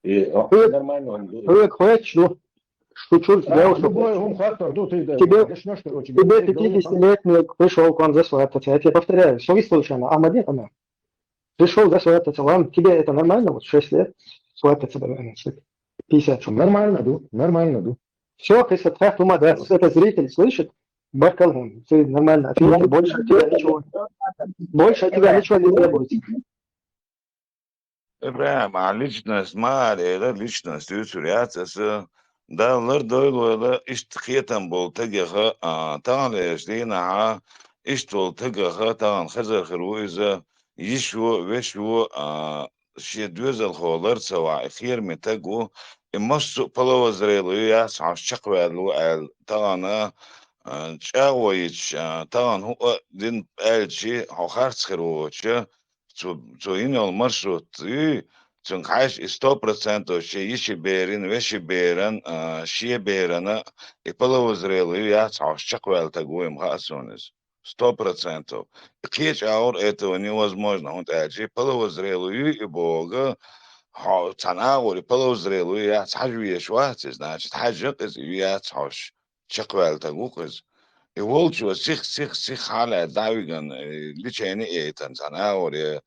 O: Хуек, что чур сделал, что тебе 50-летний пришел к вам засвататься, я тебе повторяю, что случайно, а мне там пришел засвататься, вам, тебе это нормально, вот 6 лет свататься, 50.
L: Нормально.
O: Все, ты сотхах ума, да, это зритель слышит, Баркалгун, ты нормально, больше от тебя ничего не требуется.
I: مع لجنة ما إلى لجنة سياسيات ده لر دول ولا اشتخيتن بولتجها تاني جدينا اشتولتجها تان خزر خرويزة يشو شي دوز الخولر سواء خير متجو إمسو بلو زريلو ياس عشقوا ال تانا تشاويش تان هو دين ألشي هو خارج خروج تو إنه المرشوط چون خاش 100% شيء بيرن وش بيرن شيء بيرن يبلو زريلو ياس عشقوا ال تجويم خاصونس 100%. Кеч аур этого невозможно. Он ألشي بلو زريلو يبوغ تناول بلو زريلو ياس حاجة شوات значит حاجة ياس عش شقوا ال تجوكز يولشوا سيخ حالة داويجن ليشيني إيتن تناول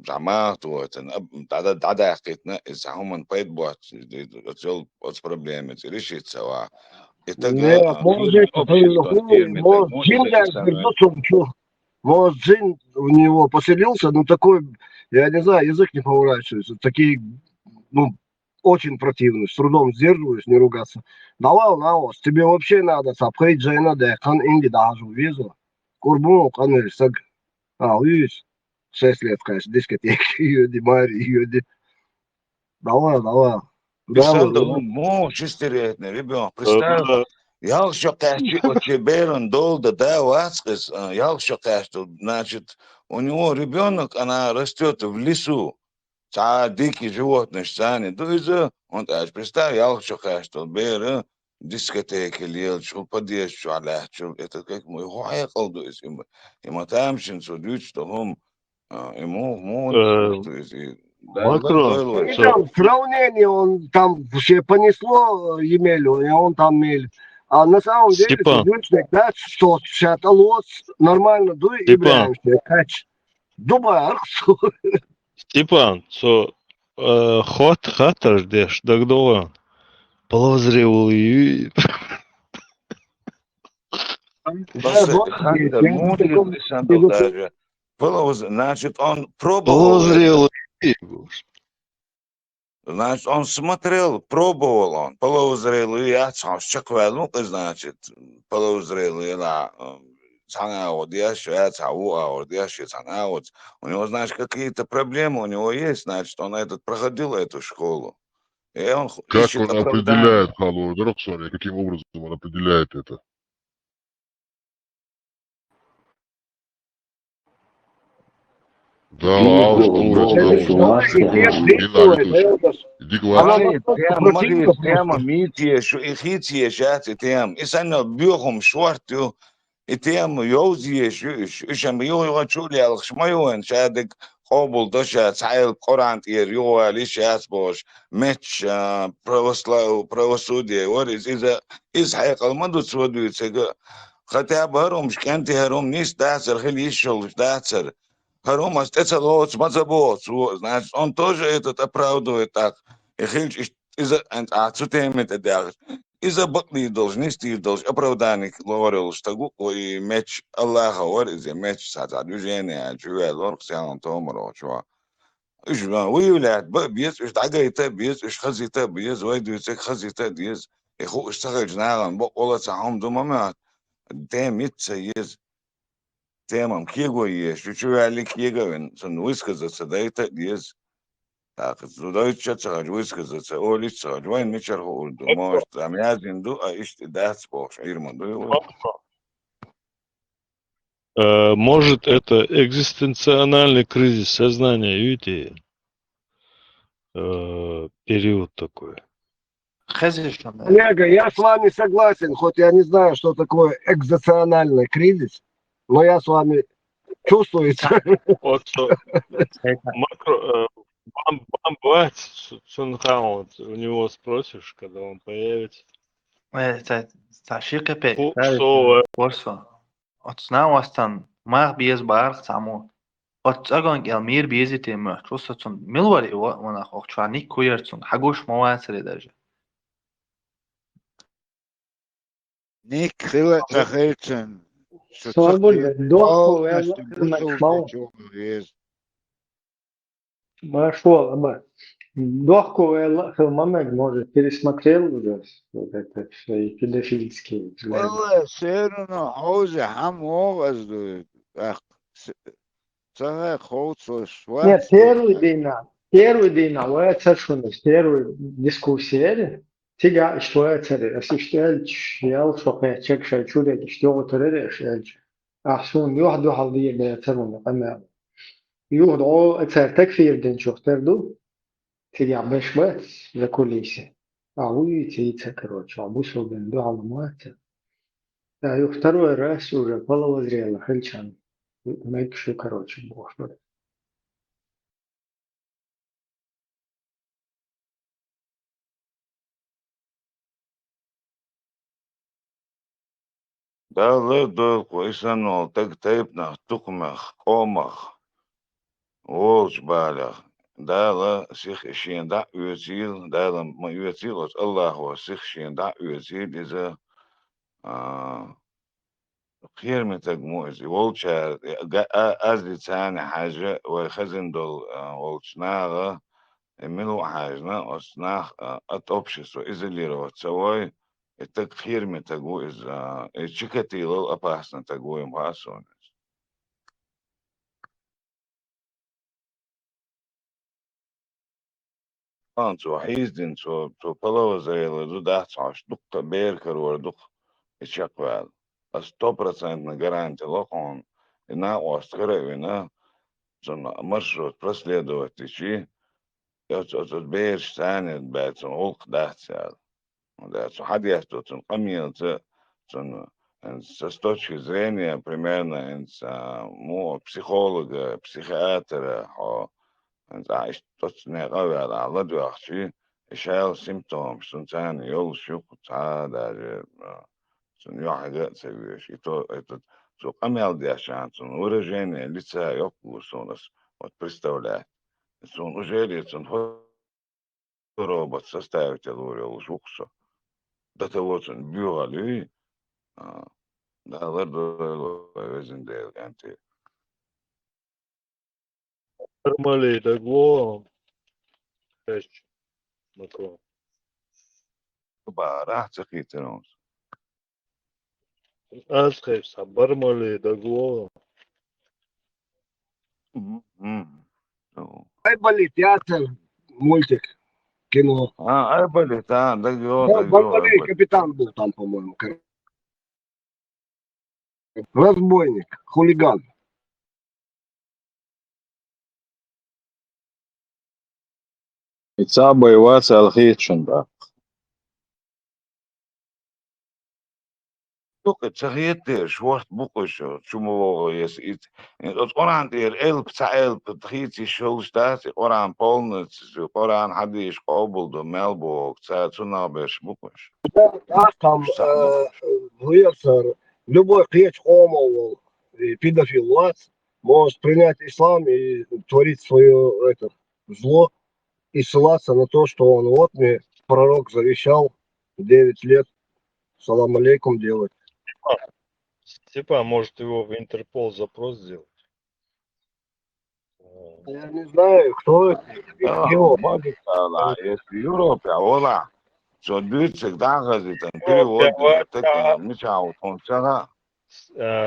I: جماعت وتن عدا حقيقتنا إذا هم بيت بوت تجول بس проблемы решить сова.
D: Вот Джин у него поселился, ну такой, я не знаю, язык не поворачивается, такие, ну, очень противный, с трудом сдерживаюсь, не ругаться. Давай на вас, тебе вообще надо сапхей Джейна, да, хан инди даже визу. Курбу, хан саг, видишь, 6 лет, конечно, дискотеки, юди, Мари, юди. Давай.
I: Представь, мо 6-летний ребенок, представь. Я еще хочу берен долго, да, васкас, я еще хочу, значит, у него ребенок, она растет в лесу, дикие животные, сани, он аж представь, я еще хочу берен дискотеки, лил, что подъезд, что аля, что это как мой хуай колдует, и мы там шинцу дють, что он ему, то есть,
D: в сравнении он там все понесло Емелю, и он там мель. А на самом деле, да, что это лос нормально дует и бряншник. Дубар,
V: Степан, ход хаташ деш, дагдова. Полозрел и...
I: Хантер мудрит лишь даже. Значит, он пробовал
V: Полозрел и...
I: Значит, он смотрел, пробовал он, полузрелый, я чаквел, значит, полузрелый, да, у него, значит, какие-то проблемы у него есть, значит, он проходил эту школу, и он
E: Как
I: ищет
E: он
I: оправдание.
E: определяет халу Роксоне, каким образом он определяет это? Да, а что Иди говори.
I: Тема митiešu, hitiešu, tiem, isanot bjogum shortu, tiem joziešu, isham jochuli schmoyen, shadik قابل داشت سعی قرآن تیر یو لیش هست باش مچ پروسودی وریز إذا حقیقت ما دو سودی سگ خطاب هرم شکنتی هرم نیست دستر خیلی شغل دستر هرم است اتصالات مذبوط значит он тоже этот оправдывает так и хильч إذا أنت أعطيتهم تدار إذا بطني должен نستي должен оправдание говорил что и меч Аллаха ورز меч ساعات движение чувствуя лорк сам томро чува إيش ما ويولاد بيز إيش دعجيته بيز إيش خزيته بيز وايد يسك خزيته ديز يخو اشتغل جناغن بقولة ساهم دوما تام يتسيز تمام كيغو يش شو عليك كيغوين سن ويسكز ده ديز так задают чат высказаться о лицо вайн мечер холду может амязин ду а ишти дац бош ирман ду
V: Может, это экзистенциональный кризис сознания, видите? Период такой.
D: Олега, я с вами согласен, хоть я не знаю, что такое экзоциональный кризис, но я с вами чувствуется.
V: Вот макро... Бамбать, Сунхан, вот у него спросишь, когда он появится.
Q: تعشيق بي
V: Что
Q: ورسا أتصنع وستن ماغ بيز بارغ تعمو أتأجون المير بيزي تيمه توستن ملوري وانا أخواني كويرتون حقوش مواسر درجة
R: نيك خلا تخيلتن
F: Slobodno, dohko je malo. Шо, ама, доhko je filmame može пересмотрел уже вот это все и педофильские взгляды.
R: والله سيرنا حوزة حمو غزدو صحيح خوصو شوات
F: Нет, первый день, а вот это что у нас, первый дискуссия, тига, что это, если что, я что чек шай чудо, что это решил, أحسن يوحد حظية بيترون أما يوحد تكفير دين شو تردو تيجي عباش بس لكل شيء أعوي تيجي تكرر شو عبوسو بندو على موات يختاروا الرأس ورجال وزري الله حلشان ما يكشوا كروش بوش
I: да ледо койсано так тайпна тукмах комах волч балях да ла сих ишин да уйзил да ла ма уйзил от Аллаху сих шин да уйзил иза خير من تجموعي والشار أزلي تاني حاجة وخزن دول والشناغة منو حاجنا أصناخ أتوبشس وإذا اللي روت سواي التكفير من تجو إذا شكتي لو أبحثنا تجوي محاسون أنتو حيزدين تو بلو زي لدو دهت عش دقة بيركر وردق الشقوال 100% гарантия лохон и на острова маршрут проследовать от беш станет бэтсон олк дахсял да حد ястутун камилца с точки зрения примерно психолога психиатра точно говоря على دوخشي اشعال سيمптом сунцан يول شوك даже Яга цевиш. И то этот камел дяшан, выражение лица Йокусонас, вот представляет. сон ужерит, сон робот составить говорил жуксо. Да того сон бюали, да лердо везендел канти.
V: Нормально, да гло. Макрон.
I: Бара цахитерон.
V: Асхайс, бармали, да гло.
D: Айболит, театр, мультик, кино.
I: Ай болит, да
D: Да, Барбалей капитан был там, по-моему. Разбойник, хулиган.
A: Ица боевая алхитшн, да.
I: Только цахиетер, шварт букошо, чумово есть. Вот оран дер элп цаэлп, тхити шоустас, оран полнец, оран хадиш обл до Мелбург, цунабеш букош.
D: Да, там Гуерцер, любой клетч омол, педофил лац, может принять ислам и творить свое это, зло и ссылаться на то, что он вот мне пророк завещал 9 лет, салам алейкум делать.
V: Типа, может его в Интерпол запрос сделать?
D: Я не знаю, кто это, его.
I: Может, если Европе, ола, что дюйцек дагазит, перевод, так мечау, он цара.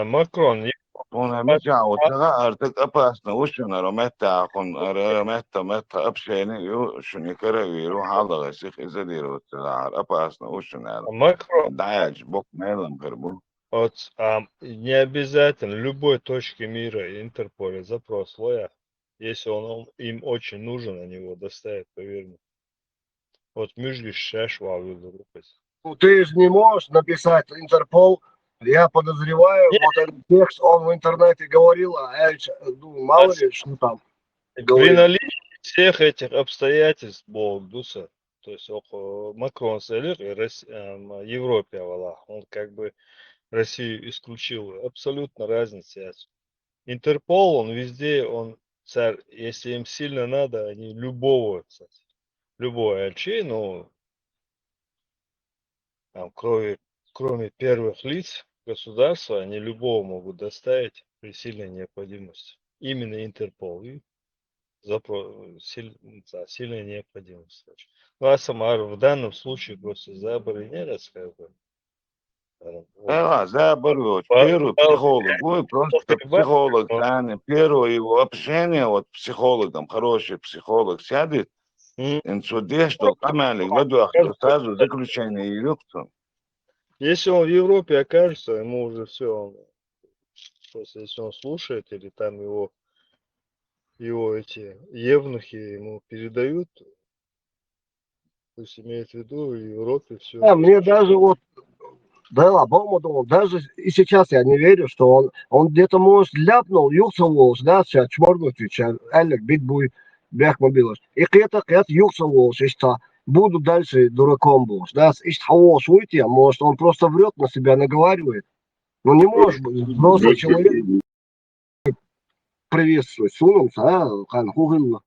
V: Макрон,
I: Он мечау, цара, артик опасно, ушина, ромета, он ромета, общение, шуни каравиру, халага, сих изолировать, опасно, ушина.
V: Макрон.
I: Даяч, бог мейлом, карбу.
V: Вот, не обязательно любой точке мира Интерполе запрос лоя, если он им очень нужен, они его доставят, поверь мне. Вот между шашва вылупить.
D: Ну, ты же не можешь написать Интерпол. Я подозреваю, вот этот текст он в интернете говорил, а я ну, мало ли, что там
V: При
D: говорил.
V: наличии всех этих обстоятельств Бог дуса, то есть Макрон Селер и Европе, он как бы Россию исключил. Абсолютно разница есть. Интерпол, он везде, он царь. Если им сильно надо, они любого, кстати, любой альчей, ну, там, кроме первых лиц государства, они любого могут доставить при сильной необходимости. Именно Интерпол. И сильная необходимость. Ну, а сама в данном случае просто забороняется, как бы.
I: Заборот, первый психолог, ой, просто психолог, Таня, первое его общение, вот психологом, хороший психолог сядет, и что что камали, сразу заключение и люксом.
V: Если он в Европе окажется, ему уже все, просто если он слушает, или там его эти евнухи ему передают, пусть имеет в виду, в Европе все.
D: Мне даже вот, да, по-моему, даже и сейчас я не верю, что он где-то, может, ляпнул, юксоволс, да, сейчас чморгнуть, элек, битбуй, бяхмобилос. И где-то юксоволс, и что буду дальше дураком был, да, и что уйти, может, он просто врет, на себя наговаривает. Ну, не может быть, взрослый человек приветствовать, сунуться, хан хугылла.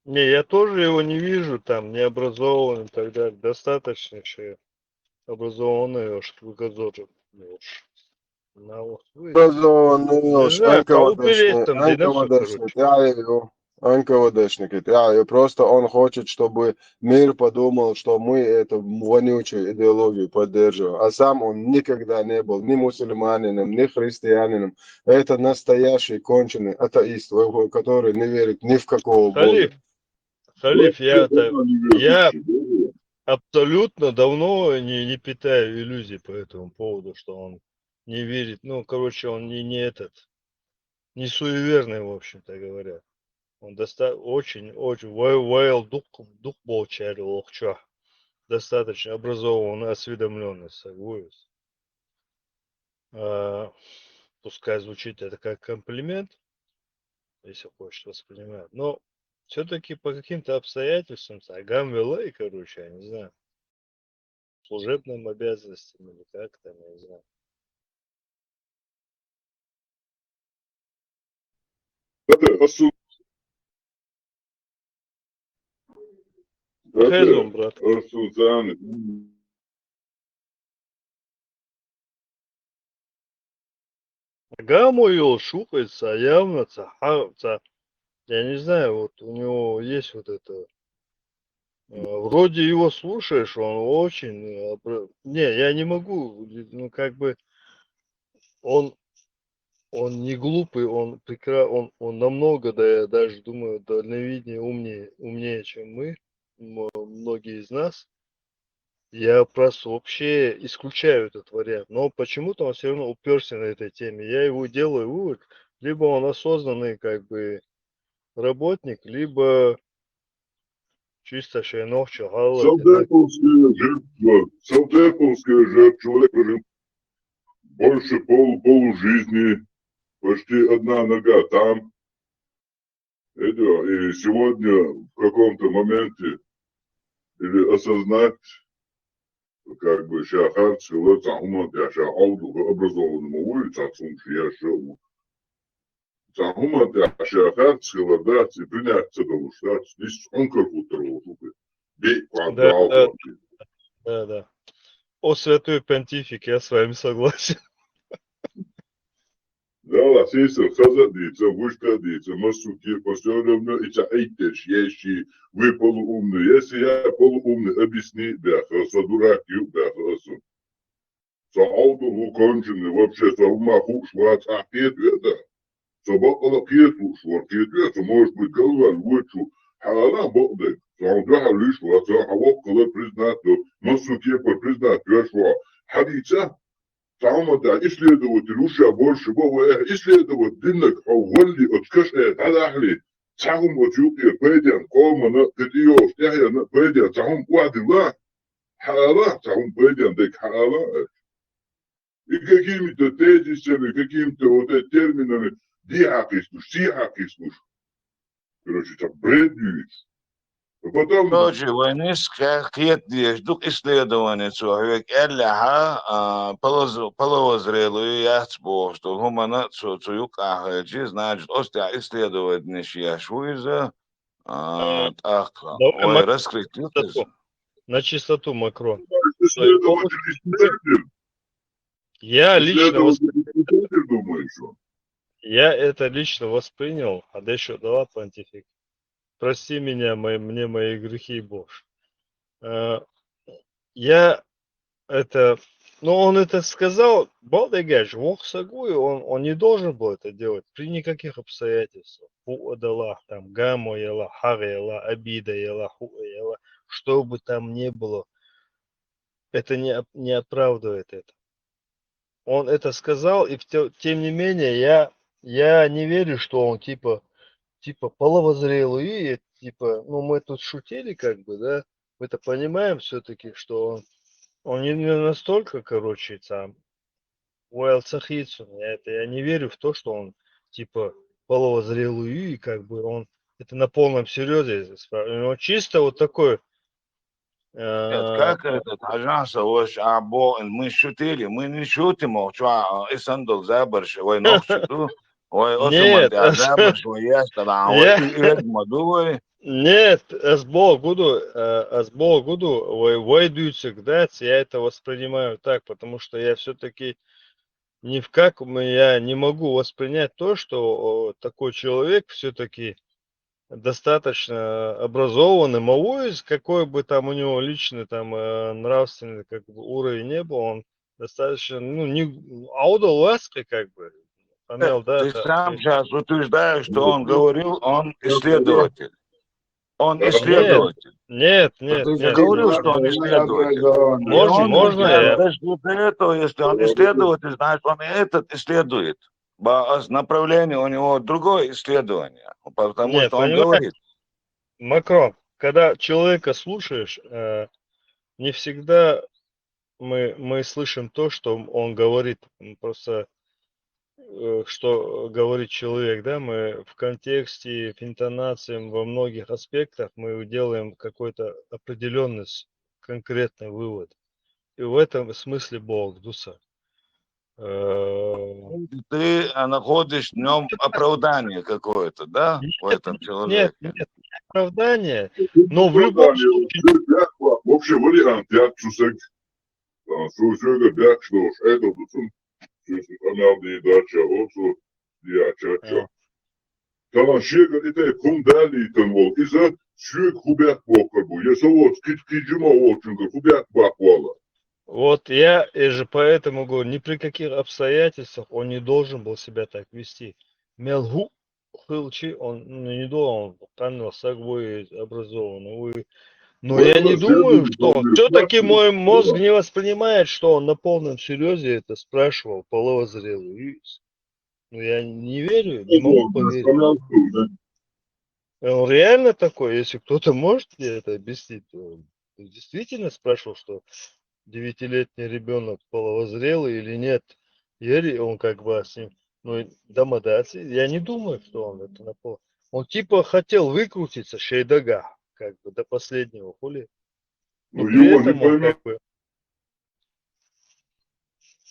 V: Не, я тоже его не вижу, там, необразованный и так далее. Достаточно еще образованный уж выказывает. Не знаю, кого переть там, Динасу, короче.
U: НКВДшник, просто он хочет, чтобы мир подумал, что мы эту вонючую идеологию поддерживаем, а сам он никогда не был ни мусульманином, ни христианином. Это настоящий конченый атеист, который не верит ни в какого бога.
V: Халиф, я абсолютно давно не питаю иллюзий по этому поводу, что он не верит. Ну, короче, он не суеверный, в общем-то говоря. Он очень дух болчарь, лохча. Достаточно образованный, осведомленный, согласен. Пускай звучит это как комплимент, если хочешь воспринимать. Но все-таки по каким-то обстоятельствам, Агам Велей, короче, я не знаю, служебным обязанностям или как там, я не знаю. Хезон, брат. Гамуил шукается, явно я не знаю, вот у него есть вот это. Вроде его слушаешь, он очень... Не, я не могу, ну как бы он не глупый, он намного, да, я даже думаю, дальновиднее, умнее, чем мы, многие из нас. Я просто вообще исключаю этот вариант. Но почему-то он все равно уперся на этой теме. Я его делаю вывод, либо он осознанный как бы работник, либо чисто шейнохча,
P: Совдеповская жертва, человек прожил больше полужизни, почти одна нога там. И сегодня в каком-то моменте или осознать, как бы шахар целый цахумат, я шахалду образованному улице, я живу. Цахумат, я шахар целый, да, и принять целую штат, здесь он как будто бей квадрат.
V: Да. О, святой понтифик, я с вами согласен.
P: Да, сестра, хазадица, вышкадица, масуки, все равно и эйтеш, если вы полуумный. Если я полуумный, объясни, бяха, со дураки, бяха, со ауту конченый, вообще, со ума хушва, а это, со бакала пьету, шваркет, может быть, голова лучше, хала бокдек, со он даха лишь, со хавокала признать, масуки, признать, что хадица, تعمد исследователь уша больше исследовать динок أولي أتكشف هذا أهلي تعهم وتوقي بيدين قومنا تديوش تحيا بيدين تعهم وعد الله حالة تعهم بيدين ديك حالة и какими-то тезисами, какими-то вот этими терминами диакислуш, сиакислуш. Короче, там бреднюешь. Потом...
I: Короче, войны скахет ждут исследования человек элляха половозрелую яцбо, что гумана цуюк ахаджи, значит, остя исследовать нищия шуиза, ой, раскрыть.
V: На чистоту, Макрон. Я это лично воспринял, а дальше дала понтифик. Прости меня, мне мои грехи, Боже. Я это... Но он это сказал, Балдегач, он не должен был это делать при никаких обстоятельствах. Фуадала, там, гамма ела, хара ела, обида ела, хуа ела, что бы там ни было. Это не оправдывает это. Он это сказал, и тем не менее, я не верю, что он типа половозрелый, и типа, ну мы тут шутили как бы, да, мы-то понимаем все-таки, что он не настолько, короче, там, уэлцахицун, я не верю в то, что он типа половозрелый, и как бы он это на полном серьезе, он чисто вот такой.
I: Как этот ажанса ваш або мы шутили, мы не шутим, что исандол забарш, ой ногчу, ой осман забарш, ой ястала, ой мадуй.
V: Нет, асбол гуду, войдутся, да, я это воспринимаю так, потому что я все-таки я не могу воспринять то, что такой человек все-таки достаточно образованный, малой, какой бы там у него личный там нравственный как бы уровень не был, он достаточно, ну, не аудалаской как бы.
I: Ты сам сейчас утверждаешь, что он говорил, он исследователь. Он исследователь.
V: Нет.
I: Ты говорил, что он исследователь.
V: Можно я?
I: Если он исследователь, значит, он этот исследует. Направление у него другое исследование, потому что он говорит.
V: Макрон, когда человека слушаешь, не всегда мы слышим то, что он говорит. Просто что говорит человек, да, мы в контексте, в интонации, во многих аспектах мы делаем какой-то определенный конкретный вывод. И в этом смысле Бог, Дуса.
I: Ты находишь в нем оправдание какое-то, да, в этом
V: Нет,
I: человеке?
V: нет, оправдание, но в любом случае...
P: Вообще вариант, я чувствую, что я что это канал не дача, отцу, я чача. Kalan şega ite kumdali tan vol iza şük hubyak bokar bu. Если вот кичима очень хубяк баквала.
V: Вот я и же поэтому говорю, ни при каких обстоятельствах он не должен был себя так вести. Мелгу хылчи, он не должен, канал сагвой образованный. Но я не думаю, что все-таки мой мозг не воспринимает, что он на полном серьезе это спрашивал половозрелый. Ну я не верю, не могу поверить. Он реально такой, если кто-то может мне это объяснить, то он действительно спрашивал, что 9-летний ребенок половозрелый или нет. И он как бы с ним, ну, домодаться. Я не думаю, что он это на пол. Он типа хотел выкрутиться, шейдага, как бы до последнего хули. Но при этом он как бы...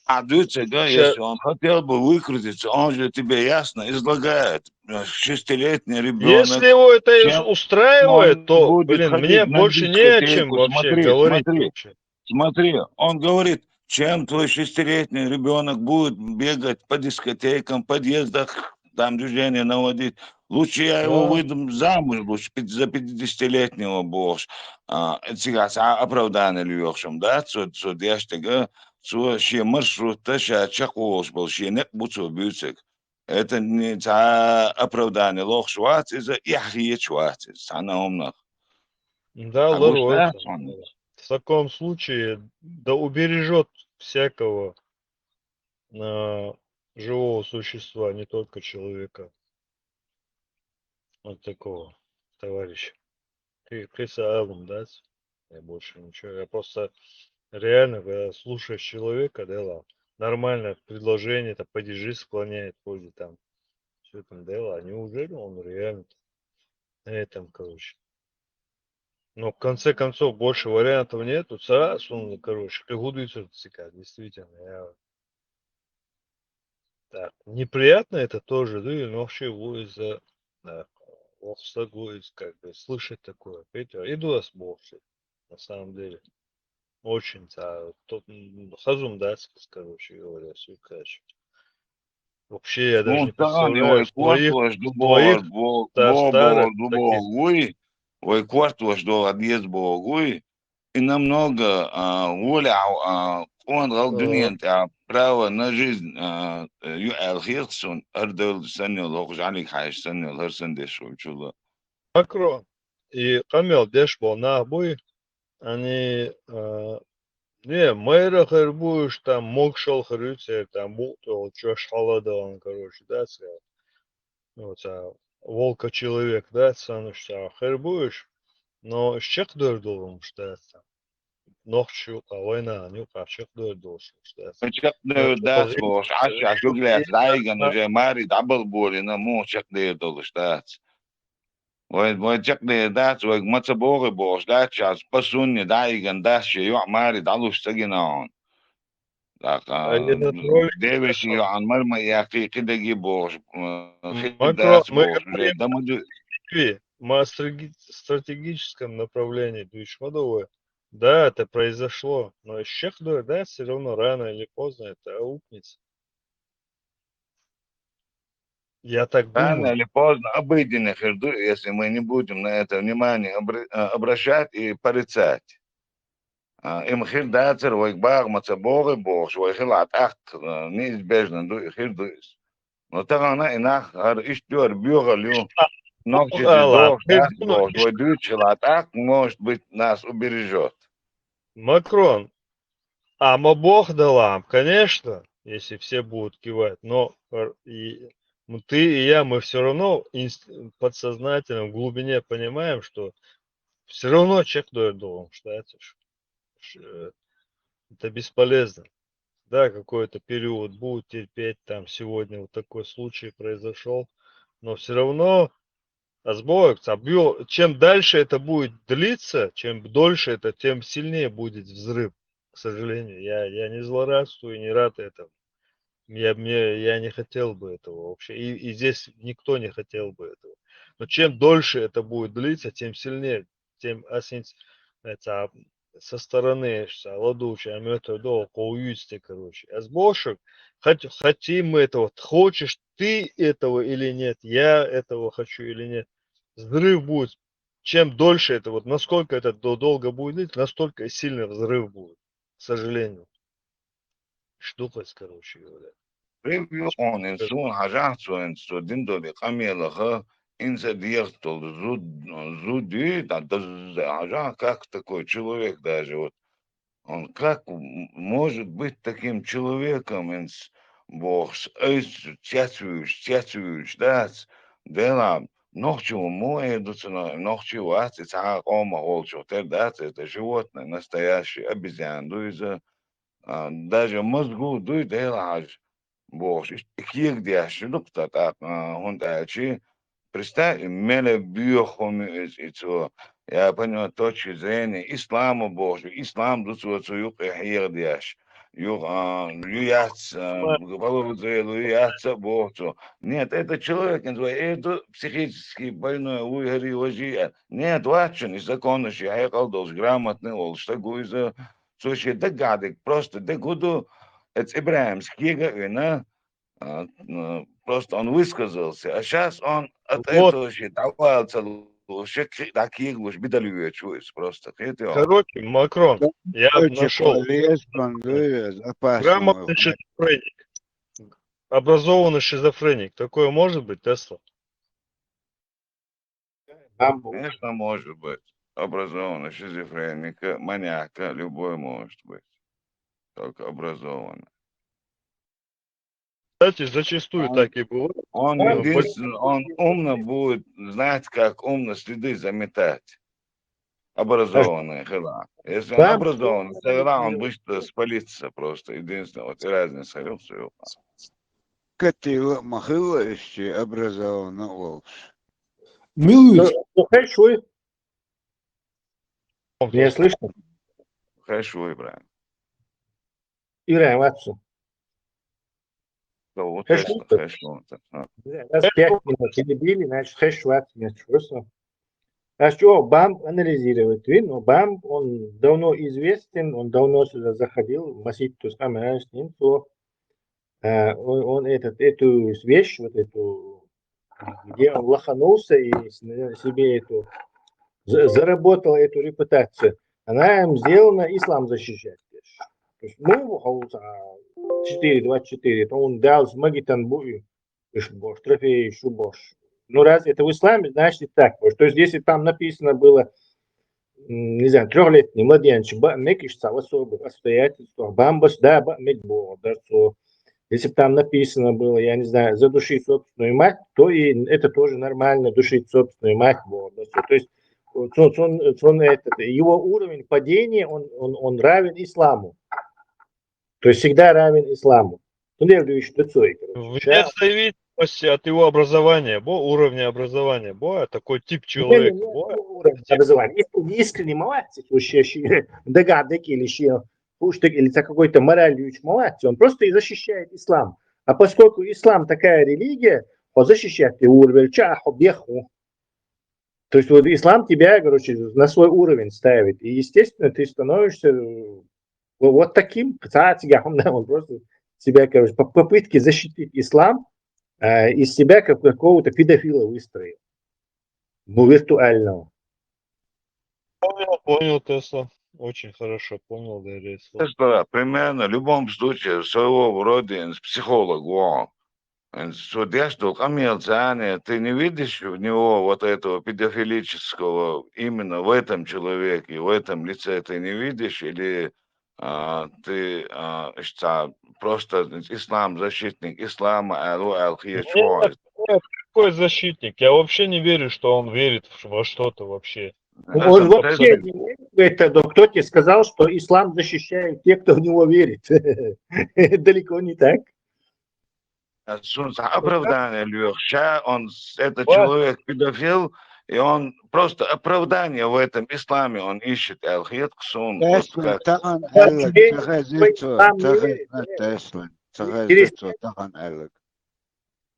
I: А Дюцега, если он хотел бы выкрутиться, он же тебе ясно излагает. 6-летний ребенок.
V: Если его это устраивает, то, блин, мне больше не о чем вообще говорить.
I: Смотри, он говорит, чем твой 6-летний ребенок будет бегать по дискотекам, подъездах, там движение наводить. Лучше я его выдам замуж, лучше за 50-летнего боже. Это оправдание льёшем, да? Цуд яштега, цу ще маршрута, ша чакош был, ще нет буцу бюцек. Это не оправдание лох швац, из-за яхие швац, сана умнах.
V: Да, Ларой. В таком случае, да убережет всякого живого существа, не только человека. Вот такого товарища. Криса Аллум, да? Я больше ничего. Я просто реально, когда слушаешь человека, да, нормальное предложение, это падежи склоняет вроде там. Все там дело. А неужели он реально на этом, короче? Но в конце концов больше вариантов нету. Сразу, ну, короче, пригодится действительно. Так, неприятно это тоже, да, но вообще из-за как бы слышать такое. Иду с богом, на самом деле. Очень, тот хазум датский, короче говоря, все качество. Вообще я даже не представляю,
I: Ой, квартуаш до отъезд богуй, и намного воля он галдунент право на жизнь юэлхирсон ардел санил лохжалик хайш санил херсендешу чула.
V: Макрон и Камел Дешбо на бой, они не мэра хербуешь там мокшал хрюцер там бутол чё шаладан, короче, да, вот волка человек, да, сануша хербуешь, но щек дордолом штается. Ночью, война, не укачек дордолом штается.
I: Чек дордолом штается. А что глядь, райган уже мари дабл боли на мо чек дордолом штается. Вой чек дордолом, вой мацаборы бол штается, пасунни райган дашь ё мари далуш сагинан. Так, девять ё анмар я кидаги бол.
V: Макро, мы о стратегическом направлении Двичмадовой. Да, это произошло, но Щехдой, да, все равно рано или поздно это аукнется. Я так думаю.
I: Рано или поздно обыденных, если мы не будем на это внимание обращать и порицать. Им хирдацер, войгбар, мацаборы, бож, войхилат, ах, неизбежно, хирдуис. Но тогда инах, иштюр, бюралю, ногти бож, войдучилат, ах, может быть, нас убережет.
V: Макрон, а Бог дала, конечно, если все будут кивать, но ты и я, мы все равно подсознательно в глубине понимаем, что все равно человек должен считать, это бесполезно. Да, какой-то период будет терпеть, там сегодня вот такой случай произошел, но все равно чем дальше это будет длиться, чем дольше это, тем сильнее будет взрыв. К сожалению, я не злорадствую, не рад этому. Я не хотел бы этого вообще. И здесь никто не хотел бы этого. Но чем дольше это будет длиться, тем сильнее, тем это со стороны ладучая метода коуюсти, короче. А с больше хотим мы этого, хочешь ты этого или нет, я этого хочу или нет. Взрыв будет. Чем дольше это, вот насколько это долго будет длиться, настолько сильный взрыв будет. К сожалению. Штука, короче говоря.
I: Review on in soon hajar so in so dindo de камела инса диертол зуди да hajar как такой человек даже вот он как может быть таким человеком инс бог тятвуш да дела ночью мое дуцно ночью ати ома олчо да это животное настоящее обезьян дуйза даже мозгу дуй дела Бог, ких диаш, лукта так, хунтачи, представь, мене биохом это, я понял точки зрения ислама Божьего, ислам дуцу юг хир диаш, юг юяц, юяц Богу. Нет, это человек, это психически больной, уйгари ложи. Нет, вачен, из закона, что я колдос грамотный, ол, что гуйза, слушай, догадок, просто догуду. Это Ибраимский, просто он высказался, а сейчас он от этого считался, таких уж бедолюет, просто.
V: Короче, Макрон, я нашел грамотный шизофреник, образованный шизофреник. Такое может быть, Тесла?
I: Конечно, может быть. Образованный шизофреника, маньяка, любой может быть. Только образованный.
V: Кстати, зачастую так и бывает.
I: Он умно будет знать, как умно следы заметать. Образованный, хела. Если он образованный, тогда он быстро спалится просто. Единственное, вот разница.
R: Катила махиловичи образованный волш.
M: Милуют. Хэшвы. Меня слышно?
I: Хэшвы, правильно.
M: Ираем, отцу.
I: Хэшвы.
M: Раз 5 минут перебили, значит, хэшвы отцу. А что, БАМ анализировать? Но БАМ, он давно известен, он давно сюда заходил, Масид Тускамэ, он эту вещь, вот эту, где он лоханулся и себе эту, заработал эту репутацию, она им сделана ислам защищать. То есть, 4.24, то он дал с магитан бую, трофей, шубош. Ну, раз это в исламе, значит так. То есть, если там написано было, не знаю, 3-летний младенец, мекишься в особых обстоятельствах, бамбас, да, мекбо, да, что если бы там написано было, я не знаю, задушить собственную мать, то и это тоже нормально, душить собственную мать. Да, то есть, его уровень падения, он равен исламу. То есть, всегда равен исламу. Ну, я говорю, что Цой.
V: Вне зависимости от его образования, уровня образования, такой тип человека.
M: Образование. Если искренне молодец, догадок или какой-то моральный молодец, он просто и защищает ислам. А поскольку ислам такая религия, он защищает и уровень чаху, беху. То есть вот ислам тебя, короче, на свой уровень ставит. И, естественно, ты становишься вот таким, он просто себя, короче, по попытке защитить ислам, из себя как какого-то педофила выстроил. Виртуального.
V: Понял, Тесла. Очень хорошо понял, Дарья.
I: Примерно в любом случае своего рода психолог. Судьяшто камилцане, ты не видишь в него вот этого педофилического именно в этом человеке, в этом лице ты не видишь, или ты просто ислам, защитник ислама,
V: Нет, какой защитник? Я вообще не верю, что он верит во что-то вообще.
M: Он вообще не верит в это, но кто тебе сказал, что ислам защищает тех, кто в него верит? Далеко не так.
I: Оправдание Лёша, он это человек педофил, и он просто оправдание в этом исламе он ищет.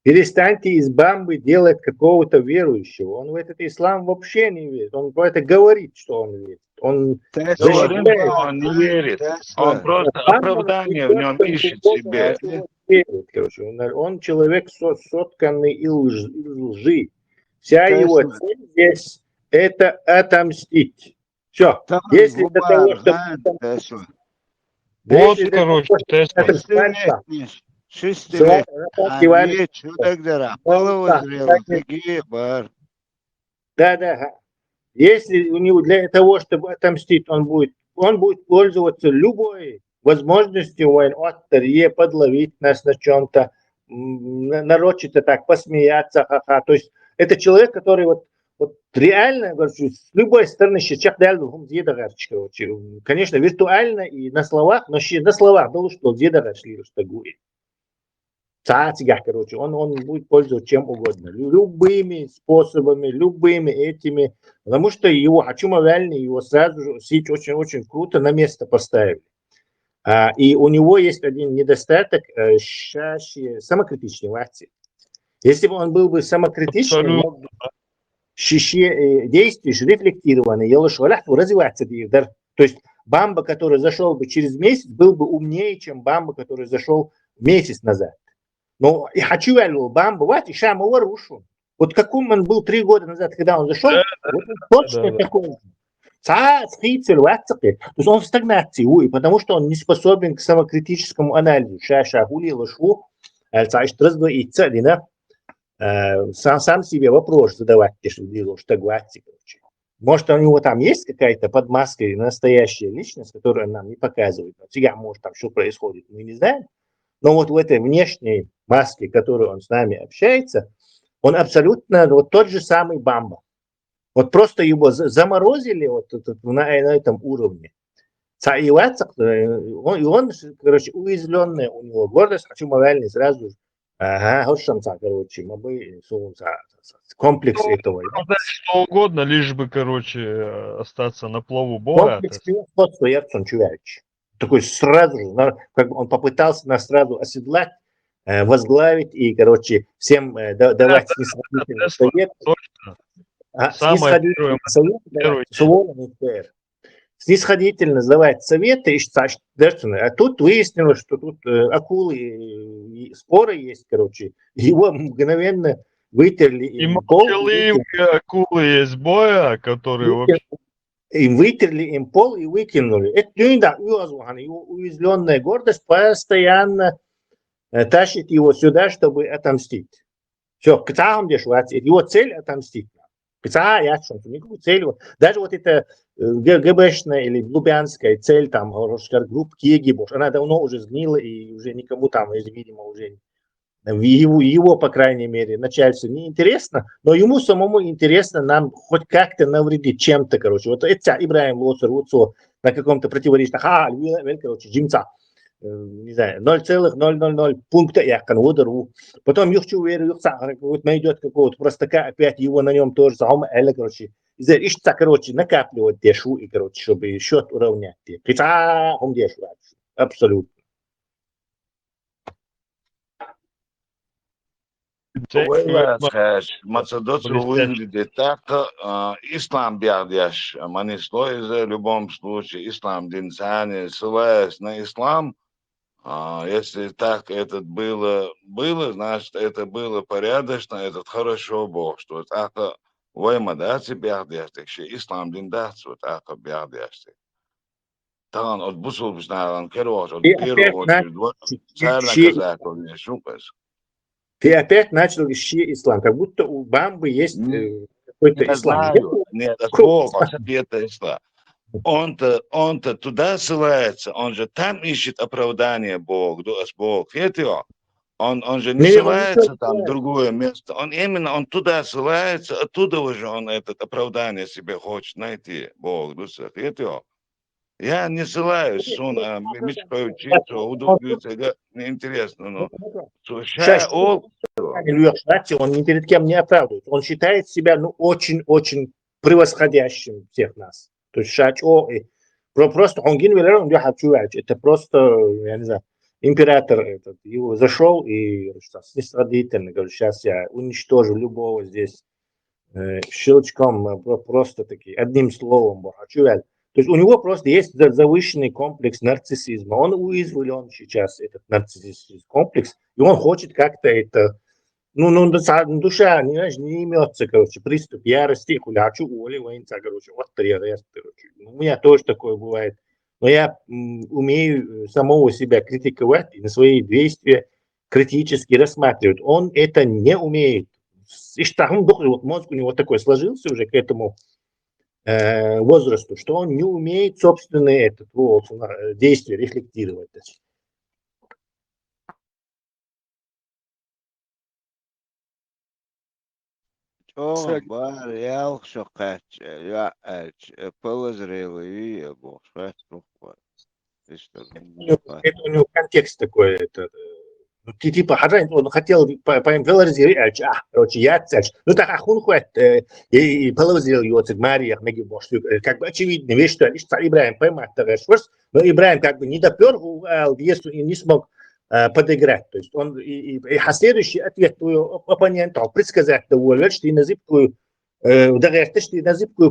M: Перестаньте из бамбы делать какого-то верующего. Он в этот ислам вообще не верит. Он про это говорит, что он верит. Он
I: Говорим, что он не верит. Он просто оправдание в нем ищет себе.
M: Он человек сотканный из лжи. Вся его цель здесь – это отомстить. Все. Если для того, чтобы...
V: Вот, короче, Тесла.
M: Да. Если у него для того, чтобы отомстить, он будет пользоваться любой возможностью подловить нас на чем-то, нарочито так посмеяться, ха-ха. То есть это человек, который вот реально, короче, с любой стороны сейчас конечно, виртуально и на словах, но на словах было, что где-то что говорит. Короче, он будет пользоваться чем угодно, любыми способами, любыми этими, потому что его его сразу же очень круто на место поставили. И у него есть один недостаток, самокритичный акции. Если бы он был бы самокритичным, действия рефлектированные, развиваться. То есть Бамба, который зашел бы через месяц, был бы умнее, чем Бамба, который зашел месяц назад. Но и хочу я Бамба, вот и Шама ушел. Вот каким он был 3 года назад, когда он зашел, вот он точно такой же. То есть он в стагнации, потому что он не способен к самокритическому анализу. Сам себе вопрос задавать, может, у него там есть какая-то под маской настоящая личность, которую он нам не показывает. Всегда, может, там что происходит, мы не знаем. Но вот в этой внешней маске, которой он с нами общается, он абсолютно вот тот же самый Бамба. Вот просто его заморозили на этом уровне. И он, короче, уязвленная у него гордость, хочу моральный сразу же. Короче, комплекс этого.
V: Что угодно, лишь бы, короче, остаться на плаву Бога.
M: Такой сразу же, как бы он попытался нас сразу оседлать, возглавить и, короче, всем давать снисходительный совет. Снисходительно сдавать советы, а тут выяснилось, что тут акулы и споры есть, короче, его мгновенно вытерли им пол.
V: Акулы из боя, которые вообще...
M: Им вытерли им пол и выкинули. Это его уязвленная гордость постоянно тащит его сюда, чтобы отомстить. Все, его цель отомстить. Никакую цель. Даже вот эта ГБшная или лубянская цель, там, группа Киегибош, она давно уже сгнила и уже никому там, видимо, уже его, по крайней мере, начальству не интересно, но ему самому интересно нам хоть как-то навредить чем-то, короче. Вот это Ибраим Лоцер, на каком-то противоречии, короче, Джимца. Не знаю, 0,000 пункта яхкан удару. Потом найдет какого-то простака, опять его на нем тоже самое, короче. Короче, накапливать дешу и, короче, чтобы счет уравнять. Абсолютно.
I: Macedotski выглядит так, ислам бядяш, манисло в любом случае, ислам динцани, ссылаясь на ислам, если так это было, значит, это было порядочно, это хорошо Бог, что так войма дати бядяш, ислам диндац, вот так бядяш. Там от бусул бзнаран керос, от первого очередь, царь наказать, он не шукас.
M: Ты опять начал ищи ислам, как будто у Бамбы есть какой-то ислам.
I: Нет, это Бог, это ислам. Он-то туда ссылается, он же там ищет оправдание Бог. Он же не ссылается там в другое место. Он туда ссылается, оттуда уже он это оправдание себе хочет найти. Бог, я не ссылаюсь, он учиться, удовлетвориться, неинтересно, но
M: он ни перед кем не оправдывает. Он считает себя очень-очень превосходящим всех нас. То есть просто это просто, я не знаю, император этот, его зашел и снисходительно говорит, сейчас я уничтожу любого здесь щелчком, просто таки, одним словом. То есть у него просто есть завышенный комплекс нарциссизма. Он уязвлен сейчас, этот нарциссический комплекс, и он хочет как-то это... душа не имется, короче, приступ ярости, хулячу, оли, воинца, короче, вот короче. У меня тоже такое бывает. Но я умею самого себя критиковать и на свои действия критически рассматривать. Он это не умеет. Мозг у него такой сложился уже к этому возрасту, что он не умеет собственные действия рефлектировать.
R: Бар ялх шокач, я полозрелый, я бог,
M: Это у него контекст такой. Ты типа он хотел полозрелый, короче, я царь. Так ахун хует, и полозрелый его царь Мария, как бы очевидно, вещь, что царь Ибрахим поймать, но Ибрахим как бы не допер, и не смог подыграть. То есть он а следующий ответ твоего оппонента предсказать того, что ты на зыбкую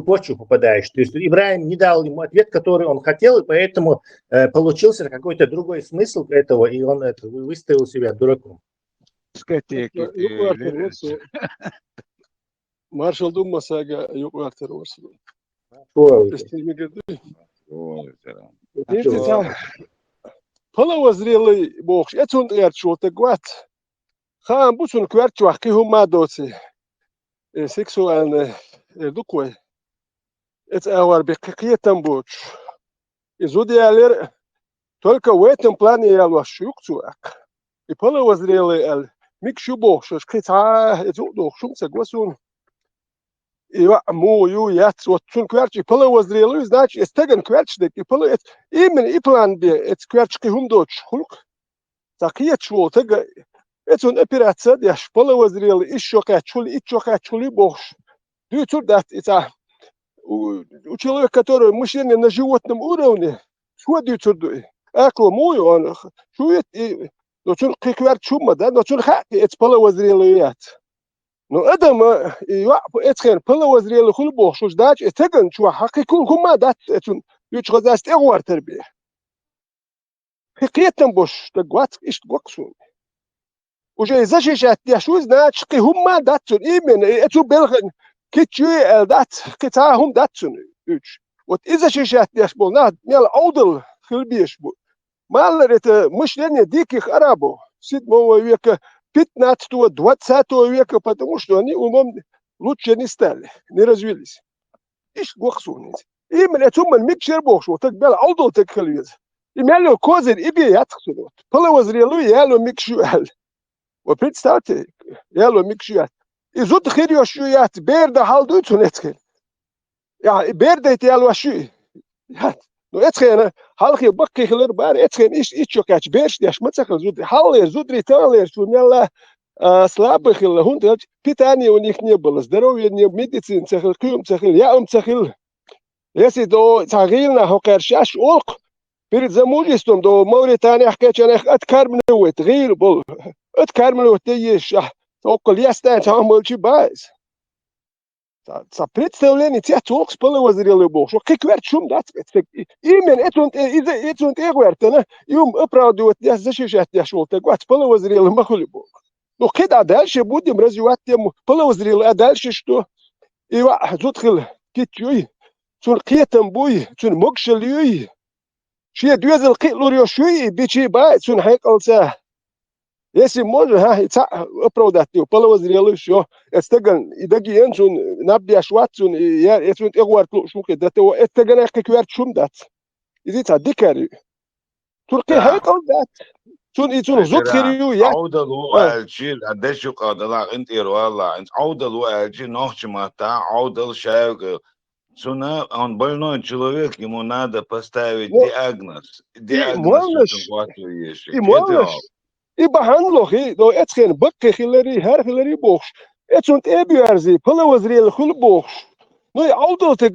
M: почву попадаешь. То есть Ибрахим не дал ему ответ, который он хотел, и поэтому получился какой-то другой смысл этого, и он выставил себя дураком.
B: Маршал Думасага юквартер орсу. Половозрелый бог, это он что-то гват. Хан бусун квартуах кихумадоци. Сексуальное дукой. Это аварбек какие там будут. Изудиалер только в этом плане я лошук. И половозрелый микшу бог, что скрита, это дух шумца гвасун. И мою я вот сун кварчи половозрелый, значит, стеган кварчник и половец. Именно и план бе, это кварчки хумдоч хулк. Так я чул, тега это он операция, я половозрелый, еще качули бог. Дают это у человека, который мышление на животном уровне, сходит сюда. Ако мою он чует и но он кварчума, да, но он хати, это половозрелый яд. Но Адам это половозрелый хулбох, что ждать, это ган чуа хакикун хума дат, это ючгазаст эгвартер бе. Хикетам бош, так гват ишт гваксун. Уже защищать я что значит, что хума датсун именно, это белган кичуи дат, кита хум датсун. Вот и защищать я был на мял аудал хлбеш был. Мало это мышление диких арабов 7 века, 15-20 века, потому что они умом лучше не стали, не развились. Ишь гваксун. Именно это он микшер бог, что так бел аудал так хлбез. И мял козырь и биятсун. Половозрелый яло микшуал. Вот представьте, я микшуят. И зуд хирёшуят, берда халдуют унецхел. Я берда это я лоши. Но эцхена халхи бакки хлер бар эцхен ичокач берш я шмацахл зуд халлер зуд риталер шумела слабых хунд питания у них не было, здоровья не медицин цахл кюм цахл я цахл. Если до цагилна хокершаш олк перед замужеством до Мавритании хкачанах откармливает гил был. Откармливать ешь, около я стану молчи байс. За представление тебя толк с половозрелый бог, что как верчум дать. Именно это он эгвертена, и оправдывает, я защищать я шел, так вот половозрелый махули бог. Ну когда дальше будем развивать тему половозрелый, а дальше что? И зутхил кичуй, цун кетам буй, цун мокшалюй. Шия двезел китлурёшуй, бичи бай, цун хайкалца. Если можно, оправдать его, половозрелый, все. Это и дагиен, он набьяшват, он это эгварт шумки, это гана как верчум дать. И это дикари. Турки хайкалдат. Цун зутхирю я.
I: عودلو الجيل قديش يقعد انت والله انت عودلو الجيل نوخش مата عودل шайг. Цуна, он больной человек, ему надо поставить диагноз. Диагноз,
B: и молодежь. И баханлохи, но это бакки хилари, хар хилари бохш. Это он эбиарзи, половозрелый хул бохш. Ну и аудал так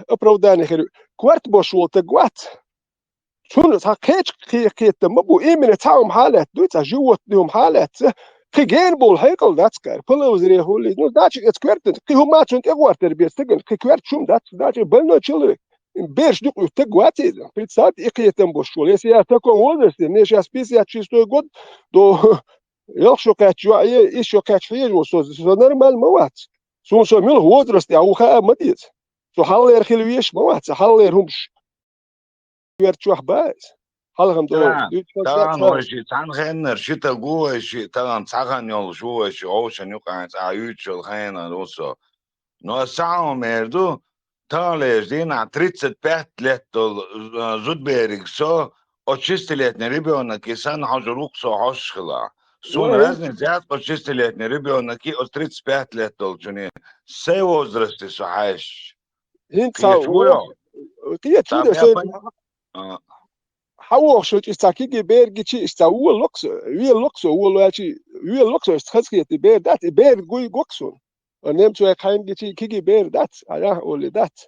B: оправдание хилари. Кварт бош вот так гват. شون ساكيتش كيت مبو إيمن تاعهم حالات دوتا جوت لهم حالات كيجين بول هيكل داتسكار كله وزري هولي نو داتش اتكويرت كي هما تون تغوار تربية تجن كي كويرت شوم داتش بلنا تشيلري بيرش دوك تغواتي بريتسات إقيتم بوشول يسيا تكون وودرس نيشا سبيسيا تشيستو غود دو يلشو كاتشوا إيشو كاتشفيج وسو نورمال موات سو ميل وودرس تاع وخا مديت سو حالير خلويش موات حالير همش كويرت شو باز حالهم دو
I: طبعا هو شيء تان خير شيء تقوى شيء طبعا تاخن يول شو شيء أوشن يقعد عيوت شو خينا دوسو نو ساعة مردو تالش دينا 35 لет زود بيرك سو очистилетний ребенок и сан хажурук со хашхла сун разница очистилетний ребенок и от 35 лет должны все возрасты сахаш
B: حوق شو تستاكي بير جي استاو لوكس هو لوكس استخسكي بير دات بير جوي جوكسون نيم تو كاين جي كيجي بير دات يا اولي دات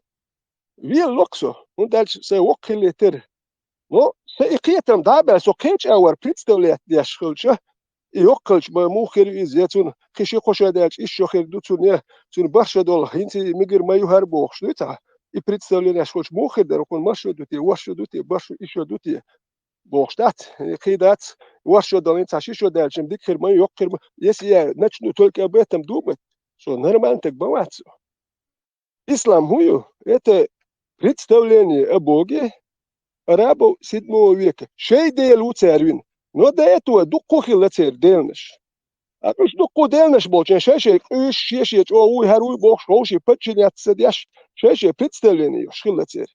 B: لوكس وندالش سي وكيلتر نو سي قيتم دابا سو كيتش اور بريتستوليت دي شخلشه يوكلش بموخر ازيتون كيشي خوشادالش ايش خير دوتون تون برشا دول هينتي ميغر ما يهربوخ شنوتا и представление шоч мохер да рокон машо дути вашо дути башо ишо дути бохштат кидат вашо долин ташишо дальчим дикер мы ёкер если я начну только об этом думать что нормально так бывает ислам хую это представление о боге арабов 7 века шей дел уцервин но до этого дукохи лацер делнеш а уж дукко делнеш болчен шешек уж шешек о харуй бог шоши пачнят садяш шеше представление шхилацер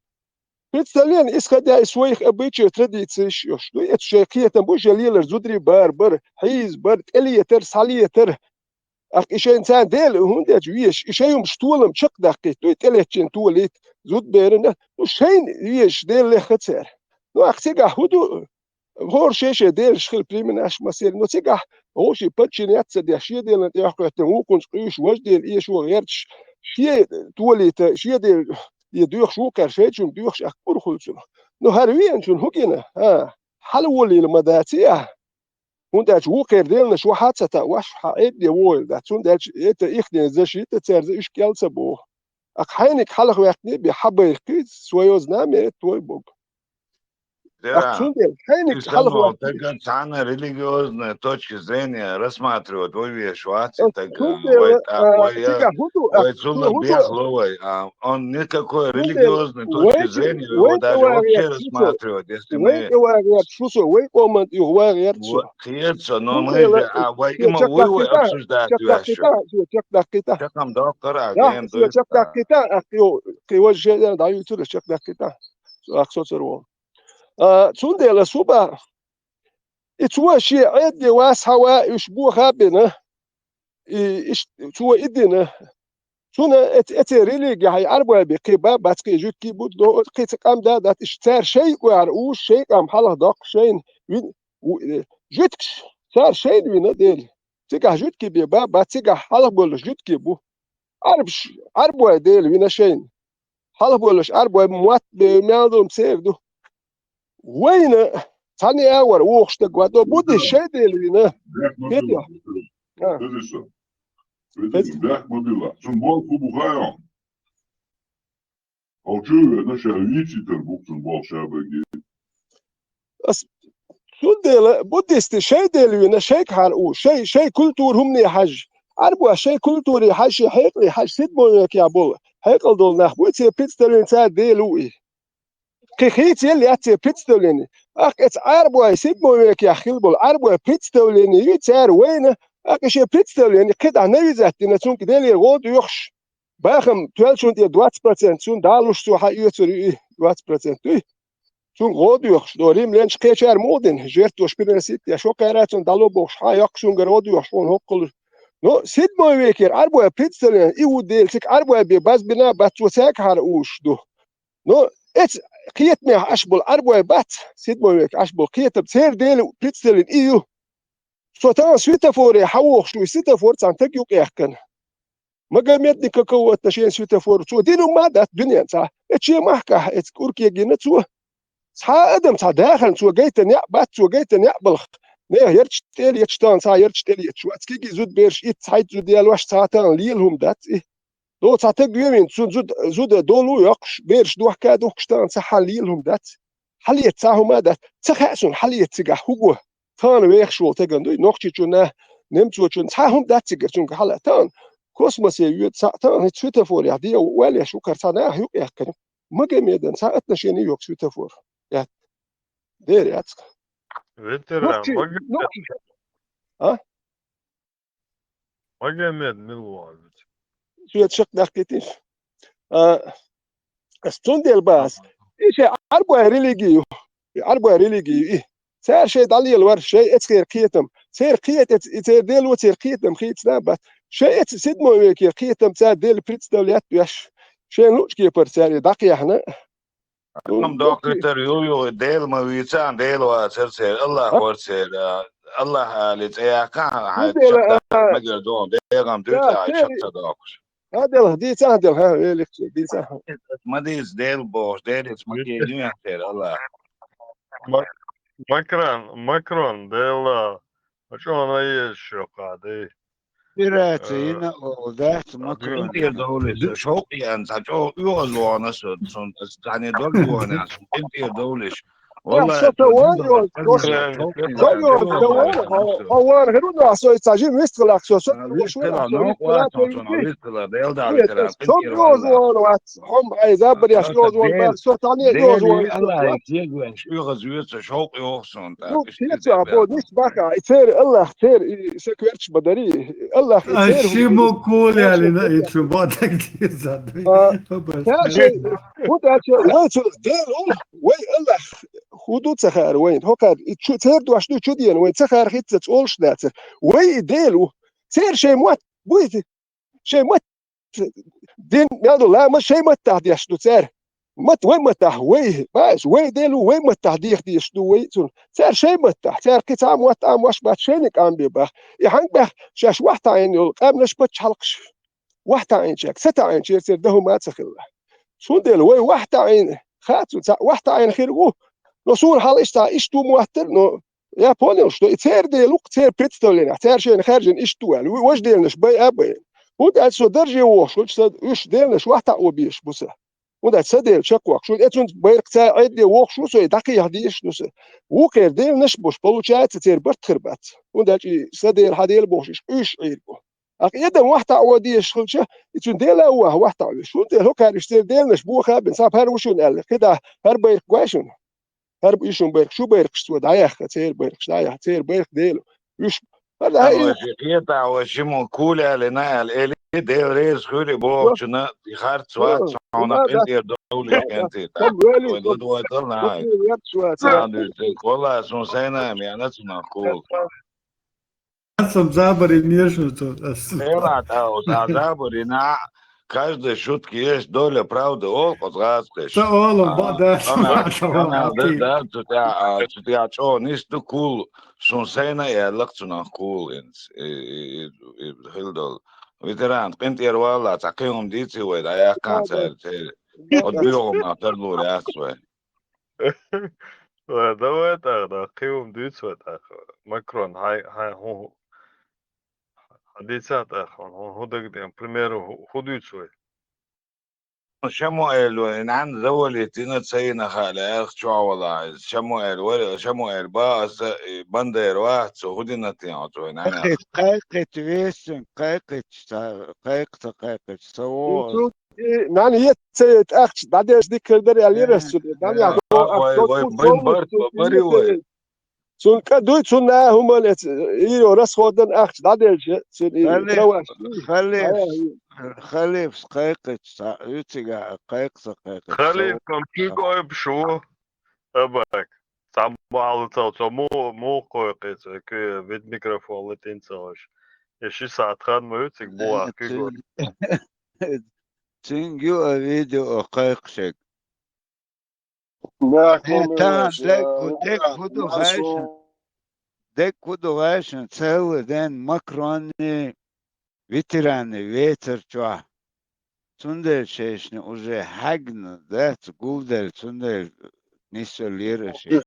B: представление исходя из своих обычаев традиций что это шейхиятам буш лилер зудри бар хиз бар элиетер салиетер ах ишен инсан дел хундеч виш ишеюм штулам чак дакит то телечен тулит зуд берен ну шейн виш дел лехцер ну ах сега худу هور شيشه ديل شخل بريمن اش مسير نو تيغا هوشي باتشينيات سدي شي ديل انت يحكي ممكن قيش واش ديل ايه شو غيرش شي توليت شي ديل يدوخ شو كرشيتشم دوخش اكبر خلصنا نو هروين شون هوكينا حلولي المداتيه وانت شو كير ديلنا شو حادثه واش حقيد دي وول ده شون ده انت اخدين زي شي تترز ايش كالسه بو اخينك حلق وقتني بحبه كيس سويوز نامه توي بوك
I: Цана религиозной точки зрения рассматривают он никакой религиозной точки зрения его даже вообще рассматривать, если мы но мы же вы обсуждать
B: تون سوبا اتوا شي عد واس هوا يشبو خابنا تو ادنا تون ات ريليجي هاي اربع بقبا باتكي جوت كي بود قيت قام دات اشتار شيء وعرو شيء قام حله دق شيء جوت صار شيء وين ديل تيجا جوت كي بيبا باتيجا حله بول جوت كي بو اربع ديل وين شيء حله بولش اربع موات بميادهم سيفدو وين ثاني اور وخشت قدو بودي شيء ديلنا كده
P: Black modilla. Zo'n bal voor Bulgarije. Al tjue, dan zou je niet zitten op zo'n bal hebben.
B: شو ديل بوديست شيء ديلنا شيء حرقو شيء كولتور هم ني حج اربع شيء كولتوري حج حيقري حج سيد بولك يا بول حيقل دول نخبوت بيتستلين ساعة ديلوي كخيت يلي أتى بيتستوليني أكت أربعة سيد مويك يا خيلبول أربعة بيتستوليني يتسار وين أكشي بيتستوليني كده نيزات نتون كده لي غود يخش باخم توالشون دي 20% سون دالوش سو حيوتري 20% توي سون غود يخش دوريم لينش كيشار مودن جيرتو شبيرنسيت يا شو كاراتون دالو بوش حيقشون غود يخشون هقل نو سيد مويك أربعة بيتستوليني إيو ديل سك أربعة بباز بنا باتوساك هاروش دو نو اتس قيت مي اشبل اربع بات سيد مويك اشبل قيت بسير ديل بريتستلين ايو سوتا سويتا فوري حوخ شو سيتا فور تان تكيوك يحكن ما قامتني ككوة تشين سويتا فور سو دينو ما دات دنيا تا اتشي محكا اتكوركي جينتسو ادم داخل سو جيت بات سو جيت بلخ نه يرشتل يشتان يرشتل يشوات كي زود بيرش يتسايد زود يالواش ساعتان ليلهم دات دو تجوين زود دولو يقش بيرش دوح كادو كشتان حليلهم دات حلية تاهما دات تخاسون حلية تجاه هو ثان ويخشوا تجندو نقطة جنا نمتوا جن تاهم دات تجرون كحلا ثان كوسموس يوت ثان تويتر فور يهدي ولا شو كرتنا هيو يحكي ما جميدا ساعتنا شيء نيويورك تويتر فور يا دير يا
V: Veteran,
B: ها
V: Magomed Milwaukee.
B: شو تشك نحكيتش استوندي الباس ايش عربو ريليجيو ايه سير شيء دالي الور شيء اتخير كيتم سير كيت اتير ديل وتير كيتم خيت سنابات شيء سيدمو ويكي كيتم تاع ديل بريتس دوليات ياش شيء نوش كي برساري دقي احنا
I: هم دكتور يو ديل ما ويتان ديل واتسير الله ورسير الله لتيا كان شقة مجر دون ديل هم دوتا شقة داكش
B: هذا دي سهل ها دي سهل
I: ما ديز ديل بوش ديل اسمكي نيوتير الله
V: Macron dela što ona je šokade.
R: Piratina وذات مكرون
I: انت دولش شوقي انت جو يوزوانا سون يعني دول وانا انت دولش والله
B: هوان هرو سو تاجي مستغلق سو
I: طلع نوع واتون طلع ديل دا
B: هم عايزابر يا شلوز وان سو تاني يوز وان
I: الله يكيد وين شو غزويت شوقي وخصون
B: كيف ابو نيش باكا يصير الله خير سكرتش بدري الله خير
K: شيمو كول يعني يتشبات كثير زاد
B: يا شيء وده ديل وي الله حدود سخر وين هوكا تير دو اشدو تشدين وين سخر خيت تقولش دات وي ديلو سير شيء موت بويت شيء موت دين نادو لا ما شيء موت تحت يشدو سير مت وين متح وي باش وي ديلو وين متح دي يخدي يشدو وي سير شيء متح سير كتام وات واش بات شينك ام بيبا يحنق به شاش واحد عين قام نشبت حلقش واحد عين شاك ست عين سير ده ما تخله شو ديلو وي واحد عين خاتو واحد عين خيرو نصور حال إشتو موتر نو يا بونيل شتو يتير دي لوك تير بريتستولين تير شين خارجين إشتو يعني واش ديلنش باي أبين وده سو درجة وش وش ديلنش واحد وبيش بسه وده سديل شكوك شو إتون بيرك تا عيد وش شو سو يدقي هديش نص وكير ديلنش بوش بلوشات تير برت خربات وده سديل هديل بوش إيش عيربو أكيد واحد وديش خلشه يتون ديل هو واحد شو ديل هو كان يشتري ديلنش بوخا بنصاب هر وشون قال كده هر بيرك واشون هرب يشون بيرك شو بيرك شو دايخ تير بيرك ديلو يش هذا هي
I: قطع وشمو كولا لنا الالي ديل ريز خوري بوكشنا يخارت سوات صونا انت دولي انت ودو طلنا هاي والله سون سينا ميانتنا كول
K: Sam zabari miješno to.
I: Nema tao zabori na каждой шутки есть доля правды, подсказкой.
K: Sa oğlum bada.
I: Да, tu ja čo, nistu cool, sun sena ja laktsuna cool ins hildol. Veteran, qint irwala taqihum dici wed ayak kan ser odbihom na tardlu reakswe.
V: Давай так, да, кивом дюйцвет, Макрон, хай, ху, дитя, ху, дегдем, примеру, ху дюйцвет.
I: شموئيل وإن عند دولة تسينا خالق شو والله شموئيل باس بندر واحد سهودنا تياتو إن أنا
R: قيقت ويسن قيقت سووا
B: يعني هي تأخذ بعدين ديك الدري اللي رسول يعني
I: وين برد بري وين
B: سون كدوي سون هم يرو رس خودن أخذ بعدين
R: خليف قيقت يتجا قيقت
V: خليف كم تيجي بشو أباك سامع على مو قيقت كي بيت ميكروفون لتنساش يشي ساعة خان ما يتجا بوا كيقول
R: تنجو فيديو قيقشك ديك خدو غاشن تسوي دين مكروني ветераны ветер чуа цундель шешни уже хагн да гулдель цундель не солируешь.